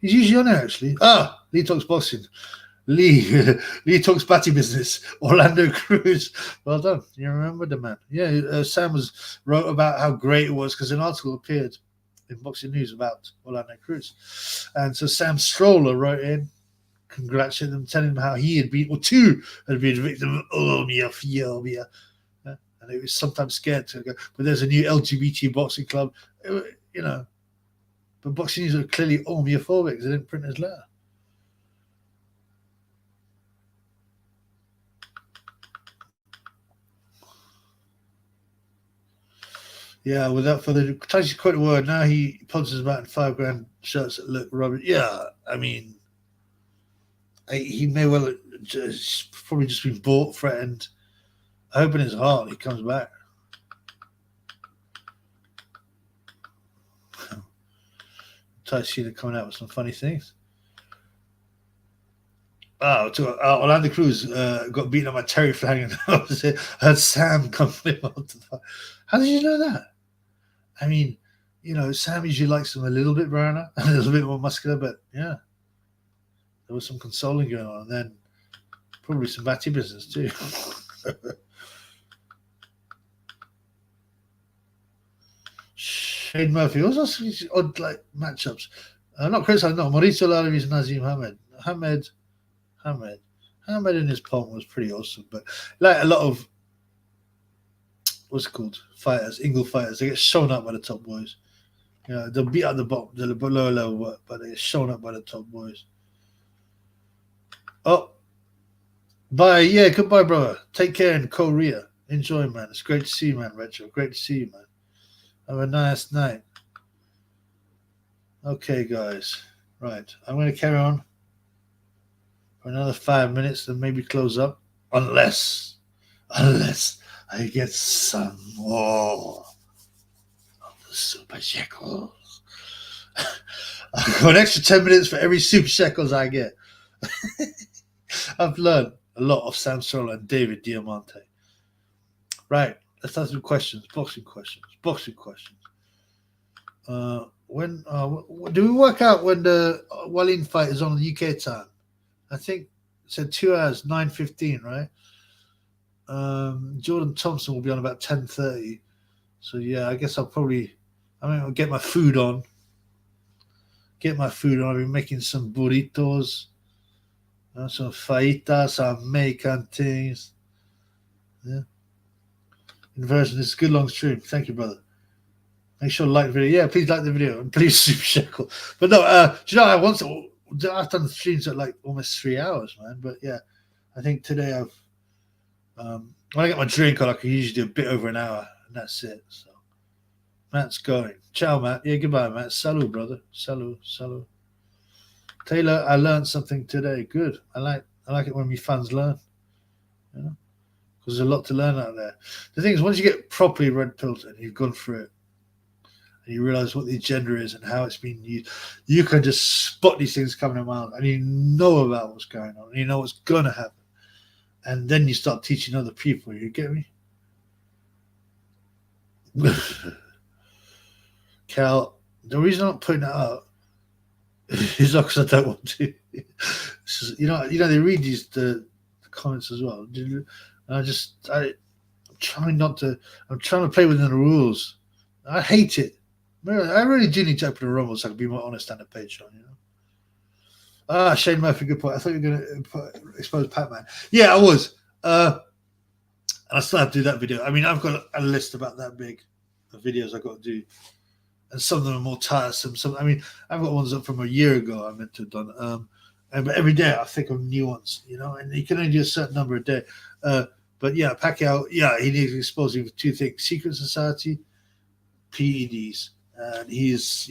he's usually on there actually. Lee Talks Boxing. Lee Talks Batty Business. Orlando Cruz. Well done. You remember the man. Yeah, Sam wrote about how great it was because an article appeared in Boxing News about Orlando Cruz. And so Sam Stroller wrote in, congratulating them, telling them how he had been, or two had been a victim of homophobia. And he was sometimes scared to go. But there's a new LGBT boxing club, But Boxing News are clearly homophobic because they didn't print his letter. Yeah, without further ado, Tyson quite a word. Now he punches about in $5,000 shirts that look rubbish. Yeah, I mean, he may well probably just been bought, threatened. I hope in his heart he comes back. Tyson coming out with some funny things. Orlando Cruz got beaten up by Terry Flanagan. I heard Sam come onto the. How did you know that? I mean, Sam usually likes them a little bit browner, a little bit more muscular, but yeah, there was some consoling going on, and then probably some batty business too. Shane Murphy also some odd matchups. Not criticizing, no. Mauricio Laravis and Nazim Hamed in his palm was pretty awesome, but like a lot of what's it called fighters, Ingle fighters, they get shown up by the top boys. They'll beat out the bottom, the lower level, but they get shown up by the top boys. Oh, bye. Yeah, goodbye, brother. Take care in Korea. Enjoy, man. It's great to see you, man. Retro, great to see you, man. Have a nice night. Okay, guys. Right, I'm going to carry on for another 5 minutes and maybe close up, unless I get some more of the super shekels. I've got an extra 10 minutes for every super shekels I get. I've learned a lot of Sam Solo and David Diamante. Right, let's ask some questions. Boxing questions. When do we work out when the Wallin fight is on the UK time? I think it said 2 hours, 9:15, right? Jordan Thompson will be on about 10:30. So yeah, I guess I'll get my food on. I'll be making some burritos, some fajitas, some Mexican things. Yeah. Inversion is a good long stream. Thank you, brother. Make sure to like the video. Yeah, please like the video and please super shekel. But no, do you know I've done streams at like almost 3 hours, man. But yeah, I think today I've when I get my drink on, I can usually do a bit over an hour, and that's it. So Matt's going. Ciao, Matt. Yeah, goodbye, Matt. Salut, brother. Salut. Taylor, I learned something today. Good. I like it when my fans learn. You know, because there's a lot to learn out there. The thing is, once you get properly red pilled and you've gone through it, and you realize what the agenda is and how it's being used, you can just spot these things coming around, and you know about what's going on, and you know what's going to happen. And then you start teaching other people. You get me? Cal, the reason I'm not putting that up is not because I don't want to. You know, they read the comments as well. And I'm trying to play within the rules. I hate it. I really do need to open a rumble so I can be more honest on the page, you know. Shane Murphy, good point. I thought you were going to expose Pac-Man. Yeah, I was. And I still have to do that video. I mean, I've got a list about that big of videos I've got to do. And some of them are more tiresome. I've got ones up from a year ago I meant to have done. But every day I think of new ones, you know, and you can only do a certain number a day. But yeah, Pacquiao, yeah, he needs exposing for two things: Secret Society, PEDs. And he's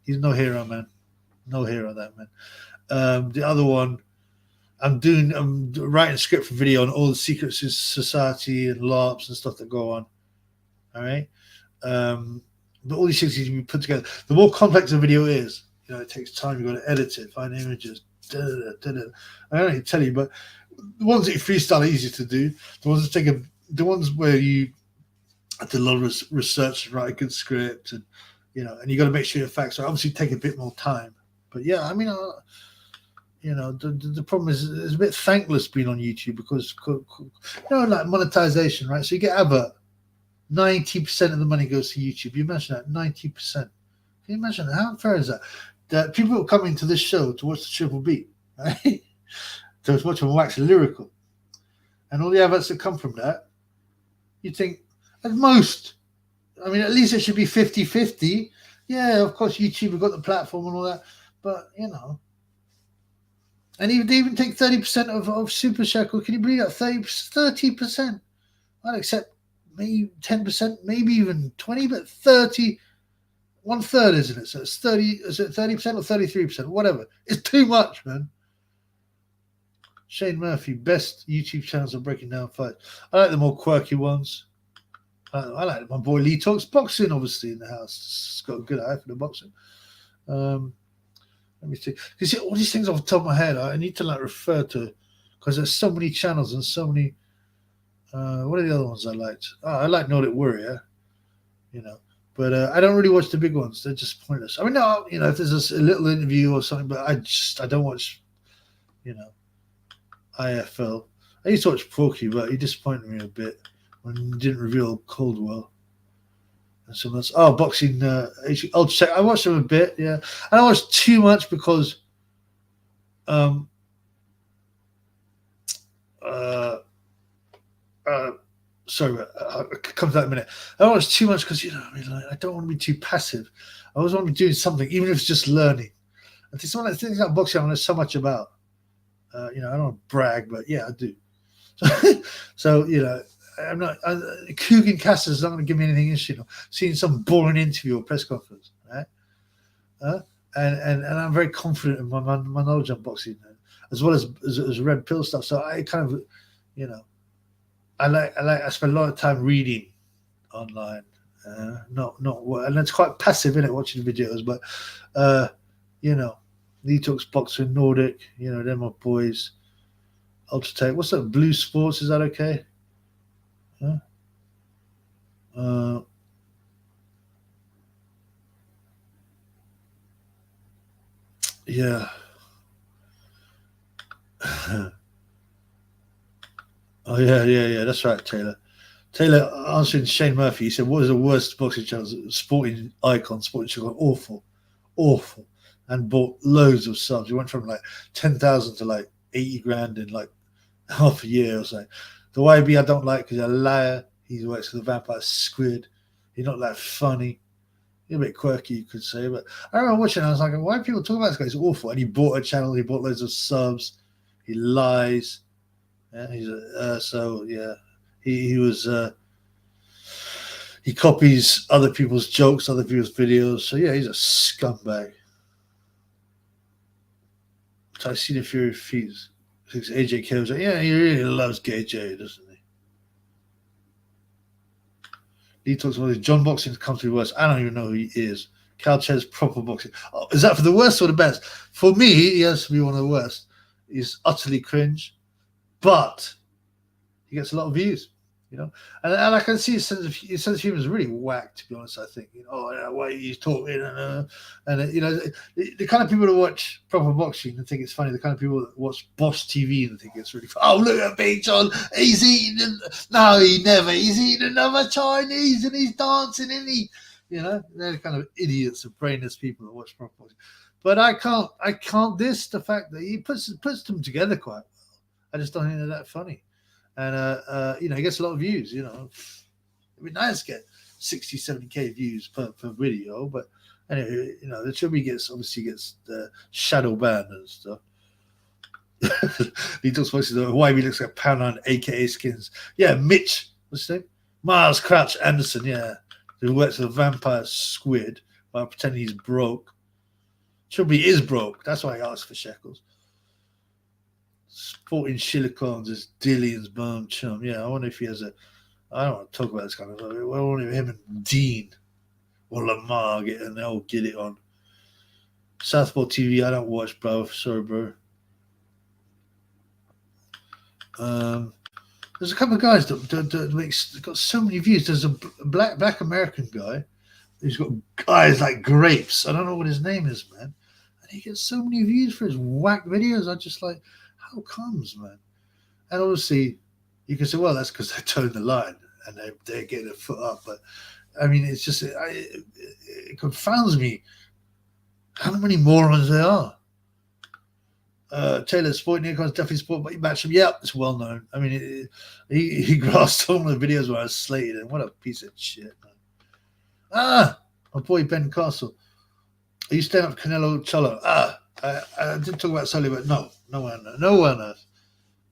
no hero, man. No hero, that man. The other one, I'm writing a script for video on all the Secret Society and LARPs and stuff that go on. All right. But all these things need to be put together. The more complex a video is, you know, it takes time. You've got to edit it, find images. I don't need to tell you, but the ones that you freestyle are easy to do. The ones where you have to do a lot of research and write a good script, and you know, and you got to make sure your facts are obviously take a bit more time. But yeah, I mean, you know, the problem is it's a bit thankless being on YouTube because, you know, like monetization, right? So you get advert, 90% of the money goes to YouTube. You imagine that, 90%. Can you imagine that? How unfair is that? That people are coming to this show to watch the Triple Beat, right? To watch them wax lyrical, and all the adverts that come from that, you think at most, I mean, at least it should be 50-50. Yeah, of course, YouTube have got the platform and all that, but you know. And they even take 30% of Super Shekel. Can you believe that? 30%? I'd accept maybe 10%, maybe even 20, but 30, 1/3, isn't it? So it's 30, is it 30% or 33%? Whatever. It's too much, man. Shane Murphy, best YouTube channels are breaking down fights. I like the more quirky ones. I like my boy Lee Talks Boxing, obviously, in the house. He's got a good eye for the boxing. Let me see. You see, all these things off the top of my head, I need to like refer to, because there's so many channels and so many. What are the other ones I liked? I like Nordic Warrior, you know, but I don't really watch the big ones. They're just pointless. I mean, no, you know, if there's a little interview or something, but I don't watch, you know, IFL. I used to watch Porky, but he disappointed me a bit when he didn't reveal Caldwell. And so much. Oh, boxing. I'll check. I watched them a bit. Yeah, I don't watch too much because, sorry, I'll come to that in a minute. I don't watch too much because, you know, I mean, like, I don't want to be too passive. I always want to be doing something, even if it's just learning. I think some of the things about boxing I know so much about. You know, I don't want to brag, but yeah, I do. So you know, I'm not. Coogan Cassidy is not going to give me anything interesting. Or seeing some boring interview or press conference, right? And I'm very confident in my knowledge on boxing, as well as red pill stuff. So I kind of, you know, I spend a lot of time reading online And it's quite passive, isn't it, watching videos, but you know, Detox Boxing, Nordic, you know, they're my boys. Ultratech, what's that? Blue Sports, is that okay? Huh? Yeah. Oh yeah. That's right, Taylor. Taylor answering Shane Murphy. He said, "What is the worst boxing channel? Sporting Icon, Sporting Icon, awful, and bought loads of subs. He went from like 10,000 to like 80 grand in like half a year or so. The YB I don't like because he's a liar. He works for the Vampire Squid. He's not that funny. He's a bit quirky, you could say. But I remember watching. I was like, why do people talk about this guy? He's awful. And he bought a channel. He bought loads of subs. He lies. Yeah, he was. He copies other people's jokes, other people's videos. So yeah, he's a scumbag. Tyson Fury feeds AJ kills. Yeah, he really loves Gay J, doesn't he? He talks about John Boxing comes to be worse. I don't even know who he is. Cal Chez proper boxing. Oh, is that for the worst or the best? For me, he has to be one of the worst. He's utterly cringe, but he gets a lot of views, you know. And I can see his sense of humor is really whack, to be honest. I think, you know, the way he's talking and you know, the kind of people that watch proper boxing and think it's funny, the kind of people that watch Boss TV and think it's really funny. Oh, look at Big John, he's eating. No, he never. He's eating another Chinese and he's dancing and he, you know, they're the kind of idiots and brainless people that watch proper boxing. But I can't diss the fact that he puts them together quite well. I just don't think they're that funny. And you know, he gets a lot of views. You know, it'd be nice to get 60, 70K views per video, but anyway, you know, the Chubby obviously gets shadow banned and stuff. He talks about why he looks like Pound aka Skins. Yeah, Mitch, what's his name? Miles Crouch Anderson. Yeah, who works for the Vampire Squid while pretending he's broke. Chubby is broke. That's why he asked for shekels. Sporting Silicons is Dillian's bum chum. Yeah, I wonder if he has a. I don't want to talk about this kind of stuff. I wonder if him and Dean or Lamar get and they'll get it on. Southpaw TV, I don't watch, bro. Sorry, bro. There's a couple of guys that got so many views. There's a black American guy who's got guys like grapes. I don't know what his name is, man. And he gets so many views for his whack videos. I just like, how comes, man? And obviously, you can say, well, that's because they towed the line and they're getting a foot up. But I mean, it's just it confounds me how many morons there are. Taylor Sporting Icons definitely sport, but you match him. Yeah, it's well known. I mean, he grasped all the videos where I was slated, and what a piece of shit, man. My boy Ben Castle. Are you staying up Canelo Cholo? I did talk about Sully, but no one knows.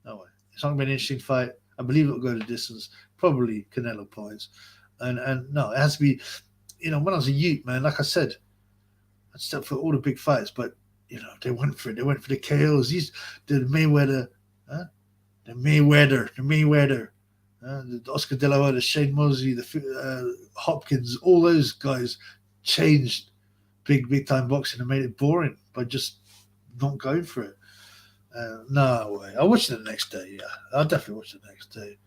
No way. It's not going to be an interesting fight. I believe it'll go to distance. Probably Canelo points. And no, it has to be, you know, when I was a youth, man, like I said, I'd step for all the big fights, but, you know, they went for it. They went for the KOs. The Mayweather, the Oscar De La Hoya, the Shane Mosley, the Hopkins, all those guys changed big time boxing and made it boring by just not going for it. No way. I'll watch it the next day. Yeah, I'll definitely watch it the next day.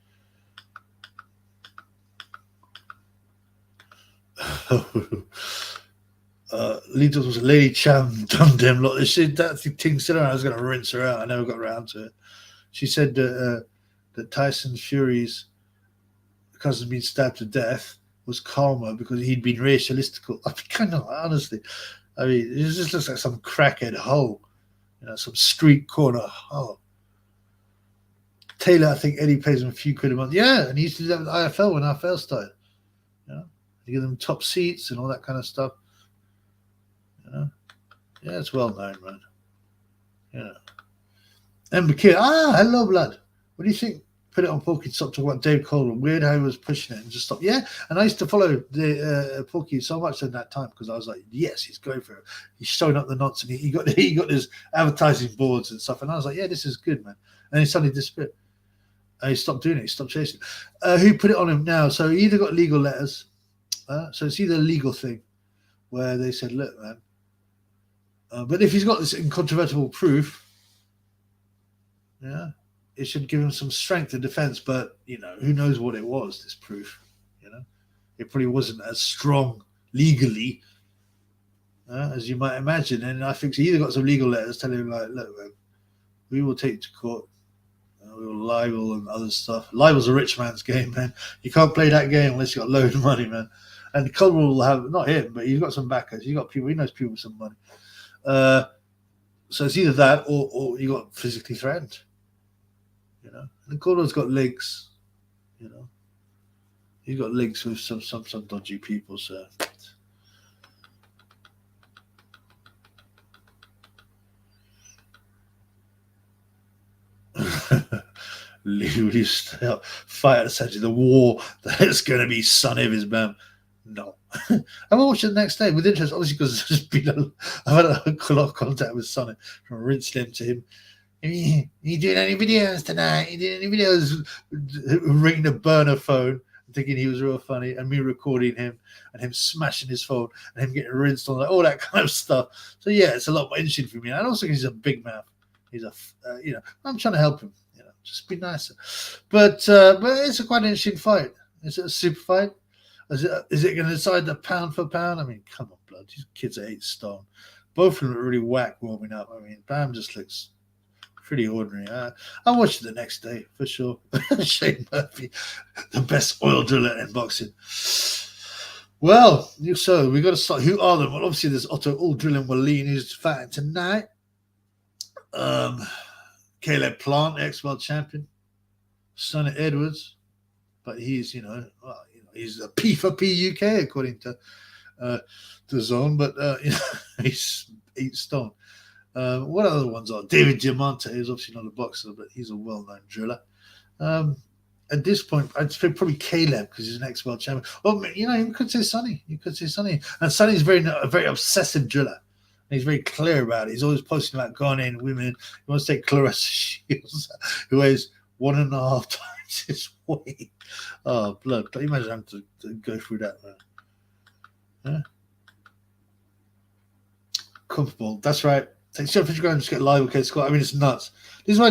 Litos was a Lady Cham done them lot. That thing said I was going to rinse her out. I never got around to it. She said that Tyson Fury's cousin being stabbed to death was karma because he'd been racialistical. I mean, kind of honestly. I mean, it just looks like some crackhead hoe, you know, some street corner hoe. Taylor, I think Eddie pays him a few quid a month. Yeah, and he used to do that with IFL when IFL started. You know, to give them top seats and all that kind of stuff. You know, yeah, it's well known, man. You know, Ember Kid. Hello, blood. What do you think? Put it on Porky to stop talking about Dave Coleman. Weird how he was pushing it and just stop. Yeah, and I used to follow the Porky so much in that time because I was like, yes, he's going for it. He's showing up the knots and he got his advertising boards and stuff. And I was like, yeah, this is good, man. And he suddenly disappeared. And he stopped doing it. He stopped chasing it. Who put it on him now? So he either got legal letters So it's either a legal thing where they said, look, man, but if he's got this incontrovertible proof, yeah, it should give him some strength in defense. But, who knows what it was, this proof, It probably wasn't as strong legally as you might imagine. And I think he either got some legal letters telling him, like, look, man, we will take you to court. We will libel and other stuff. Libel's a rich man's game, man. You can't play that game unless you've got a load of money, man. And Caldwell will have, not him, but he's got some backers. He's got people, he knows people with some money. So it's either that or you got physically threatened. And Caldwell's got links, He's got links with some dodgy people, so. Literally fight essentially the war that's going to be Sonny of his man. No. I will watch it the next day with interest, obviously, because I've had a lot of contact with Sonny from Rinse Slim to him. You doing any videos tonight? You doing any videos? Ringing a burner phone, thinking he was real funny, and me recording him and him smashing his phone and him getting rinsed on all that kind of stuff. So yeah, it's a lot more interesting for me. And also he's a big mouth. He's I'm trying to help him. Just be nicer. But it's a quite interesting fight. Is it a super fight? Is it going to decide the pound for pound? I mean, come on, blood. These kids are 8 stone. Both of them look really whack warming up. I mean, Bam just looks pretty ordinary. I'll watch it the next day for sure. Shane Murphy, the best oil driller in boxing. Well, so we got to start. Who are them? Well, obviously there's Otto Oil Drilling Wallin, who's fighting tonight. Caleb Plant, ex-world champion. Sonny Edwards, but he's he's a P for P UK according to the zone, but he's 8 stone. What other ones are? David Diamante is obviously not a boxer, but he's a well-known driller. At this point, I'd say probably Caleb because he's an ex-world champion. Oh, you could say Sonny. You could say Sonny, and Sonny's a very obsessive driller. He's very clear about it. He's always posting about Ghanaian women. He wants to take Clarissa Shields, who weighs 1.5 times his weight. Oh, blood. Can you imagine having to go through that, man? Yeah. Comfortable. That's right. Take $50 and just get live. Okay, Scott. I mean, it's nuts. This is why,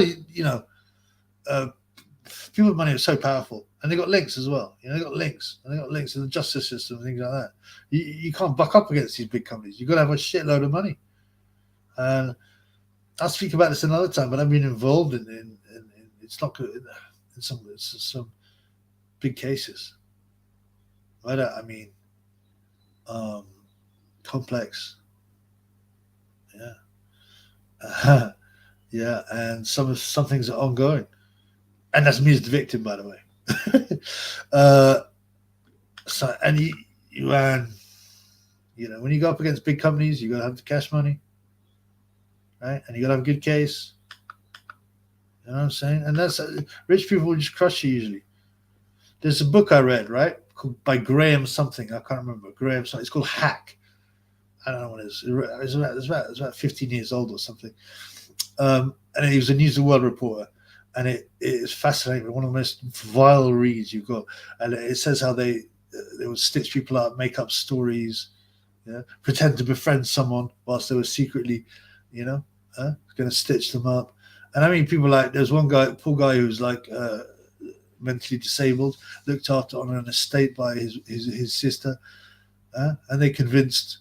people with money are so powerful. And they got links as well. They got links. And they got links in the justice system and things like that. You can't buck up against these big companies. You've got to have a shitload of money. And I'll speak about this another time, but I've been involved in it's not good in some big cases. Right? I mean, complex. Yeah. Yeah, and some things are ongoing. And that's me as the victim, by the way. So, and when you go up against big companies, you got to have the cash money, right? And you got to have a good case. You know what I'm saying? And that's rich people will just crush you usually. There's a book I read, right, by Graham something. I can't remember. Graham something. It's called Hack. I don't know what it is. It's about 15 years old or something. And he was a News of the World reporter. And it is fascinating. One of the most vile reads you've got. And it says how they would stitch people up, make up stories, pretend to befriend someone whilst they were secretly, going to stitch them up. And I mean, people like, there's one guy, poor guy who's like mentally disabled, looked after on an estate by his sister. And they convinced,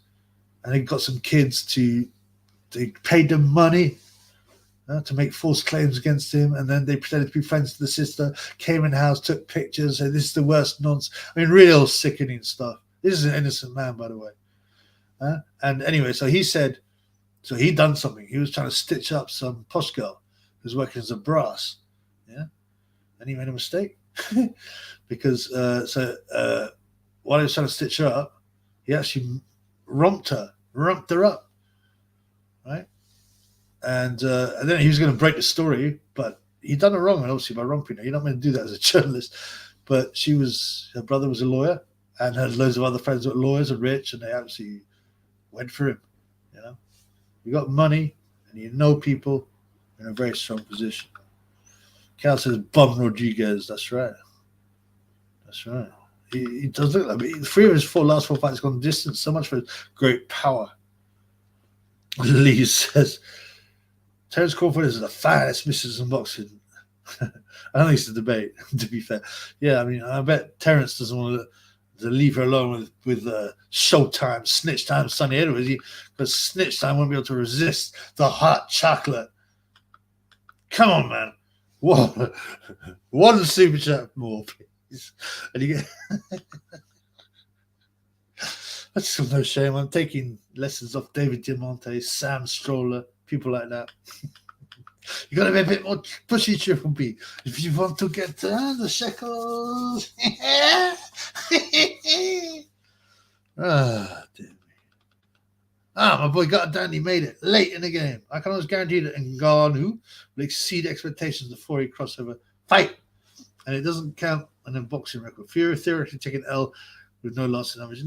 and they got some kids they paid them money to make false claims against him, and then they pretended to be friends to the sister, came in the house, took pictures, said this is the worst nonsense. I mean, real sickening stuff. This is an innocent man, by the way. And anyway, so he said, so he'd done something. He was trying to stitch up some posh girl who's working as a brass, and he made a mistake because while he was trying to stitch her up, he actually rumped her up, right? And then he was going to break the story, but he'd done it wrong, and obviously by romping her. You're not meant to do that as a journalist. But her brother was a lawyer and had loads of other friends that were lawyers and rich, and they absolutely went for him. You got money and you know people, in a very strong position. Cal says Bum Rodriguez. That's right. He does look like, but 3 of his last 4 fights gone distance. So much for his great power. Lee says, Terence Crawford is the finest misses in boxing. I don't think it's a debate, to be fair. Yeah, I mean, I bet Terence doesn't want to leave her alone with Showtime, Snitch Time, Sonny Edwards, because Snitch Time won't be able to resist the hot chocolate. Come on, man. One super chat more, please. And you get... That's still no shame. I'm taking lessons off David Diamante, Sam Stroller, people like that. You got to be a bit more pushy, Triple B, if you want to get the shekels. Dear me. My boy got down. He made it late in the game. I can always guarantee that Ngannou will exceed expectations before he crossover fight, and it doesn't count on a boxing record. Fury theoretically taking L with no loss of damage.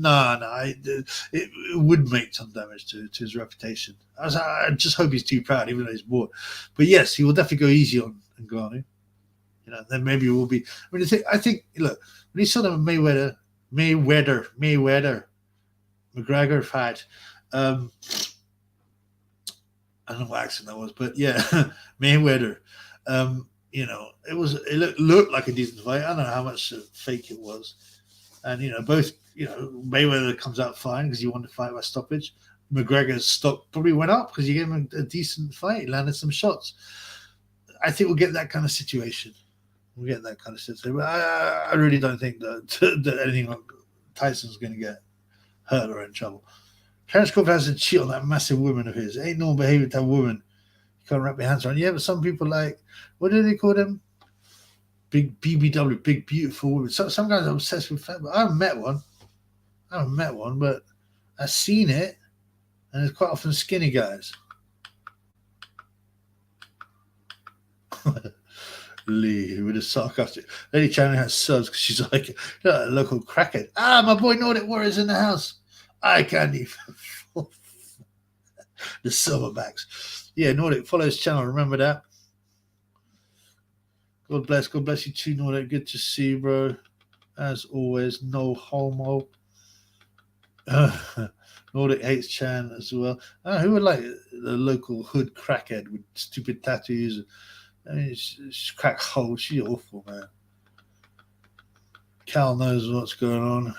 It would make some damage to his reputation. I just hope he's too proud, even though he's bored. But yes, he will definitely go easy on Ngannou. Then maybe it will be. I mean, I think look, when he saw the Mayweather McGregor fight, I don't know what accent that was, but yeah, Mayweather. It looked like a decent fight. I don't know how much fake it was. And, both, Mayweather comes out fine because he won the fight by stoppage. McGregor's stock probably went up because he gave him a decent fight. He landed some shots. I think we'll get that kind of situation. But I really don't think that anything like Tyson's going to get hurt or in trouble. Terence Crawford has to cheat on that massive woman of his. It ain't normal behavior to have a woman. You can't wrap your hands around. Yeah, but some people what do they call them? Big BBW, big beautiful women. Some guys are obsessed with fat, but I haven't met one, but I've seen it, and it's quite often skinny guys. Lee with a sarcastic. Lady Channing has subs because she's like a local crackhead. My boy Nordic Warrior's in the house. I can't even. The silverbacks. Yeah, Nordic, follow his channel. Remember that. God bless you too, Nordic. Good to see you, bro. As always, no homo. Nordic hates Chan as well. Who would like the local hood crackhead with stupid tattoos? I mean, she's crack hole. She's awful, man. Cal knows what's going on.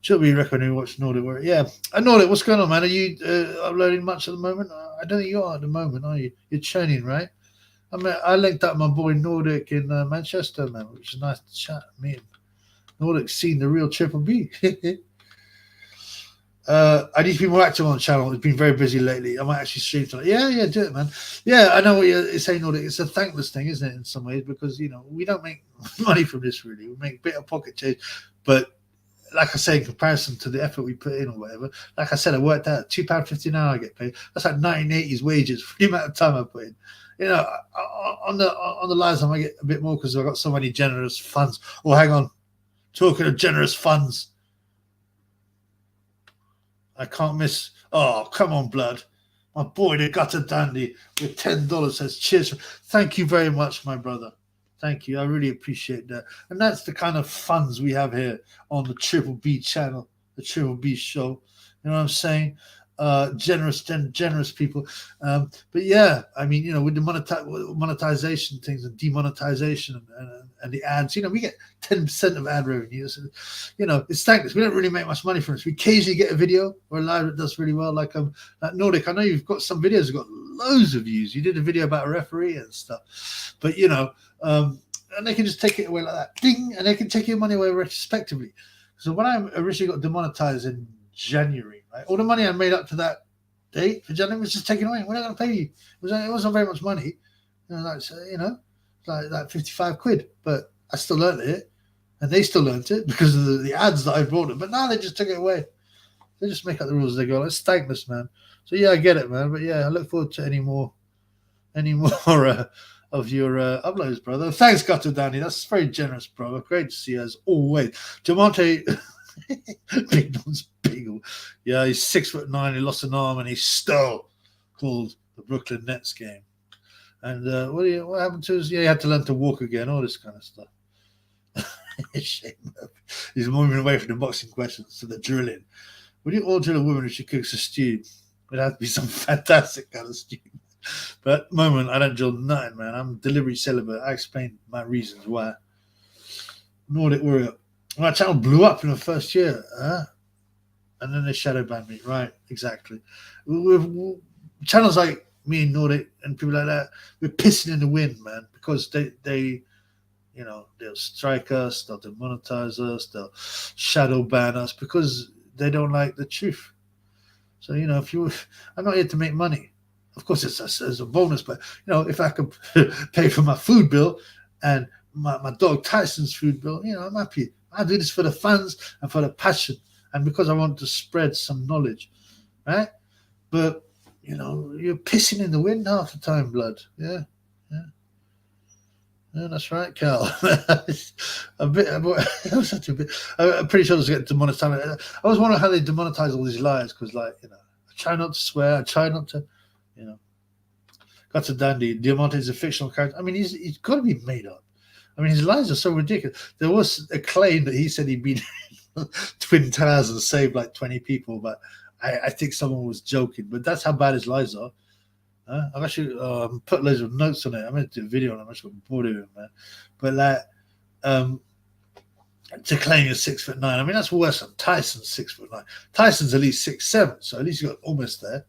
Should we recommend watch Nordic Warrior? Yeah. Nordic, what's going on, man? Are you uploading much at the moment? I don't think you are at the moment, are you? You're training, right? I mean, I linked up my boy Nordic in Manchester, man, which is nice to chat. Me and Nordic's seen the real Triple B. I need to be more active on the channel. It's been very busy lately. I might actually stream tonight. Yeah, do it, man. Yeah, I know what you're saying, Nordic. It's a thankless thing, isn't it, in some ways? Because, we don't make money from this, really. We make a bit of pocket change. But like I say, in comparison to the effort we put in or whatever, like I said, I worked out £2.50 an hour I get paid. That's like 1980s wages for the amount of time I put in. On the lives I might get a bit more because I've got so many generous funds. Oh, hang on. Talking of generous funds, I can't miss. Oh, come on, blood. My boy, the gutter dandy with $10 says, cheers. Thank you very much, my brother. Thank you. I really appreciate that. And that's the kind of funds we have here on the Triple B channel, the Triple B show. You know what I'm saying? Generous people. But yeah, I mean, with the monetization things and demonetization and the ads, we get 10% of ad revenue. So, it's thankless. We don't really make much money from it. We occasionally get a video or a live that does really well. Like Nordic, I know you've got some videos that got loads of views. You did a video about a referee and stuff. But, and they can just take it away like that. Ding! And they can take your money away retrospectively. So when I originally got demonetized in January, right, all the money I made up to that date for January was just taken away. We're not going to pay you. It wasn't very much money. Like 55 quid. But I still learned it. And they still learned it because of the ads that I brought them. But now they just took it away. They just make up the rules as they go. It's thankless, man. So yeah, I get it, man. But yeah, I look forward to any more of your uploads, brother. Thanks, Gato Danny. That's very generous, brother. Great to see you as always. Diamante, Big Don's Beagle. Yeah, he's 6'9". He lost an arm and he's still called the Brooklyn Nets game. And what happened to us? Yeah, he had to learn to walk again. All this kind of stuff. Shame. He's moving away from the boxing questions to the drilling. Would you all drill a woman if she cooks a stew? It'd have to be some fantastic kind of stew. But at the moment, I don't drill nothing, man. I'm deliberately celibate. I explained my reasons why. Nordic Warrior. My channel blew up in the first year. And then they shadow banned me. Right, exactly. With channels like me and Nordic and people like that, we're pissing in the wind, man, because they you know, they'll strike us, they'll demonetize us, they'll shadow ban us because they don't like the truth. So, you know, I'm not here to make money. Of course, it's a bonus, but, you know, if I could pay for my food bill and my dog Tyson's food bill, you know, I'm happy. I do this for the fans and for the passion and because I want to spread some knowledge, right? But, you know, you're pissing in the wind half the time, blood. Yeah. Yeah, that's right, Cal. I'm pretty sure it's getting demonetized. I was wondering how they demonetize all these lies because, like, you know, I try not to swear. I try not to, you know. Got to Dandy. Diamante is a fictional character. I mean, he's got to be made up. I mean, his lies are so ridiculous. There was a claim that he said he'd been Twin Towers and saved like 20 people, but I think someone was joking. But that's how bad his lies are. I've actually put loads of notes on it. I'm going to do a video on it. I'm just got bored of it, man. But like, to claim you're 6'9", I mean that's worse than Tyson's 6'9". Tyson's at least 6'7", so at least you got almost there.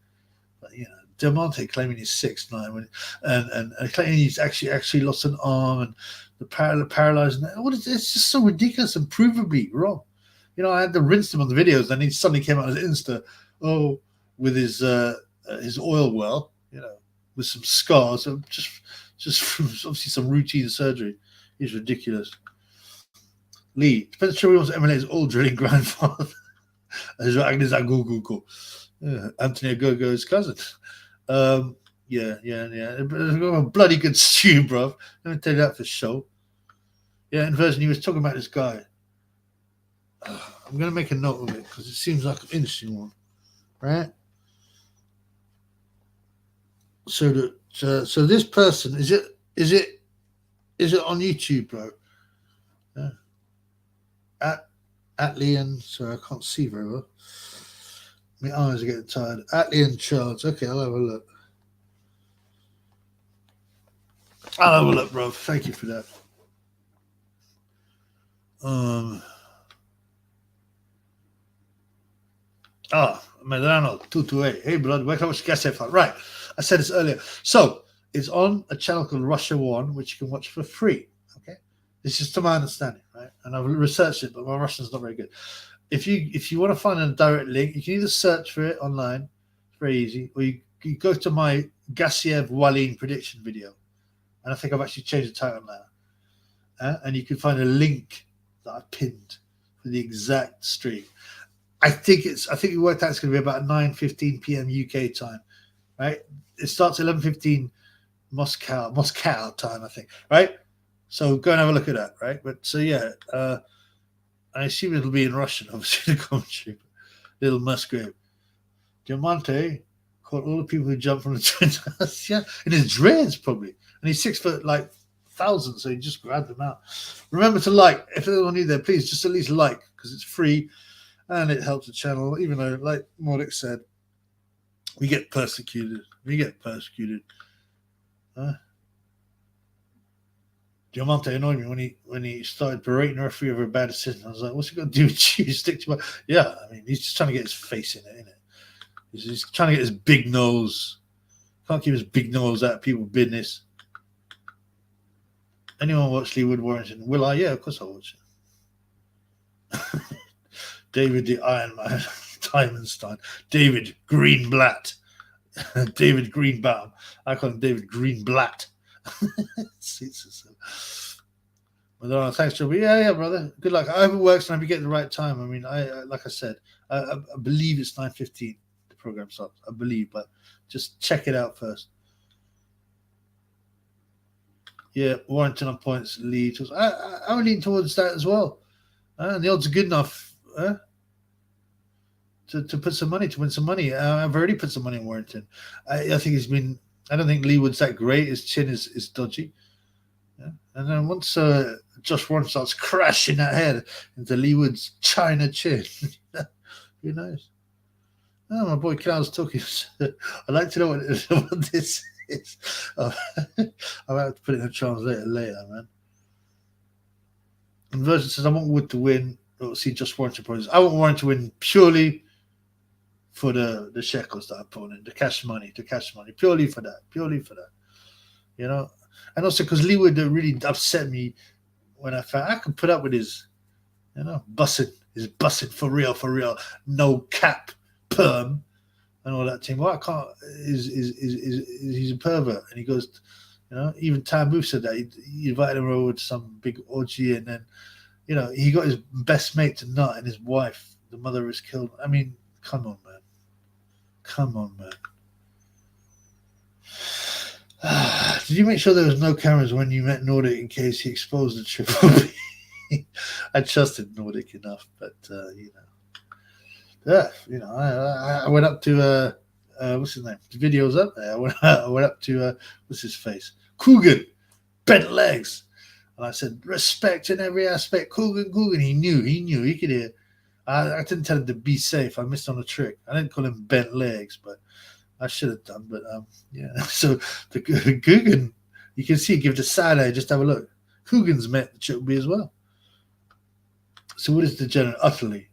But you know, Diamante claiming he's 6'9", and claiming he's actually lost an arm and the paralyzed. It's just so ridiculous and provably wrong. You know, I had to rinse him on the videos, and he suddenly came out on Insta, with his oil well. You know, with some scars, just from obviously some routine surgery. He's ridiculous. Lee, depends sure he wants MLA's all drilling grandfather. As Agnes Aguguko. Anthony Agogo's cousin. Yeah. A bloody good stew, bro. Let me tell you that for sure. Yeah, in version he was talking about this guy. I'm gonna make a note of it because it seems like an interesting one. Right? So this person is it on YouTube, bro? At Leon, sorry, I can't see very well. My eyes are getting tired. At Leon Charles. Okay, I'll have a look. I'll have a look, bro. Thank you for that. Medrano 228. Hey, blood, welcome to Gasef. Right. I said this earlier. So it's on a channel called Russia One, which you can watch for free. Okay, this is to my understanding, right? And I've researched it, but my Russian's not very good. If you want to find a direct link, you can either search for it online, it's very easy, or you go to my Gassiev Wallin prediction video, and I think I've actually changed the title now, and you can find a link that I pinned for the exact stream. I think we worked out it's going to be about 9:15 p.m. UK time. Right, it starts 11:15 Moscow time, I think. Right, so go and have a look at that. Right, but so yeah, I assume it'll be in Russian, obviously the commentary. Little Musgrave, Diamante caught all the people who jumped from the Twin Towers. Yeah, in his dreads probably, and he's 6 foot like 1,000, so he just grabbed them out. Remember to like if anyone new there, please just at least like because it's free and it helps the channel. Even though, like Mordic said, we get persecuted. Diamante annoyed me when he started berating the referee over a bad decision. I was like, what's he got to do with you? Stick to my... Yeah, I mean, he's just trying to get his face in it, innit? He's trying to get his big nose. Can't keep his big nose out of people's business. Anyone watch Lee Wood Warrington? Will I? Yeah, of course I'll watch it. David the Iron Man. Diamondstein. David Greenblatt. David Greenbaum. I call him David Greenblatt. Well, thanks, Joe. Yeah, brother. Good luck. I hope it works and I be getting the right time. I mean, I like I said, I believe it's 9:15. The program starts. I believe, but just check it out first. Yeah, Warrington on points lead. I would lean towards that as well. And the odds are good enough to put some money, to win some money. I've already put some money in Warrington. I think he's been. I don't think Leewood's that great. His chin is dodgy. Yeah. And then once Josh Warren starts crashing that head into Lee Wood's China chin. Who knows? Oh, my boy Kyle's talking. I'd like to know what this is. I'll have to put it in a translator later, man. Inversion says, I want Wood to win. We'll see Josh Warren proposes. I want Warren to win purely for the shekels that I put in, the cash money, purely for that. You know? And also because Lee Wood really upset me when I found I could put up with his, bussing for real, no cap perm and all that thing. Why can't he's a pervert? And he goes, even Tambu said that he invited him over to some big orgy, and then he got his best mate to nut, and his wife, the mother, is killed. I mean, come on, man. Did you make sure there was no cameras when you met Nordic in case he exposed the Triple B? I trusted Nordic enough, but I went up to what's his name? The video's up there. I went up to what's his face? Coogan, bent legs, and I said respect in every aspect. Coogan. He knew. He could hear. I didn't tell him to be safe. I missed on a trick. I didn't call him bent legs, but I should have done. But yeah. So the Coogan, you can see, give it a side eye. Just have a look. Coogan's met the Triple B as well. So what is degenerate? Utterly.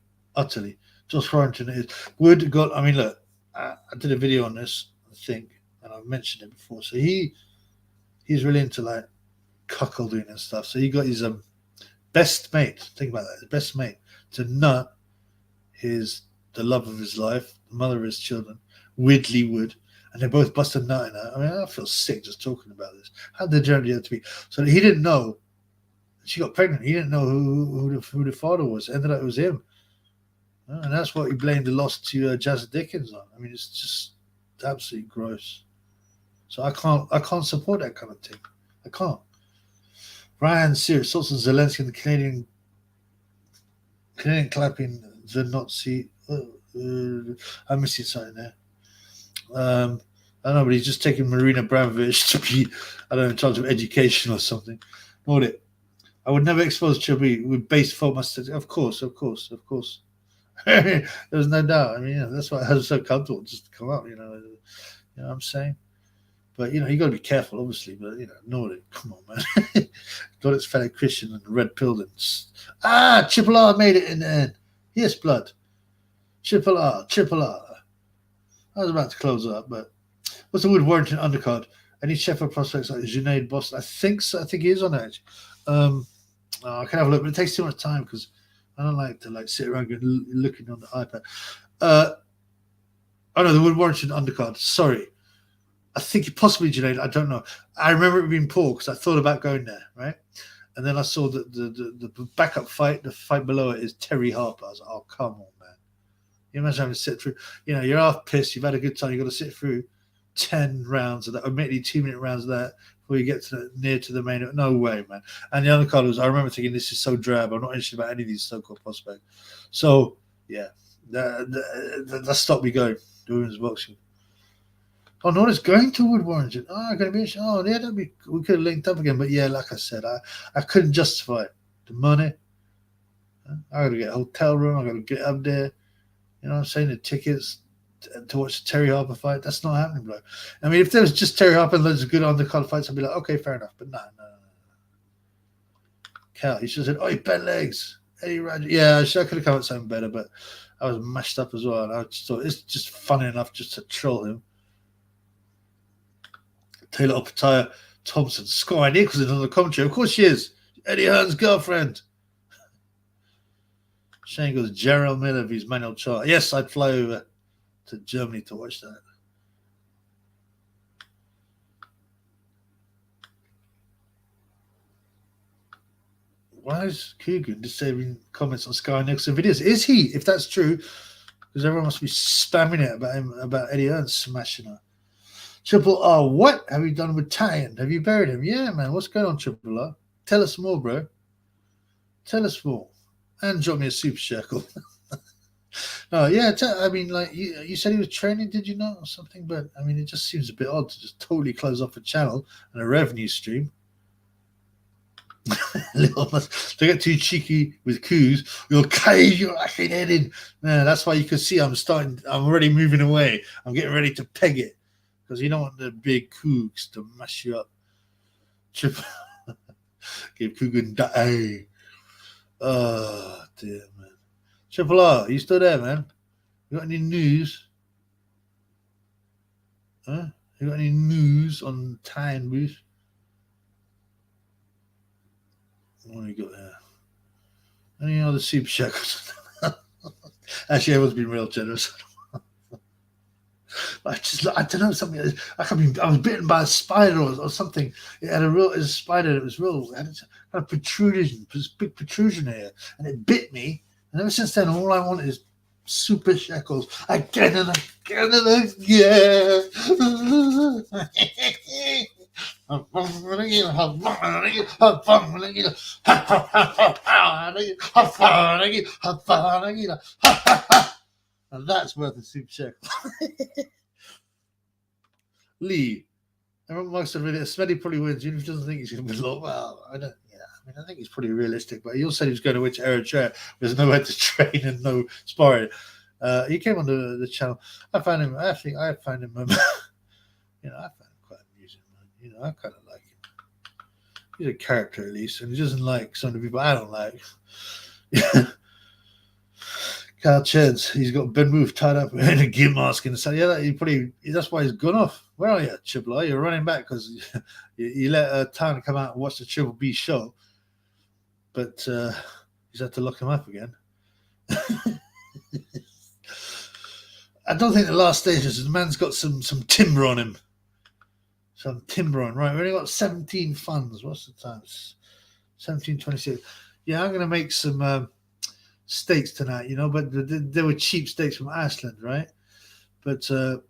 Josh Warrington is Wood got. I mean, look, I did a video on this, I think, and I've mentioned it before. So he's really into like cuckolding and stuff. So he got his best mate. Think about that. His best mate to nut the love of his life, the mother of his children, with Lee Wood, and they both busted a nut in her. I mean, I feel sick just talking about this. How degenerate you have to be? So he didn't know she got pregnant. He didn't know who the father was. Ended up it was him. And that's what he blamed the loss to Jazz Dickens on. I mean, it's just absolutely gross. So I can't support that kind of thing. I can't. Ryan Sears, also Zelensky and the Canadian clapping the Nazi. I missed something there. I don't know, but he's just taking Marina Abramovich to be, I don't know, in charge of education or something. Audit. I would never expose Chubby with base fault mustard. Of course. There's no doubt. I mean, that's why I was so comfortable just to come up, you know what I'm saying? But, you got to be careful, obviously. But, Nordic, come on, man. Got its fellow Christian and red pilled. Triple R made it in the end. Yes, blood. Triple R. I was about to close up, but what's the Wood Warrington undercard? Any Sheffield prospects like Junaid Boston? I think so. I think he is on it. I can have a look, but it takes too much time because I don't like to sit around looking on the iPad. The Wood Warrington undercard. Sorry. I think possibly Junaid. I don't know. I remember it being poor because I thought about going there, right? And then I saw that the backup fight, the fight below it is Terry Harper. I was like, oh, come on, man. You imagine having to sit through, you're half pissed, you've had a good time, you've got to sit through 10 rounds of that, or maybe 2-minute rounds of that before you get near to the main. No way, man. And the undercard was, I remember thinking, this is so drab. I'm not interested about any of these so-called prospects. So, yeah, that stopped me going, the women's boxing. Oh, no, it's going to Wood Warrington. Going to be. Oh, yeah, we could have linked up again. But yeah, like I said, I couldn't justify it. The money. I got to get a hotel room. I got to get up there. You know what I'm saying? The tickets to watch the Terry Harper fight. That's not happening, bro. I mean, if there was just Terry Harper and loads of good undercard fights, I'd be like, okay, fair enough. But no. Cal, he should have said, oh, he bent legs. Eddie Roger. Yeah, I could have come up with something better, but I was mashed up as well. And I just thought it's just funny enough just to troll him. Taylor Opataya Thompson, Sky Nicholson on the commentary. Of course she is. Eddie Hearn's girlfriend. Shane goes, Gerald Miller vs Manuel Char. Yes, I'd fly over to Germany to watch that. Why is Coogan disabling comments on Sky Nicholson videos? Is he? If that's true, because everyone must be spamming it about Eddie Hearn smashing her. Triple R, what have you done with Tyan? Have you buried him? Yeah, man. What's going on, Triple R? Tell us more, bro. Tell us more. And drop me a super shekel. No, yeah. I mean, you said he was training, did you not, or something? But I mean, it just seems a bit odd to just totally close off a channel and a revenue stream. They get too cheeky with coups, you'll cave your fucking head in. No, that's why you can see I'm already moving away. I'm getting ready to peg it because you don't want the big cougs to mash you up. Give Coogan die. Oh, dear, man. Triple R, you still there, man? You got any news? Huh? You got any news on Time Booth? What do you got there? Any other super shackles? Actually, everyone's been real generous. I don't know, something. I was bitten by a spider or something. It had a spider. It was real. It had a protrusion, this big protrusion here, and it bit me. And ever since then, all I want is super shekels again and again and again. And that's worth a super shekel. Lee, everyone likes to really. Smetty probably wins. Even if he doesn't think he's going to win. Well, I don't. Yeah, I mean, I think he's pretty realistic. But he also said he was going to win to Eritrea. There's nowhere to train and no sparring. He came on the channel. I found him. I found him. I found him quite amusing. Man. I kind of like him. He's a character at least, and he doesn't like some of the people I don't like. Carl Cheds, he's got Ben Move tied up in a gear mask and so that's why he's gone off. Where are you, Triple R? You're running back because you let Town come out and watch the Triple B show, but he's had to lock him up again. I don't think the last stage is the man's got some timber on him. Some timber on, right? We only got 17 funds. What's the time? 17:26. Yeah, I'm gonna make some steaks tonight, but they were cheap steaks from Iceland, right? But the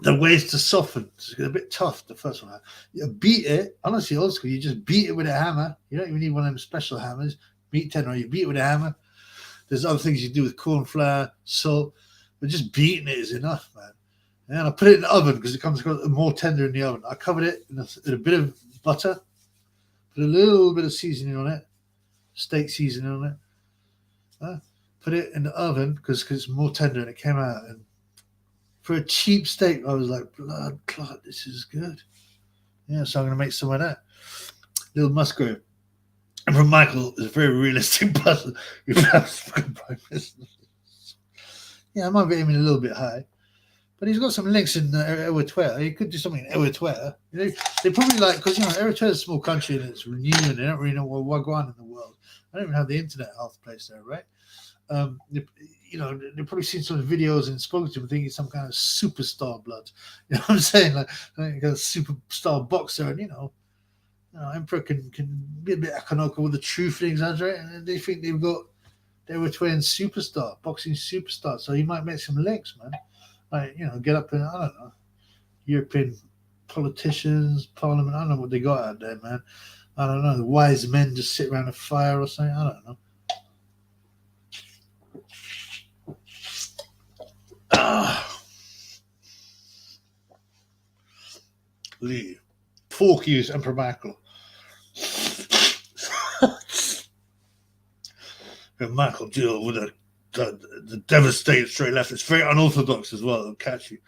ways to soften, it's a bit tough, the first one. You beat it, honestly, old school, you just beat it with a hammer. You don't even need one of them special hammers, meat tender, you beat it with a hammer. There's other things you do with corn flour, salt, but just beating it is enough, man. And I put it in the oven because it comes more tender in the oven. I covered it in a bit of butter, put a little bit of seasoning on it, steak seasoning on it. Put it in the oven because it's more tender, and it came out. And for a cheap steak, I was like, blood clot, this is good. Yeah, so I'm going to make some of that. Little Musgrave. And from Michael, is a very realistic person. Yeah, I might be aiming a little bit high. But he's got some links in Eritrea. He could do something in Eritrea. They probably because Eritrea is a small country and it's new and they don't really know what's going on in the world. I don't even have the internet half the place there, right? They've probably seen some videos and spoken to him thinking some kind of superstar blood. You know what I'm saying? Like a superstar boxer, and Emperor can be a bit economical with the truth and exaggerate, and they think they were twin superstar, boxing superstar. So he might make some links, man. Like, get up in, I don't know, European politicians, parliament. I don't know what they got out there, man. I don't know. The wise men just sit around a fire or something. I don't know. Lee, Porky's Emperor Michael. Michael deal with the devastating straight left. It's very unorthodox as well. It'll catch you.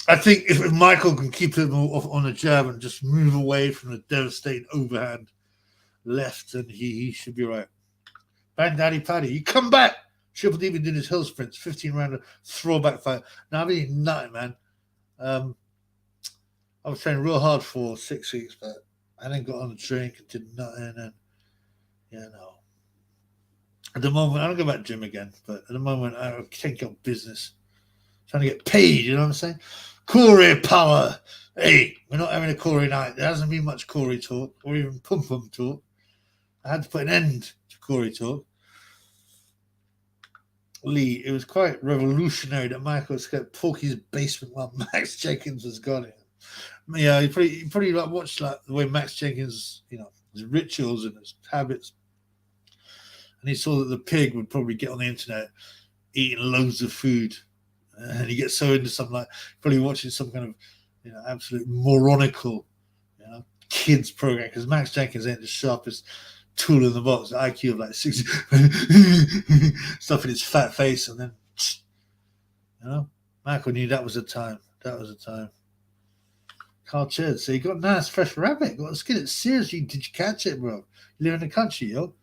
I think if Michael can keep him off on a jab and just move away from the devastating overhand left, then he should be right. Bang Daddy Paddy, you come back. Triple D did his hill sprints, 15-round throwback fight. Now I'm eating nothing, man. I was training real hard for 6 weeks, but I then got on a drink and did nothing, and at the moment I don't go back to gym again, but at the moment I can't get business. Trying to get paid, you know what I'm saying? Corey power. Hey, we're not having a Corey night. There hasn't been much Corey talk or even pum pum talk. I had to put an end to Corey talk. Lee, it was quite revolutionary that Michael escaped Porky's basement while Max Jenkins was gone. Yeah, he probably watched the way Max Jenkins, his rituals and his habits, and he saw that the pig would probably get on the internet eating loads of food, and he gets so into something probably watching some kind of absolute moronical kids program because Max Jenkins ain't the sharpest tool in the box. The IQ of like 60, stuff in his fat face, and then Michael knew that was the time. That was the time. Carl Chad, so you got a nice fresh rabbit. Let's get it. Seriously, did you catch it, bro? You live in the country, yo.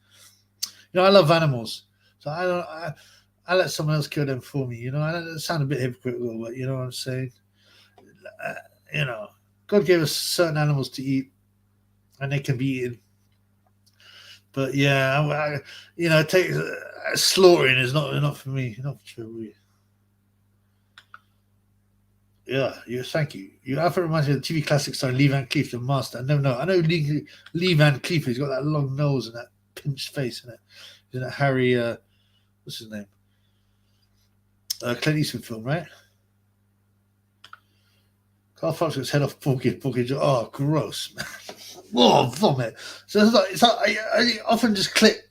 I love animals, so I let someone else kill them for me. I sound a bit hypocritical, but you know what I'm saying. God gave us certain animals to eat, and they can be eaten. But yeah, slaughtering is not for me. Not for me. Yeah, thank you. Your outfit reminds me of the TV classic star Lee Van Cleef, the master. I never know. I know Lee Van Cleef. He's got that long nose and that pinched face and that. He's in that Harry, what's his name? Clint Eastwood film, right? Carl Fox gets head off porky. Oh, gross, man. Oh, vomit. So it's like I often just click,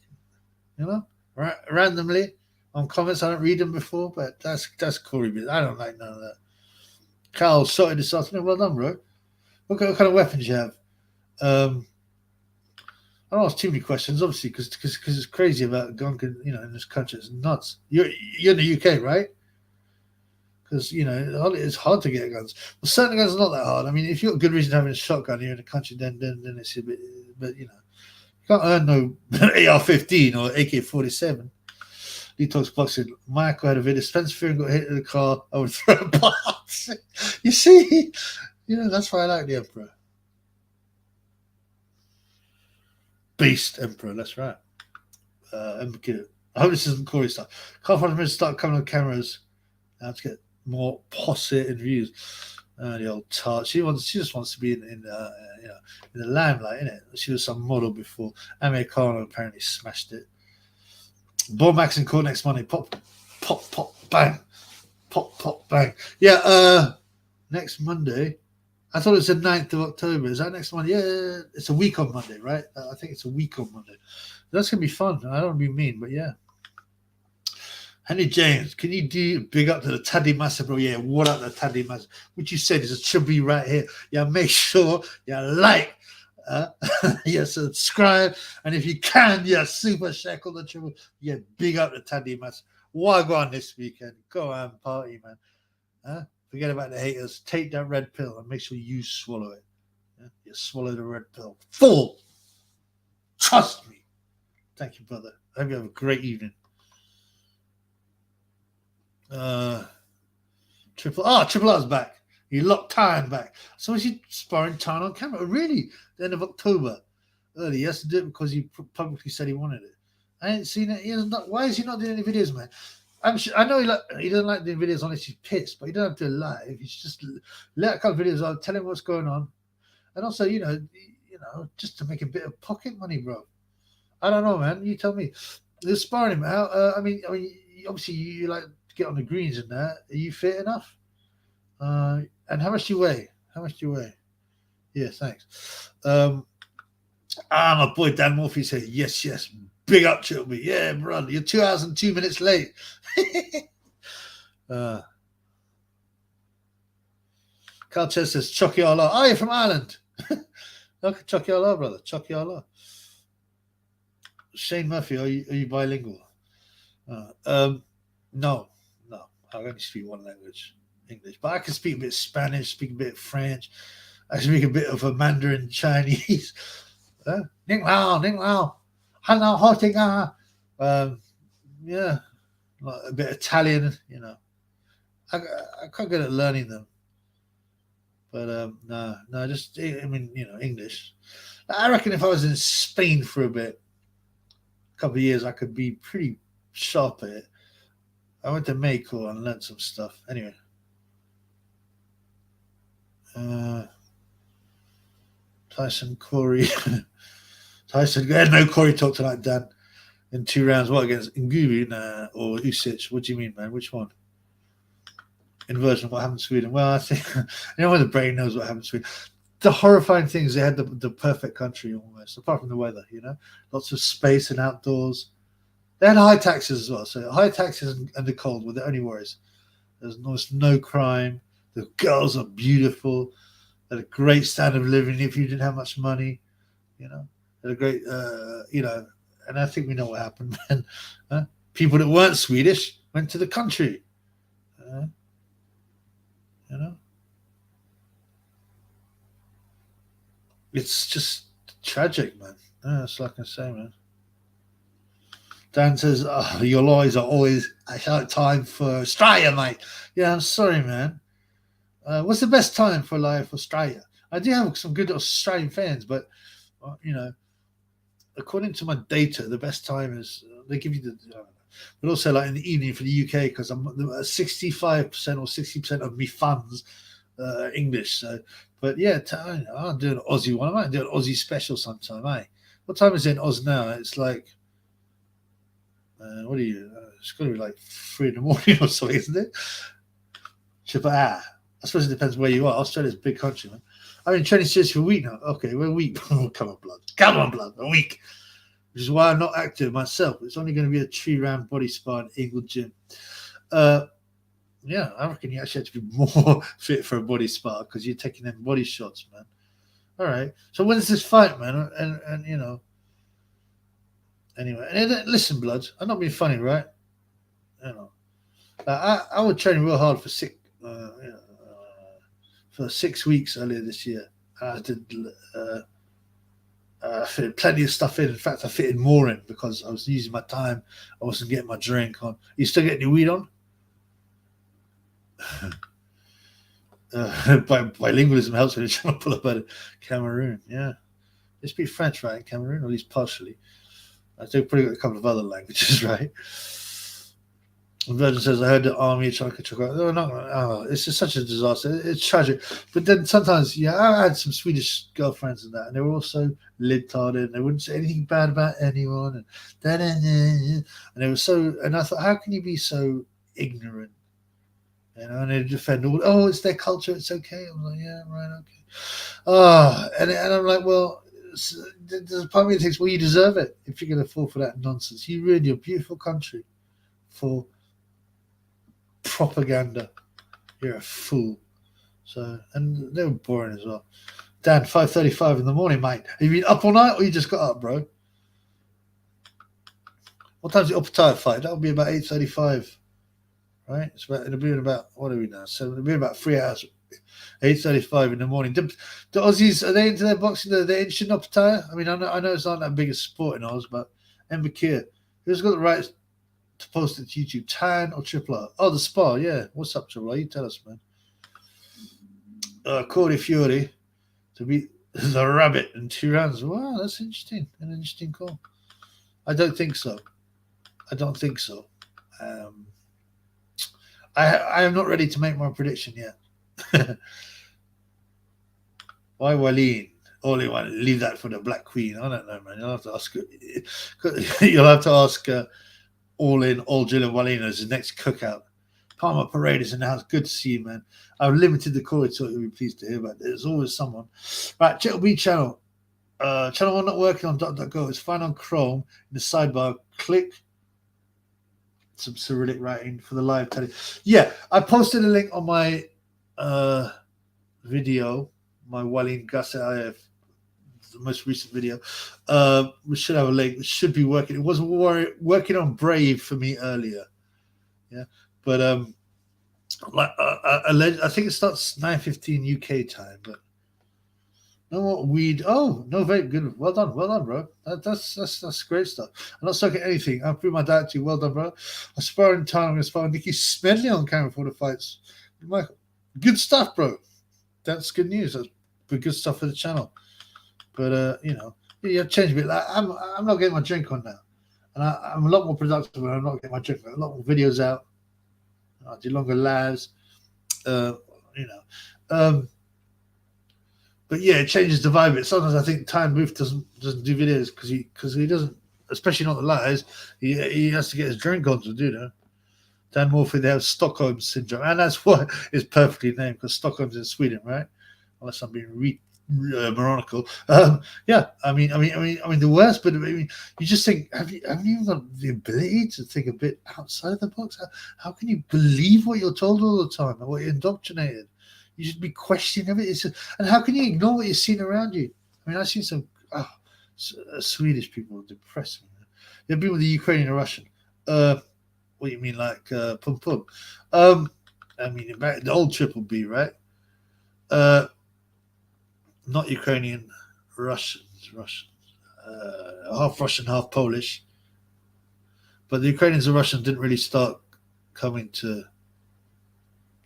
randomly on comments. I don't read them before, but that's Corey. I don't like none of that. Carl shot this afternoon. Well done, bro. What kind of weapons you have? I don't ask too many questions, obviously, because it's crazy about gun. In this country, it's nuts. You're in the UK, right? Because it's hard to get guns. Well, certain guns are not that hard. I mean, if you've got good reason to having a shotgun here in the country, then it's a bit. But you can't earn no AR-15 or AK-47. Detox Boxing. Michael had a video. Spencer Fearon got hit in the car. I would throw a box. You see, that's why I like the Emperor. Beast Emperor. That's right. Emperor. I hope this isn't Corey stuff. Can't find to start coming on cameras. Now to get more positive views. The old tart. She just wants to be in the limelight, innit? She was some model before. Americano apparently smashed it. Bob Max in court next Monday. Pop, pop, pop, bang. Pop, pop, bang. Yeah, next Monday. I thought it was the 9th of October. Is that next Monday? Yeah, it's a week on Monday, right? I think it's a week on Monday. That's going to be fun. I don't want to be mean, but yeah. Henry James, can you do big up to the Taddy Massa, bro? Yeah, what up the Taddy Massa? What you said is a chubby right here. Yeah, make sure you like, subscribe, and if you can, super shackle the triple. Yeah, big up the Taddy Massa. Why go on this weekend? Go and party, man. Forget about the haters. Take that red pill and make sure you swallow it. Yeah? You swallow the red pill. Full. Trust me. Thank you, brother. I hope you have a great evening. Triple R's back. He locked Tyne back. So is he sparring Tyne on camera? Really? The end of October. Early. He has to do it because he publicly said he wanted it. I ain't seen it. Why is he not doing any videos, man? I know he doesn't like doing videos unless he's pissed, but he doesn't have to live. He's just let a couple of videos out, tell him what's going on, and also just to make a bit of pocket money, bro. I don't know, man. You tell me. They're sparring him out. I mean, obviously you like to get on the greens and that. Are you fit enough? And how much do you weigh? Yeah, thanks. My boy Dan Murphy said yes. Big up, Chilby. Yeah, brother. You're 2 hours and 2 minutes late. Carl Chess says, Chucky Allah. Oh, you're from Ireland. Okay, Chucky Allah, brother. Chucky Allah. Shane Murphy, are you bilingual? No. I only speak one language, English. But I can speak a bit of Spanish, speak a bit of French. I speak a bit of a Mandarin Chinese. Ning Lao. Hello, Hotinga. Yeah, like a bit Italian, I can't get at learning them. But no, just English. I reckon if I was in Spain for a couple of years, I could be pretty sharp at it. I went to Mayco and learned some stuff. Anyway. Tyson Corey. Tyson, no Corey talked tonight, Dan. In 2 rounds, what against Nguyen or Usyk? What do you mean, man? Which one? Inversion, what happened to Sweden? Well, I think when the brain knows what happened to Sweden. The horrifying thing is they had the perfect country almost, apart from the weather, lots of space and outdoors. They had high taxes as well, so high taxes and the cold were the only worries. There's no crime. The girls are beautiful. had a great standard of living if you didn't have much money, you know, had a great, you know, and I think we know what happened, man. People that weren't Swedish went to the country, you know. It's just tragic, man. That's like I say, man. Dan says, oh, your lawyers are always at time for Australia, mate. Yeah, I'm sorry, man. What's the best time for live Australia? I do have some good Australian fans, but you know, according to my data, the best time is they give you the. But also, like in the evening for the UK, because I'm 65% or 60% of me funds English. So, but yeah, I'm doing an Aussie one. I might do an Aussie special sometime. Eh? What time is it in Oz now? It's like. What are you? It's got to be like 3 in the morning or something, isn't it? I suppose it depends where you are. Australia's a big country, man. I've been training seriously for a week now. Okay, we're a week. Come on, blood. Come on, blood. A week. Which is why I'm not active myself. It's only going to be a 3-round body spa in Inglewood Gym. Yeah, I reckon you actually have to be more fit for a body spa because you're taking them body shots, man. All right. So when's this fight, man? And you know. Anyway, and listen, blood. I'm not being funny, right? You know, I would train real hard for 6 weeks earlier this year. I did. I fitted plenty of stuff in. In fact, I fitted more in because I was using my time. I wasn't getting my drink on. You still getting your weed on? Bilingualism helps when you're trying to pull up out of Cameroon. Yeah, they speak French, right? In Cameroon, or at least partially. I think pretty good a couple of other languages, right? And Virgin says, I heard the army trying to check out. It's just such a disaster. It's tragic. But then sometimes, yeah, I had some Swedish girlfriends and that, and they were also libtarded, and they wouldn't say anything bad about anyone. And they were so, and I thought, how can you be so ignorant? You know, and they defend all, oh, it's their culture, it's okay. I'm like, yeah, right, okay. And I'm like, well, there's a part of me that thinks, well, you deserve it if you're going to fall for that nonsense. You ruined your beautiful country for propaganda. You're a fool. So, and they were boring as well. Dan, 5:35 in the morning, mate. Have you been up all night or you just got up, bro? What time's the upper tire fight? That'll be about 8:35. Right? It'll be in about, what are we now? So it'll be about 3 hours. 8:35 in the morning. The Aussies, are they into their boxing? Are they interested in upper tire? I mean, I know it's not that big a sport in Oz, but Mbakir, who's got the right to post it to YouTube? Tan or Triple R? Oh, the Spa, yeah. What's up, Triple R? You tell us, man. Corey Fury to beat the Rabbit in 2 rounds. Wow, that's interesting. An interesting call. I don't think so. I am not ready to make my prediction yet. Why Walleen? Only one. Leave that for the Black Queen. I don't know, man. You'll have to ask. You'll have to ask All Jill and Walleen as the next cookout. Palmer Parade is in the house. Good to see you, man. I've limited the call, so you'll be pleased to hear about it. There's always someone. Right, B channel. Channel 1 not working on .go. It's fine on Chrome. In the sidebar, click some Cyrillic writing for the live telly. Yeah, I posted a link on my video, my Walleen Gasset IF, the most recent video. We should have a link. It should be working. It wasn't working on Brave for me earlier. Yeah, but I think it starts 9:15 UK time. But no more weed. Oh, no vape. Good. Well done, bro. That's great stuff. I'm not sucking anything. I've proved my diet to you. Well done, bro. I spar in time. I'm going to spar Nikki Smedley on camera for the fights. Michael, good stuff, bro. That's good news. That's good stuff for the channel. But you know, you have to change a bit. Like, I'm not getting my drink on now, and I'm a lot more productive when I'm not getting my drink on. A lot more videos out. I do longer lives. You know. But yeah, it changes the vibe. Sometimes I think Time Booth doesn't do videos because he doesn't, especially not the lives. He has to get his drink on to do that. Dan Morphy, they have Stockholm syndrome, and that's why it's perfectly named because Stockholm's in Sweden, right? Unless I'm being moronical. Yeah, I mean the worst. But I mean, you just think, have you even got the ability to think a bit outside of the box? How can you believe what you're told all the time and what you're indoctrinated? You should be questioning everything. And how can you ignore what you're seeing around you? I mean, I've seen some Swedish people depress me. They've been with the Ukrainian and Russian. What do you mean, like pum pum? I mean, the old triple B, right? Not Ukrainian, Russians. Half Russian, half Polish. But the Ukrainians and Russians didn't really start coming to.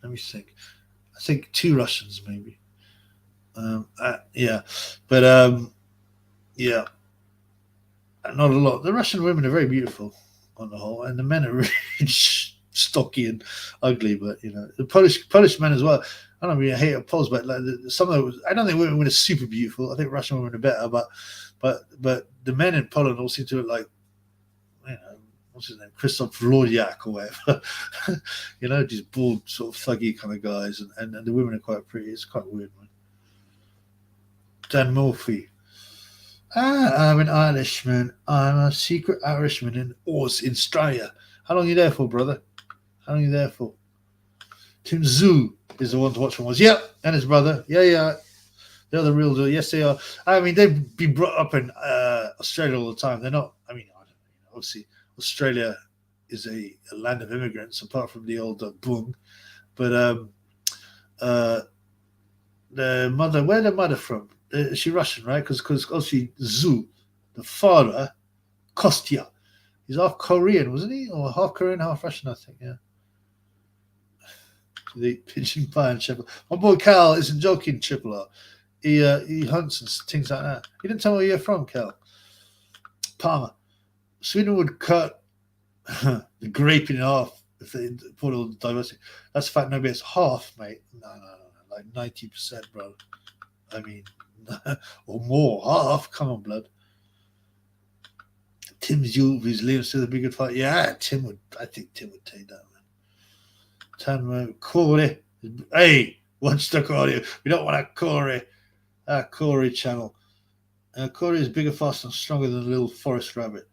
Let me think. I think 2 Russians maybe. Yeah, but yeah, not a lot. The Russian women are very beautiful on the whole, and the men are really stocky and ugly. But the Polish men as well. I don't really hate Poles, but like some of those, I don't think women are super beautiful. I think Russian women are better, but the men in Poland all seem to look like, what's his name, Christoph Loryak or whatever. These bald, sort of thuggy kind of guys, and the women are quite pretty. It's quite weird, man. Dan Murphy. I'm an Irishman. I'm a secret Irishman in Australia. How long are you there for, brother? How long are you there for? Tim Zoo is the one to watch from us. Yep, and his brother. Yeah. They're the real deal. Yes, they are. I mean, they've been brought up in Australia all the time. They're not, obviously, Australia is a land of immigrants, apart from the old Bung. But the mother, where the mother from? Is she Russian, right? Because obviously Zhu, the father, Kostya, he's half Korean, wasn't he? Or half Korean, half Russian, I think, yeah. The pigeon pie and shepherd. My boy Cal isn't joking, Triple R. He hunts and things like that. He didn't tell me where you're from, Cal. Palmer. Sweden would cut the grape in half if they put all the diversity. That's a fact. Nobody has half, mate. No. Like 90%, bro. I mean, or more. Half. Come on, blood. Tim's youth is leading to the bigger fight. Yeah, I think Tim would take that, man. Corey. Hey, watch the Corey. We don't want a Corey. Corey channel. Corey is bigger, faster, and stronger than a little forest rabbit.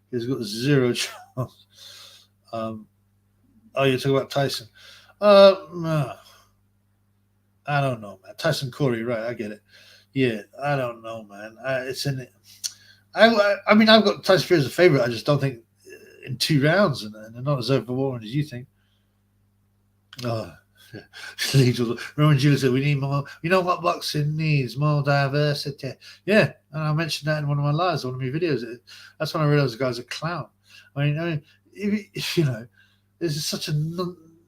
He's got 0 chance. You're talking about Tyson. No. I don't know, man. Tyson Corey, right? I get it. Yeah, I don't know, man. It's in it. I mean, I've got Tyson Fury as a favorite. I just don't think in 2 rounds, and they're not as overwhelming as you think. Oh, Roman Julie said we need more. You know what boxing needs? More diversity. Yeah, and I mentioned that in one of my lives, one of my videos. That's when I realized the guy's a clown. I mean, if there's such a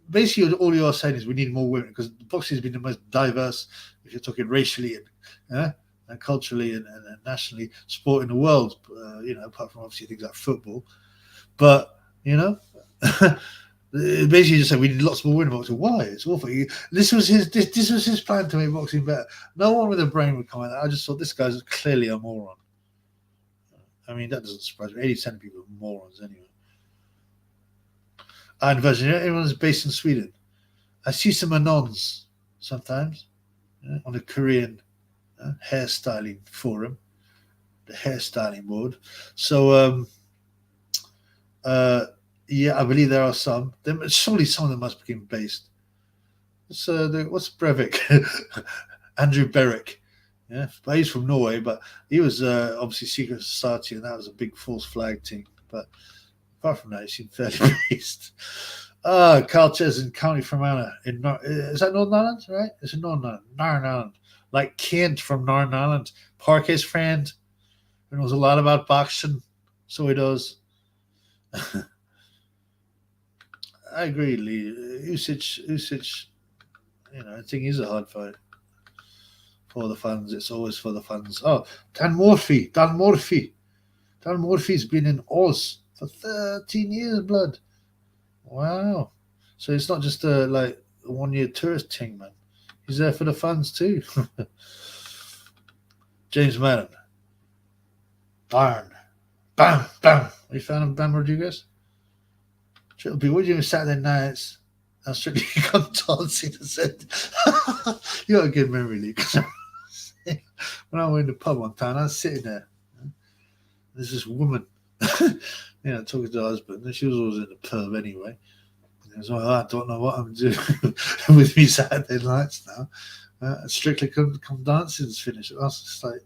basically all you're saying is we need more women, because boxing has been the most diverse, if you're talking racially and culturally and nationally, sport in the world. Apart from obviously things like football, but basically just said we need lots more women in boxing. Why? It's awful. This was his plan to make boxing better. No one with a brain would come out. I just thought this guy's clearly a moron. I mean, that doesn't surprise me. 80% of people are morons anyway. And Virginia, everyone's based in Sweden. I see some Anons sometimes on the Korean hairstyling forum, the hairstyling board. So, yeah, I believe there are some. Surely some of them must be based. What's Breivik? Andrew Berwick. Yeah, but he's from Norway, but he was obviously secret society, and that was a big false flag team. But apart from that, he seemed fairly based. Carl Ches in County Fermanagh. Is that Northern Ireland, right? It's in Northern Ireland. Like Kent from Northern Ireland. Parker's friend, who knows a lot about boxing. So he does. I agree, Lee. Usyk, I think he's a hard fight. For the fans, it's always for the fans. Oh, Dan Murphy. Dan Murphy's been in Oz for 13 years, blood. Wow. So it's not just a 1-year tourist thing, man. He's there for the fans too. James Madden. Darn. Bam. Are you a fan of Bam Rodriguez? Triple B, what do you do Saturday nights? I'm strictly come dancing. You got a good memory, Lee. When I went in the pub one time, I was sitting there. There's this woman, talking to her husband. And she was always in the pub anyway. as well. I don't know what I'm doing with me Saturday nights now. Strictly come dancing's finished. I was just like,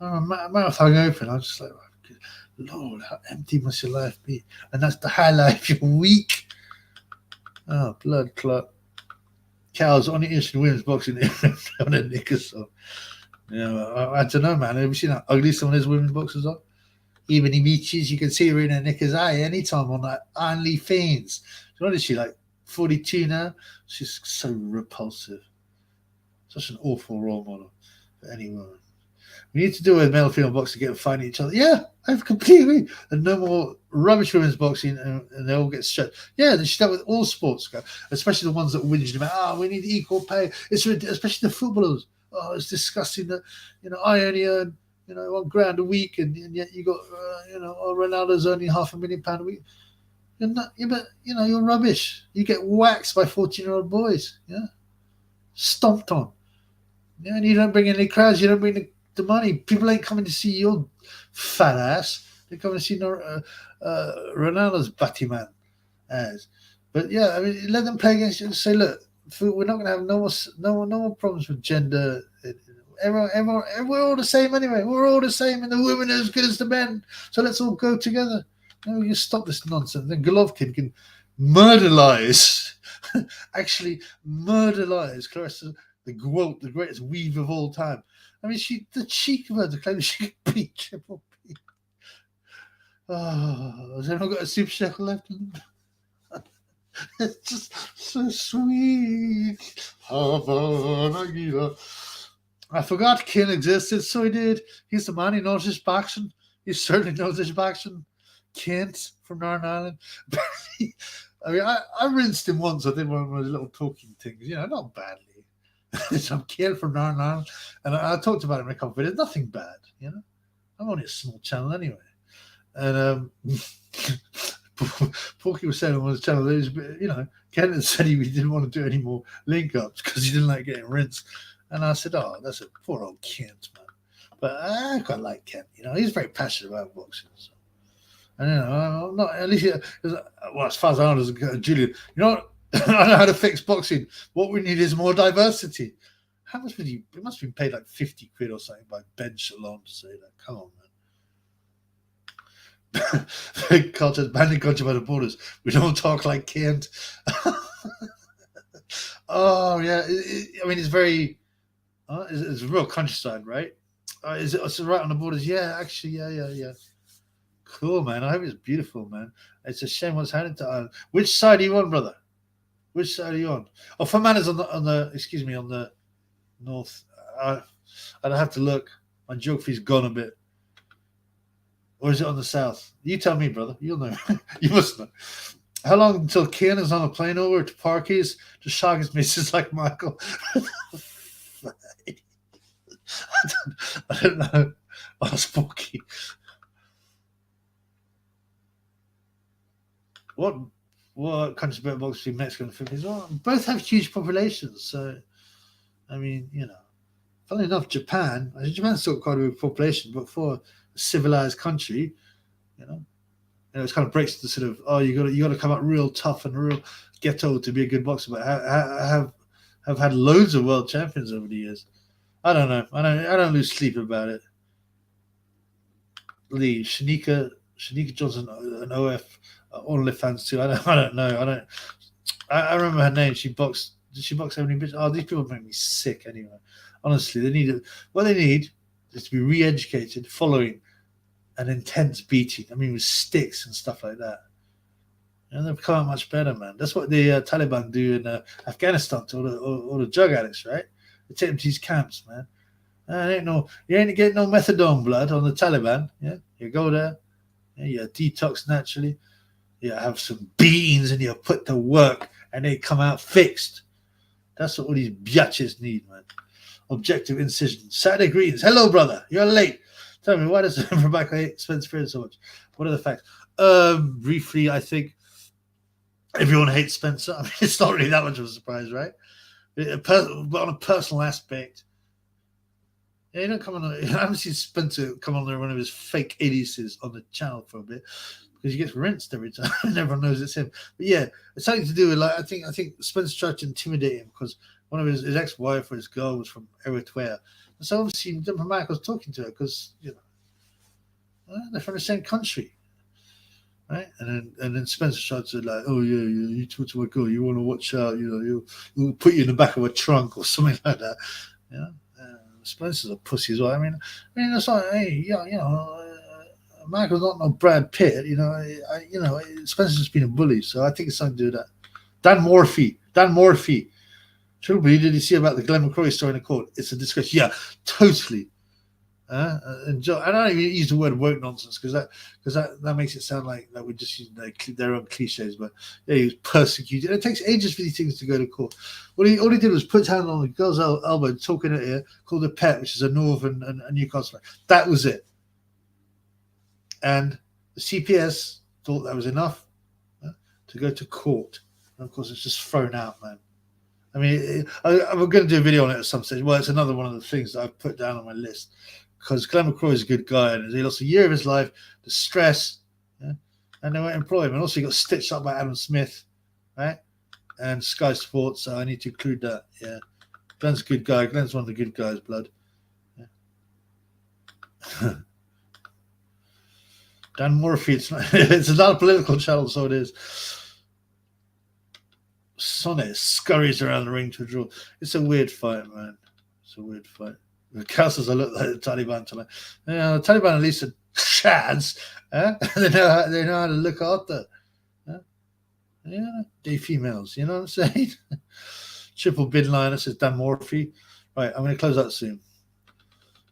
oh, mouth hung open. I was just like, Lord, how empty must your life be? And that's the highlight of your week. Oh, blood clot. Cows only interested in women's boxing on a knickers. So, I don't know, man. Have you seen how ugly some of those women's boxers are? Even in beaches, you can see her in her knickers eye anytime on that OnlyFans. What is she, like 42 now? She's so repulsive. Such an awful role model for any woman. We need to do with male female boxing get fighting each other. Yeah, I completely agree. And no more rubbish women's boxing and they all get shut. Yeah, they should have with all sports, especially the ones that whinge about, we need equal pay. It's especially the footballers. Oh, it's disgusting that, I only earn, £1,000 a week and yet you got, Ronaldo's earning £500,000 a week. You're not, but, you're rubbish. You get waxed by 14-year-old boys. Yeah. Stomped on. Yeah, and you don't bring any crowds. You don't bring the money. People ain't coming to see your fat ass. They're coming to see Ronaldo's batty man ass. But yeah, I mean, let them play against you and say, look, we're not going to have no more problems with gender. Everyone, we're all the same anyway. We're all the same, and the women are as good as the men. So let's all go together. You stop this nonsense. Then Golovkin can murder-lize. Actually murder-lize Clarissa the Gwalt, the greatest weaver of all time. I mean, the cheek of her to claim she could beat Triple P. Oh, has anyone got a super shekel left in them? It's just so sweet. I forgot Ken existed, so he did. He's the man, he knows his boxing. He certainly knows his boxing. Kent from Northern Ireland. I mean, I rinsed him once. I did one of those little talking things, not badly. So I'm Kent from Northern Ireland, and I talked about him in a couple of videos. Nothing bad, I'm only a small channel anyway. And Porky was saying on his channel, there was, Ken had said he didn't want to do any more link ups because he didn't like getting rinsed. And I said, oh, that's a poor old Kent, man. But I quite like Kent, he's very passionate about boxing. So. And I'm not at least. As far as I know, as Julian, I don't know how to fix boxing. What we need is more diversity. How much would you? It must have been paid like 50 quid or something by Ben Shalom to say that. Come on, man. Culture, banning culture by the borders. We don't talk like Kent. Oh yeah, I mean it's very. It's a real countryside, right? It's right on the borders. Yeah, actually, yeah. Cool, man. I hope it's beautiful, man. It's a shame what's happening to Ireland. Which side are you on, brother? Which side are you on? Oh, Fermanagh on the north. I'd have to look. My geography's gone a bit. Or is it on the south? You tell me, brother. You'll know. You must know. How long until Kane is on a plane over to Parkies to shag his missus like Michael? I don't know. Oh, spooky. What countries better box between Mexico and the Philippines? Well, both have huge populations. So, I mean, funnily enough, Japan's still quite a big population, but for a civilized country, it kind of breaks the sort of, you got to come out real tough and real ghetto to be a good boxer. But I have had loads of world champions over the years. I don't know. I don't lose sleep about it. Lee, Shanika Johnson, an OF. OnlyFans too. I don't know. I remember her name. Did she box how many bitches? Oh, these people make me sick anyway. Honestly, what they need is to be re-educated following an intense beating. I mean, with sticks and stuff like that. They've come out much better, man. That's what the Taliban do in Afghanistan to all the drug addicts, right? They take them to these camps, man. You ain't getting no methadone blood on the Taliban. Yeah, you go there. Yeah, you detox naturally. You have some beans and you put to work and they come out fixed. That's what all these biatches need, man. Objective incision. Saturday greetings. Hello, brother. You're late. Tell me, why does Rebecca hate Spencer Freeland so much? What are the facts? Briefly, I think everyone hates Spencer. I mean, it's not really that much of a surprise, right? But on a personal aspect, Yeah, he don't come on. I haven't seen Spencer come on there one of his fake aliases on the channel for a bit because he gets rinsed every time and everyone knows it's him. But yeah, it's something to do with like I think Spencer tried to intimidate him because one of his ex-wife or his girl was from Eritrea, and so obviously Mark was talking to her because they're from the same country. Right, and then Spencer tried to like, oh yeah, you talk to my girl, you want to watch out, you'll put you in the back of a trunk or something like that. Spencer's a pussy as well. I mean, it's like, hey, Michael's not no Brad Pitt, Spencer's just been a bully, so I think it's something to do with that. Dan Morphy. Triple B, did you see about the Glenn McCrory story in the court? It's a discussion. Yeah, totally. And Joe, I don't even use the word woke nonsense because that makes it sound like we're just using their own cliches. But yeah, he was persecuted. It takes ages for these things to go to court. All he did was put his hand on the girl's elbow, talking at her, called her pet, which is a Northern and a Newcastle. That was it. And the CPS thought that was enough to go to court. And of course, it's just thrown out, man. I mean, I'm going to do a video on it at some stage. Well, it's another one of the things that I've put down on my list. Because Glenn McCrory is a good guy, and he lost a year of his life, the stress, and they won't employ him. And also, he got stitched up by Adam Smith, right? And Sky Sports, so I need to include that. Yeah, Glenn's a good guy. Glenn's one of the good guys, blood. Yeah. Dan Murphy, it's not a political channel, so it is. Sonnet scurries around the ring to a draw. It's a weird fight, man. It's a weird fight. The councils look like the Taliban tonight. The Taliban at least are chads. They know how to look after. They females. You know what I'm saying? Triple bin liner says Dan Morphy. Right, I'm going to close out soon.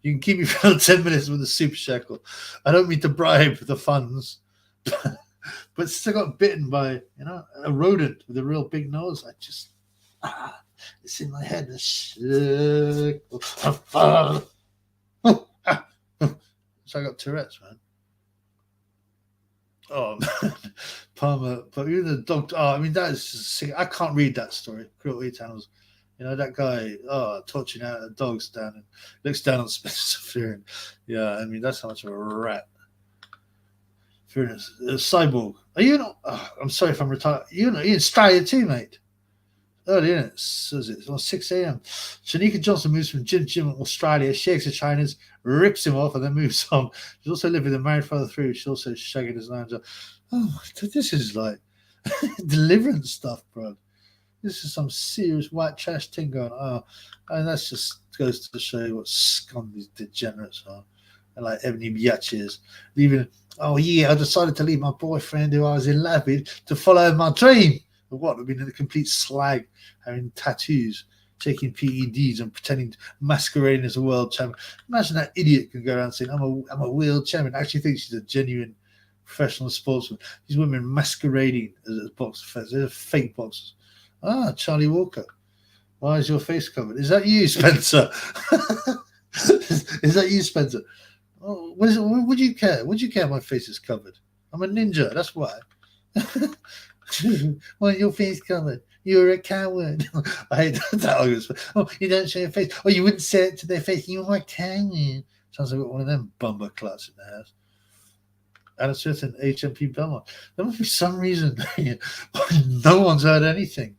You can keep me for 10 minutes with the super shackle. I don't mean to bribe the funds, but still got bitten by a rodent with a real big nose. I just it's in my head. So I got Tourette's, man. Oh, man. Palmer, but even the dog. Oh, I mean, that is just, I can't read that story. Cruelty channels. That guy, torching out the dogs down and looks down on Spencer Fearon. Yeah, I mean, that's how much of a rat. Fearon is a cyborg. Are you not? I'm sorry if I'm retired. You're in Australia too, mate. Early, isn't it? So is it? It's on 6 a.m. Shanika Johnson moves from gym in Australia, shakes the Chinese, rips him off, and then moves on. She's also living with a married father through. She's also shagging his lounge. Oh, this is like deliverance stuff, bro. This is some serious white trash thing going on. And that just goes to show you what scum these degenerates are. And like Ebony Biatches. Leaving, I decided to leave my boyfriend who I was in love with to follow my dream. But what? I've been in a complete slag, having tattoos, taking PEDs and pretending, masquerading as a world champion. Imagine that idiot can go around saying, I'm a world champion. Actually thinks she's a genuine professional sportsman. These women masquerading as boxer fans. They're fake boxers. Charlie Walker. Why is your face covered? Is that you, Spencer? Is that you, Spencer? Oh, would you care? Would you care my face is covered? I'm a ninja, that's why. Why is your face covered? You're a coward. I hate that argument. Oh, you don't show your face. Oh, you wouldn't say it to their face. You're my coward. Sounds like one of them bumper cluts in the house. Adam Smith and HMP Belmont. There must be some reason no one's heard anything.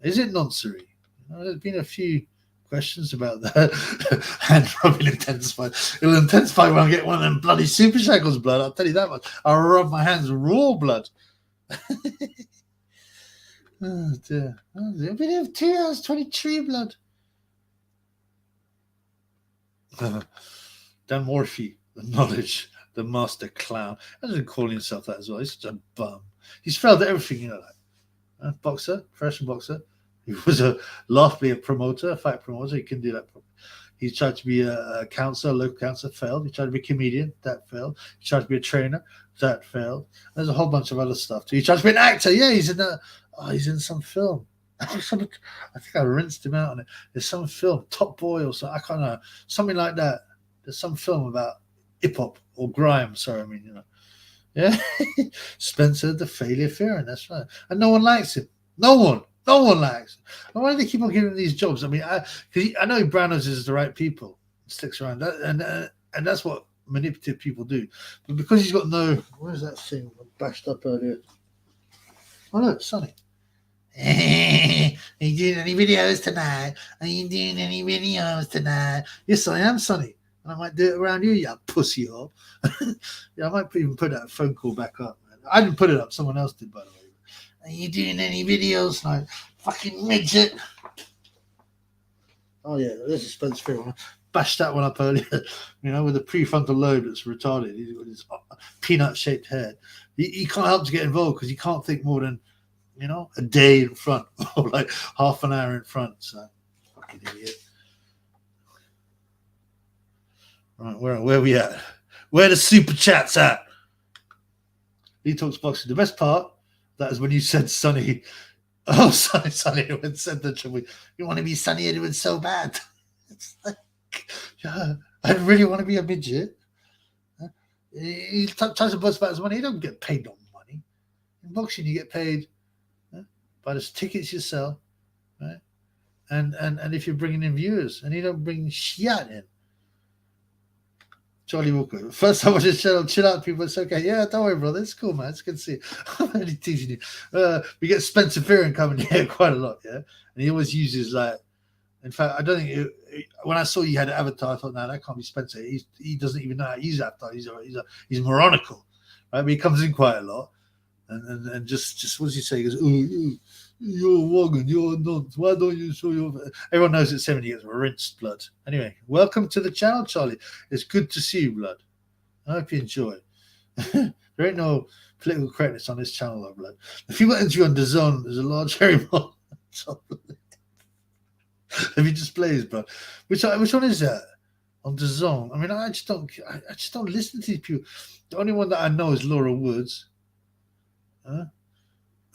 Is it noncery? There's been a few questions about that. And rubbing intensified. It'll intensify when I get one of them bloody super shackles, blood. I'll tell you that much. I'll rub my hands raw, blood. Oh dear. I've been here for 2 hours 23, blood. Dan Morphy, the knowledge, the master clown. I doesn't call himself that as well. He's such a bum. He's failed at everything, boxer, professional boxer. He was laughably a promoter, a fight promoter. He couldn't do that. He tried to be a counselor, a local counselor, failed. He tried to be a comedian, that failed. He tried to be a trainer, that failed. There's a whole bunch of other stuff too. He tried to be an actor. Yeah, he's in some film. I think I rinsed him out on it. There's some film, Top Boy or something. I can't know, something like that. There's some film about hip hop or grime. Sorry, yeah. Spencer the failure Fearon. That's right, and no one likes him. No one likes him. And why do they keep on giving him these jobs? I mean, I know Browners is the right people. sticks around. And that's what manipulative people do. But because he's got no, where's that thing I bashed up earlier? Oh look, Sonny. Are you doing any videos tonight? Are you doing any videos tonight? Yes, I am, Sonny. And I might do it around you, you pussy hole. Yeah, I might even put that phone call back up. Man. I didn't put it up. Someone else did, by the way. Are you doing any videos tonight? Fucking midget. Oh, yeah, this is Spencer Field. Bashed that one up earlier, with the prefrontal lobe that's retarded. He's got his peanut-shaped head. He can't help to get involved because he can't think more than, a day in front or like half an hour in front. So, fucking idiot. Right, where we at? Where the super chats at? He talks boxing. The best part, that is when you said Sonny. Oh, Sonny Edward said that you want to be Sonny Edward so bad. It's like, yeah, I really want to be a midget. He tries to bust about his money. He don't get paid no money. In boxing, you get paid by the tickets you sell, right? And if you're bringing in viewers, and you don't bring shit in. Charlie Walker. First time I just chill out, people. It's okay. Yeah, don't worry, brother. It's cool, man. It's good to see you. I'm only teasing you. We get Spencer Fearon coming here quite a lot, yeah? And he always uses in fact, I don't think when I saw you had an avatar, I thought, no, that can't be Spencer. He doesn't even know how to use avatar. He's moronical, right? But he comes in quite a lot, and just what does he say? He goes, ooh, you're a wagon, you're not. Why don't you show your? Everyone knows at 70 gets rinsed blood. Anyway, welcome to the channel, Charlie. It's good to see you, blood. I hope you enjoy. There ain't no political correctness on this channel, though, blood. If you went into on DAZN, there's a large hairy one. Have you displays, bro? Which one is that on DAZN? I mean, I just don't listen to these people. The only one that I know is Laura Woods. And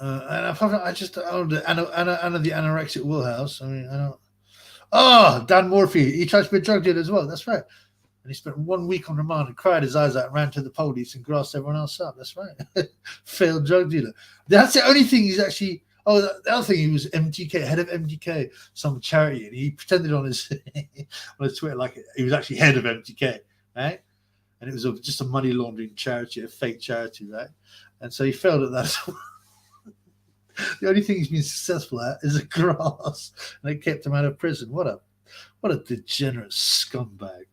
I just Anna the anorexic Willhouse. I mean, I don't. Oh, Dan Morphy. He tried to be a drug dealer as well. That's right. And he spent 1 week on remand and cried his eyes out and ran to the police and grassed everyone else up. That's right. Failed drug dealer. That's the only thing he's actually. Oh, the other thing, he was MTK, head of MTK, some charity, and he pretended on his Twitter like he was actually head of MTK, right? And it was just a money laundering charity, a fake charity, right? And so he failed at that. The only thing he's been successful at is a grass, and they kept him out of prison. What a degenerate scumbag.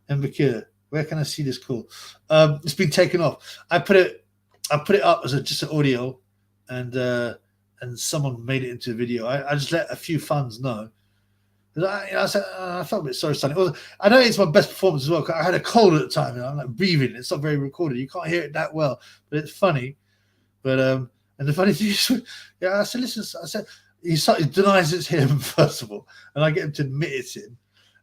And Bakir, where can I see this call? It's been taken off. I put it up as just an audio, and someone made it into a video. I just let a few fans know. I said, I felt a bit sorry, Sonny. I know it's my best performance as well. I had a cold at the time. I'm like breathing. It's not very recorded. You can't hear it that well, but it's funny. But and the funny thing is, yeah, I said, listen. I said he denies it's him first of all, and I get him to admit it's him.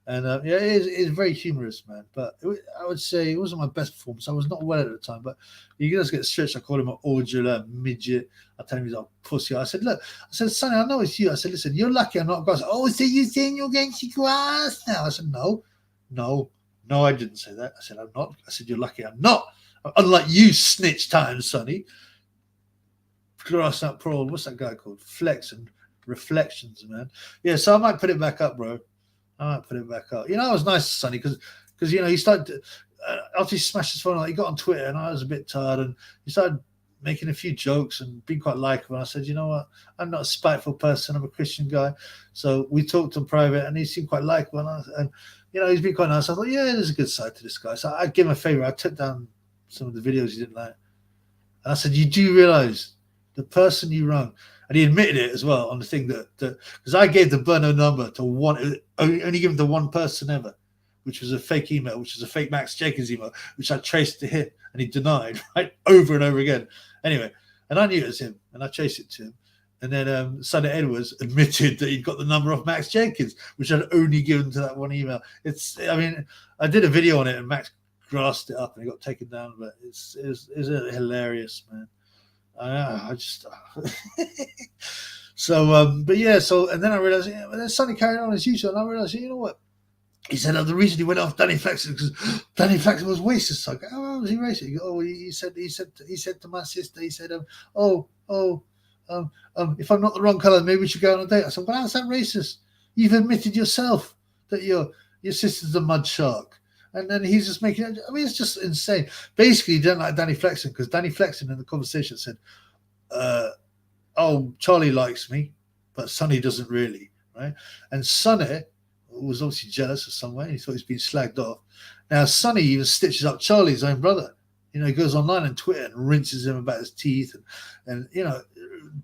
And yeah, it's very humorous, man. But I would say it wasn't my best performance. I was not well at the time, but he does get stretched. I called him an ordular midget. I told him he's a pussy. I said, look, Sonny, I know it's you. I said, listen, you're lucky I'm not a grass. Oh, so you're saying you're going to grass now? I said, no, I didn't say that. I said, I'm not. I said, you're lucky I'm not. Unlike you, snitch time, Sonny. Grass that pro. What's that guy called? Flex and Reflections, man. Yeah, so I might put it back up, bro. I might put it back up. It was nice, Sonny, because he started to, after he smashed his phone, he got on Twitter, and I was a bit tired, and he started making a few jokes and being quite likable. And I said, you know what? I'm not a spiteful person. I'm a Christian guy. So we talked in private, and he seemed quite likable. And he's been quite nice. I thought, yeah, there's a good side to this guy. So I gave him a favor. I took down some of the videos he didn't like. And I said, you do realize the person you rung, and he admitted it as well on the thing that because I gave the burner number to only given to one person ever, which was a fake email, which was a fake Max Jenkins email, which I traced to him, and he denied right over and over again. Anyway, and I knew it was him, and I chased it to him. And then Sonny Edwards admitted that he'd got the number off Max Jenkins, which I'd only given to that one email. I did a video on it, and Max grasped it up, and it got taken down. But it's hilarious, man. I just but yeah, and then I realized, and then Sonny carried on as usual, and I realized, you know what? He said, the reason he went off Danny Flaxman because Danny Flaxman was racist. So I go, oh, was he racist? He go, he said to my sister, he said, if I'm not the wrong color, maybe we should go on a date. I said, well, how's that racist? You've admitted yourself that you're Your sister's a mud shark. And then he's just making it. I mean, it's just insane. Basically, he didn't like Danny Flexen because Danny Flexen in the conversation said, oh, Charlie likes me, but Sonny doesn't really, right? And Sonny was obviously jealous of some way. He thought he was being slagged off. Now, Sonny even stitches up Charlie's own brother. You know, he goes online on Twitter and rinses him about his teeth and you know,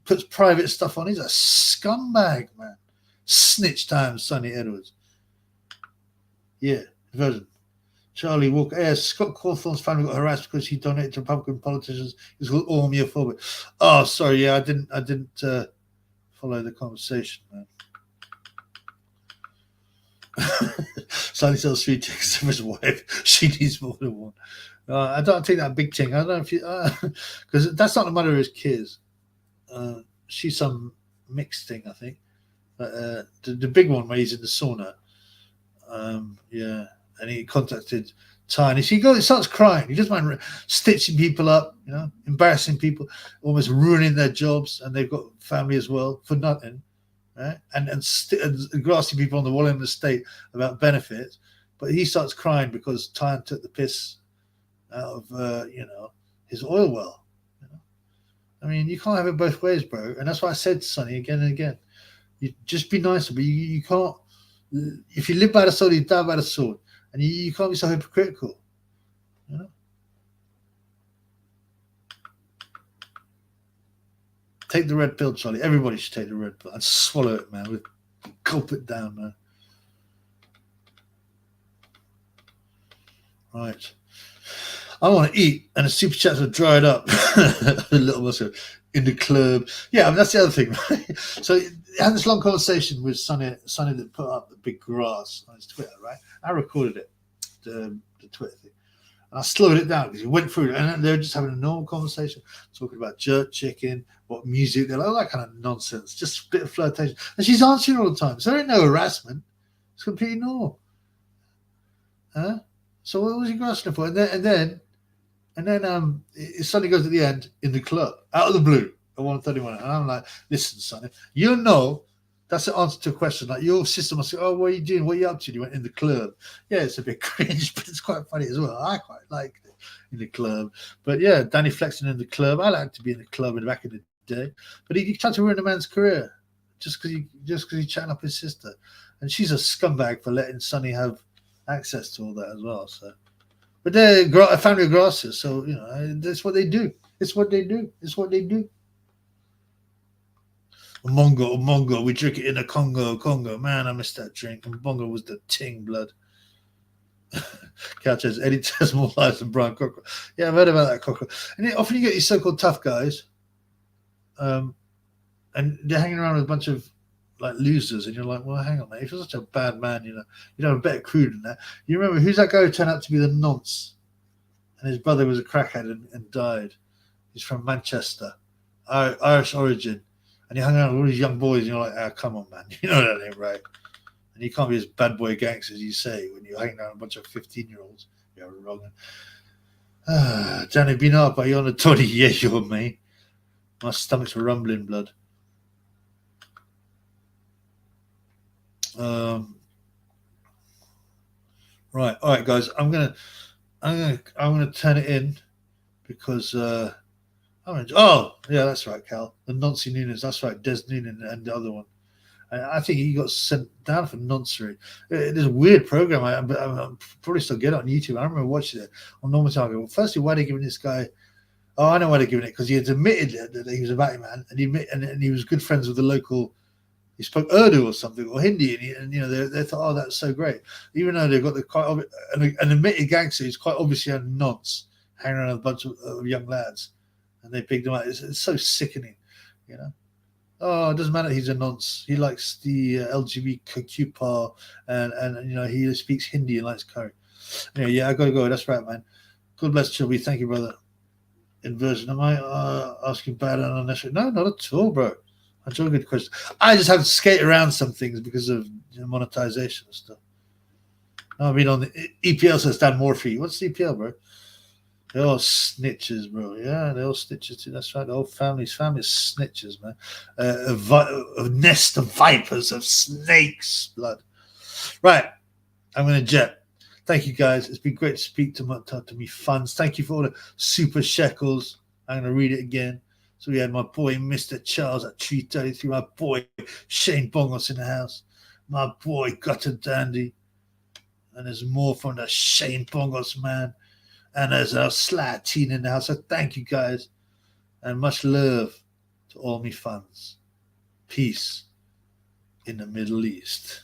puts private stuff on. He's a scumbag, man. Snitch time, Sonny Edwards. Yeah, version. Charlie Walker. Yeah, Scott Cawthorne's family got harassed because he donated to Republican politicians. He's called homophobia. Oh, sorry. Yeah, I didn't follow the conversation, man. Sonny sells 3 tickets to his wife. She needs more than one. I don't take that big thing. I don't know if you, because that's not the mother of his kids. She's some mixed thing, I think. But the big one where he's in the sauna. Yeah. And he contacted Ty, and he starts crying. He doesn't mind stitching people up, you know, embarrassing people, almost ruining their jobs, and they've got family as well for nothing, right? And grassing people on the Wallingham estate about benefits, but he starts crying because Ty took the piss out of you know, his oil well. You know? I mean, you can't have it both ways, bro. And that's why I said to Sonny again and again, you just be nicer, but you can't. If you live by the sword, you die by the sword. And you can't be so hypocritical, you know. Take the red pill, Charlie. Everybody should take the red pill and swallow it, man. Gulp it down, man. Right. I want to eat, and the super chats are dried up. A little muscle in the club. Yeah, I mean, that's the other thing, right? So I had this long conversation with Sonny that put up the big grass on his Twitter, right? I recorded it, the Twitter thing. And I slowed it down because he went through it, and they were just having a normal conversation, talking about jerk chicken, what music, they're like, all that kind of nonsense, just a bit of flirtation. And she's answering all the time. So there ain't no harassment. It's completely normal. Huh? So what was he grasping for? And then Sonny goes at the end in the club, out of the blue at 1:31. And I'm like, listen, Sonny, you know that's the answer to a question. Like, your sister must say, oh, what are you doing? What are you up to? You went in the club. Yeah, it's a bit cringe, but it's quite funny as well. I quite liked it in the club. But yeah, Danny Flexen in the club. I like to be in the club back in the day. But he tried to ruin a man's career just because he chatting up his sister. And she's a scumbag for letting Sonny have access to all that as well. So, but they're a family of grasses, so you know that's what they do. It's what they do. It's what they do. Mongo, we drink it in a Congo. Man, I missed that drink. And Bongo was the ting, blood. Couch says Eddie tells more lies than Brian Cocker. Yeah, I've heard about that Cocker. And often you get these so-called tough guys, and they're hanging around with a bunch of like losers, and you're like, well, hang on, mate. If you're such a bad man, you know, you'd have a better crew than that. You remember who's that guy who turned out to be the nonce, and his brother was a crackhead and died. He's from Manchester, Irish origin, and he hung around with all these young boys, and you're like, oh, come on, man, you know that ain't right. And you can't be as bad boy gangster as you say when you're hanging around a bunch of 15-year-olds. You're wrong. Johnny, been up? Are you on a toddy? Yeah, you're me. My stomach's rumbling, blood. Right, all right, guys. I'm gonna turn it in because oh yeah, that's right, Cal. The Nancy Nunes, that's right, Des Noonan and the other one. I think he got sent down for noncery. It is a weird program. I'm probably still get it on YouTube. I remember watching it on normal time. Well, firstly, why are they giving this guy? Oh, I know why they're giving it, because he had admitted that he was a Batty man, and he was good friends with the local. He spoke Urdu or something, or Hindi, and you know they thought, oh, that's so great. Even though they've got an admitted gangster who's quite obviously a nonce hanging around with a bunch of young lads, and they picked him up. It's so sickening, you know. Oh, it doesn't matter. He's a nonce. He likes the LGBTQ and you know he speaks Hindi and likes curry. Anyway, yeah, I gotta go. That's right, man. God bless Chubby. Thank you, brother. Inversion. Am I asking bad and unnecessary? No, not at all, bro. I enjoy a good question. I just have to skate around some things because of monetization and stuff. No, I mean, on the EPL says Dan Morphy. What's the EPL, bro? They're all snitches, bro. Yeah, they're all snitches too. That's right. The whole family's snitches, man. A nest of vipers, of snakes, blood. Right. I'm going to jet. Thank you, guys. It's been great to speak to me funds. Thank you for all the super shekels. I'm going to read it again. So we had my boy, Mr. Charles at 333. My boy, Shane Bongos in the house. My boy, Gutter Dandy. And there's more from the Shane Bongos, man. And there's a Slat Teen in the house. So thank you, guys. And much love to all me funds. Peace in the Middle East.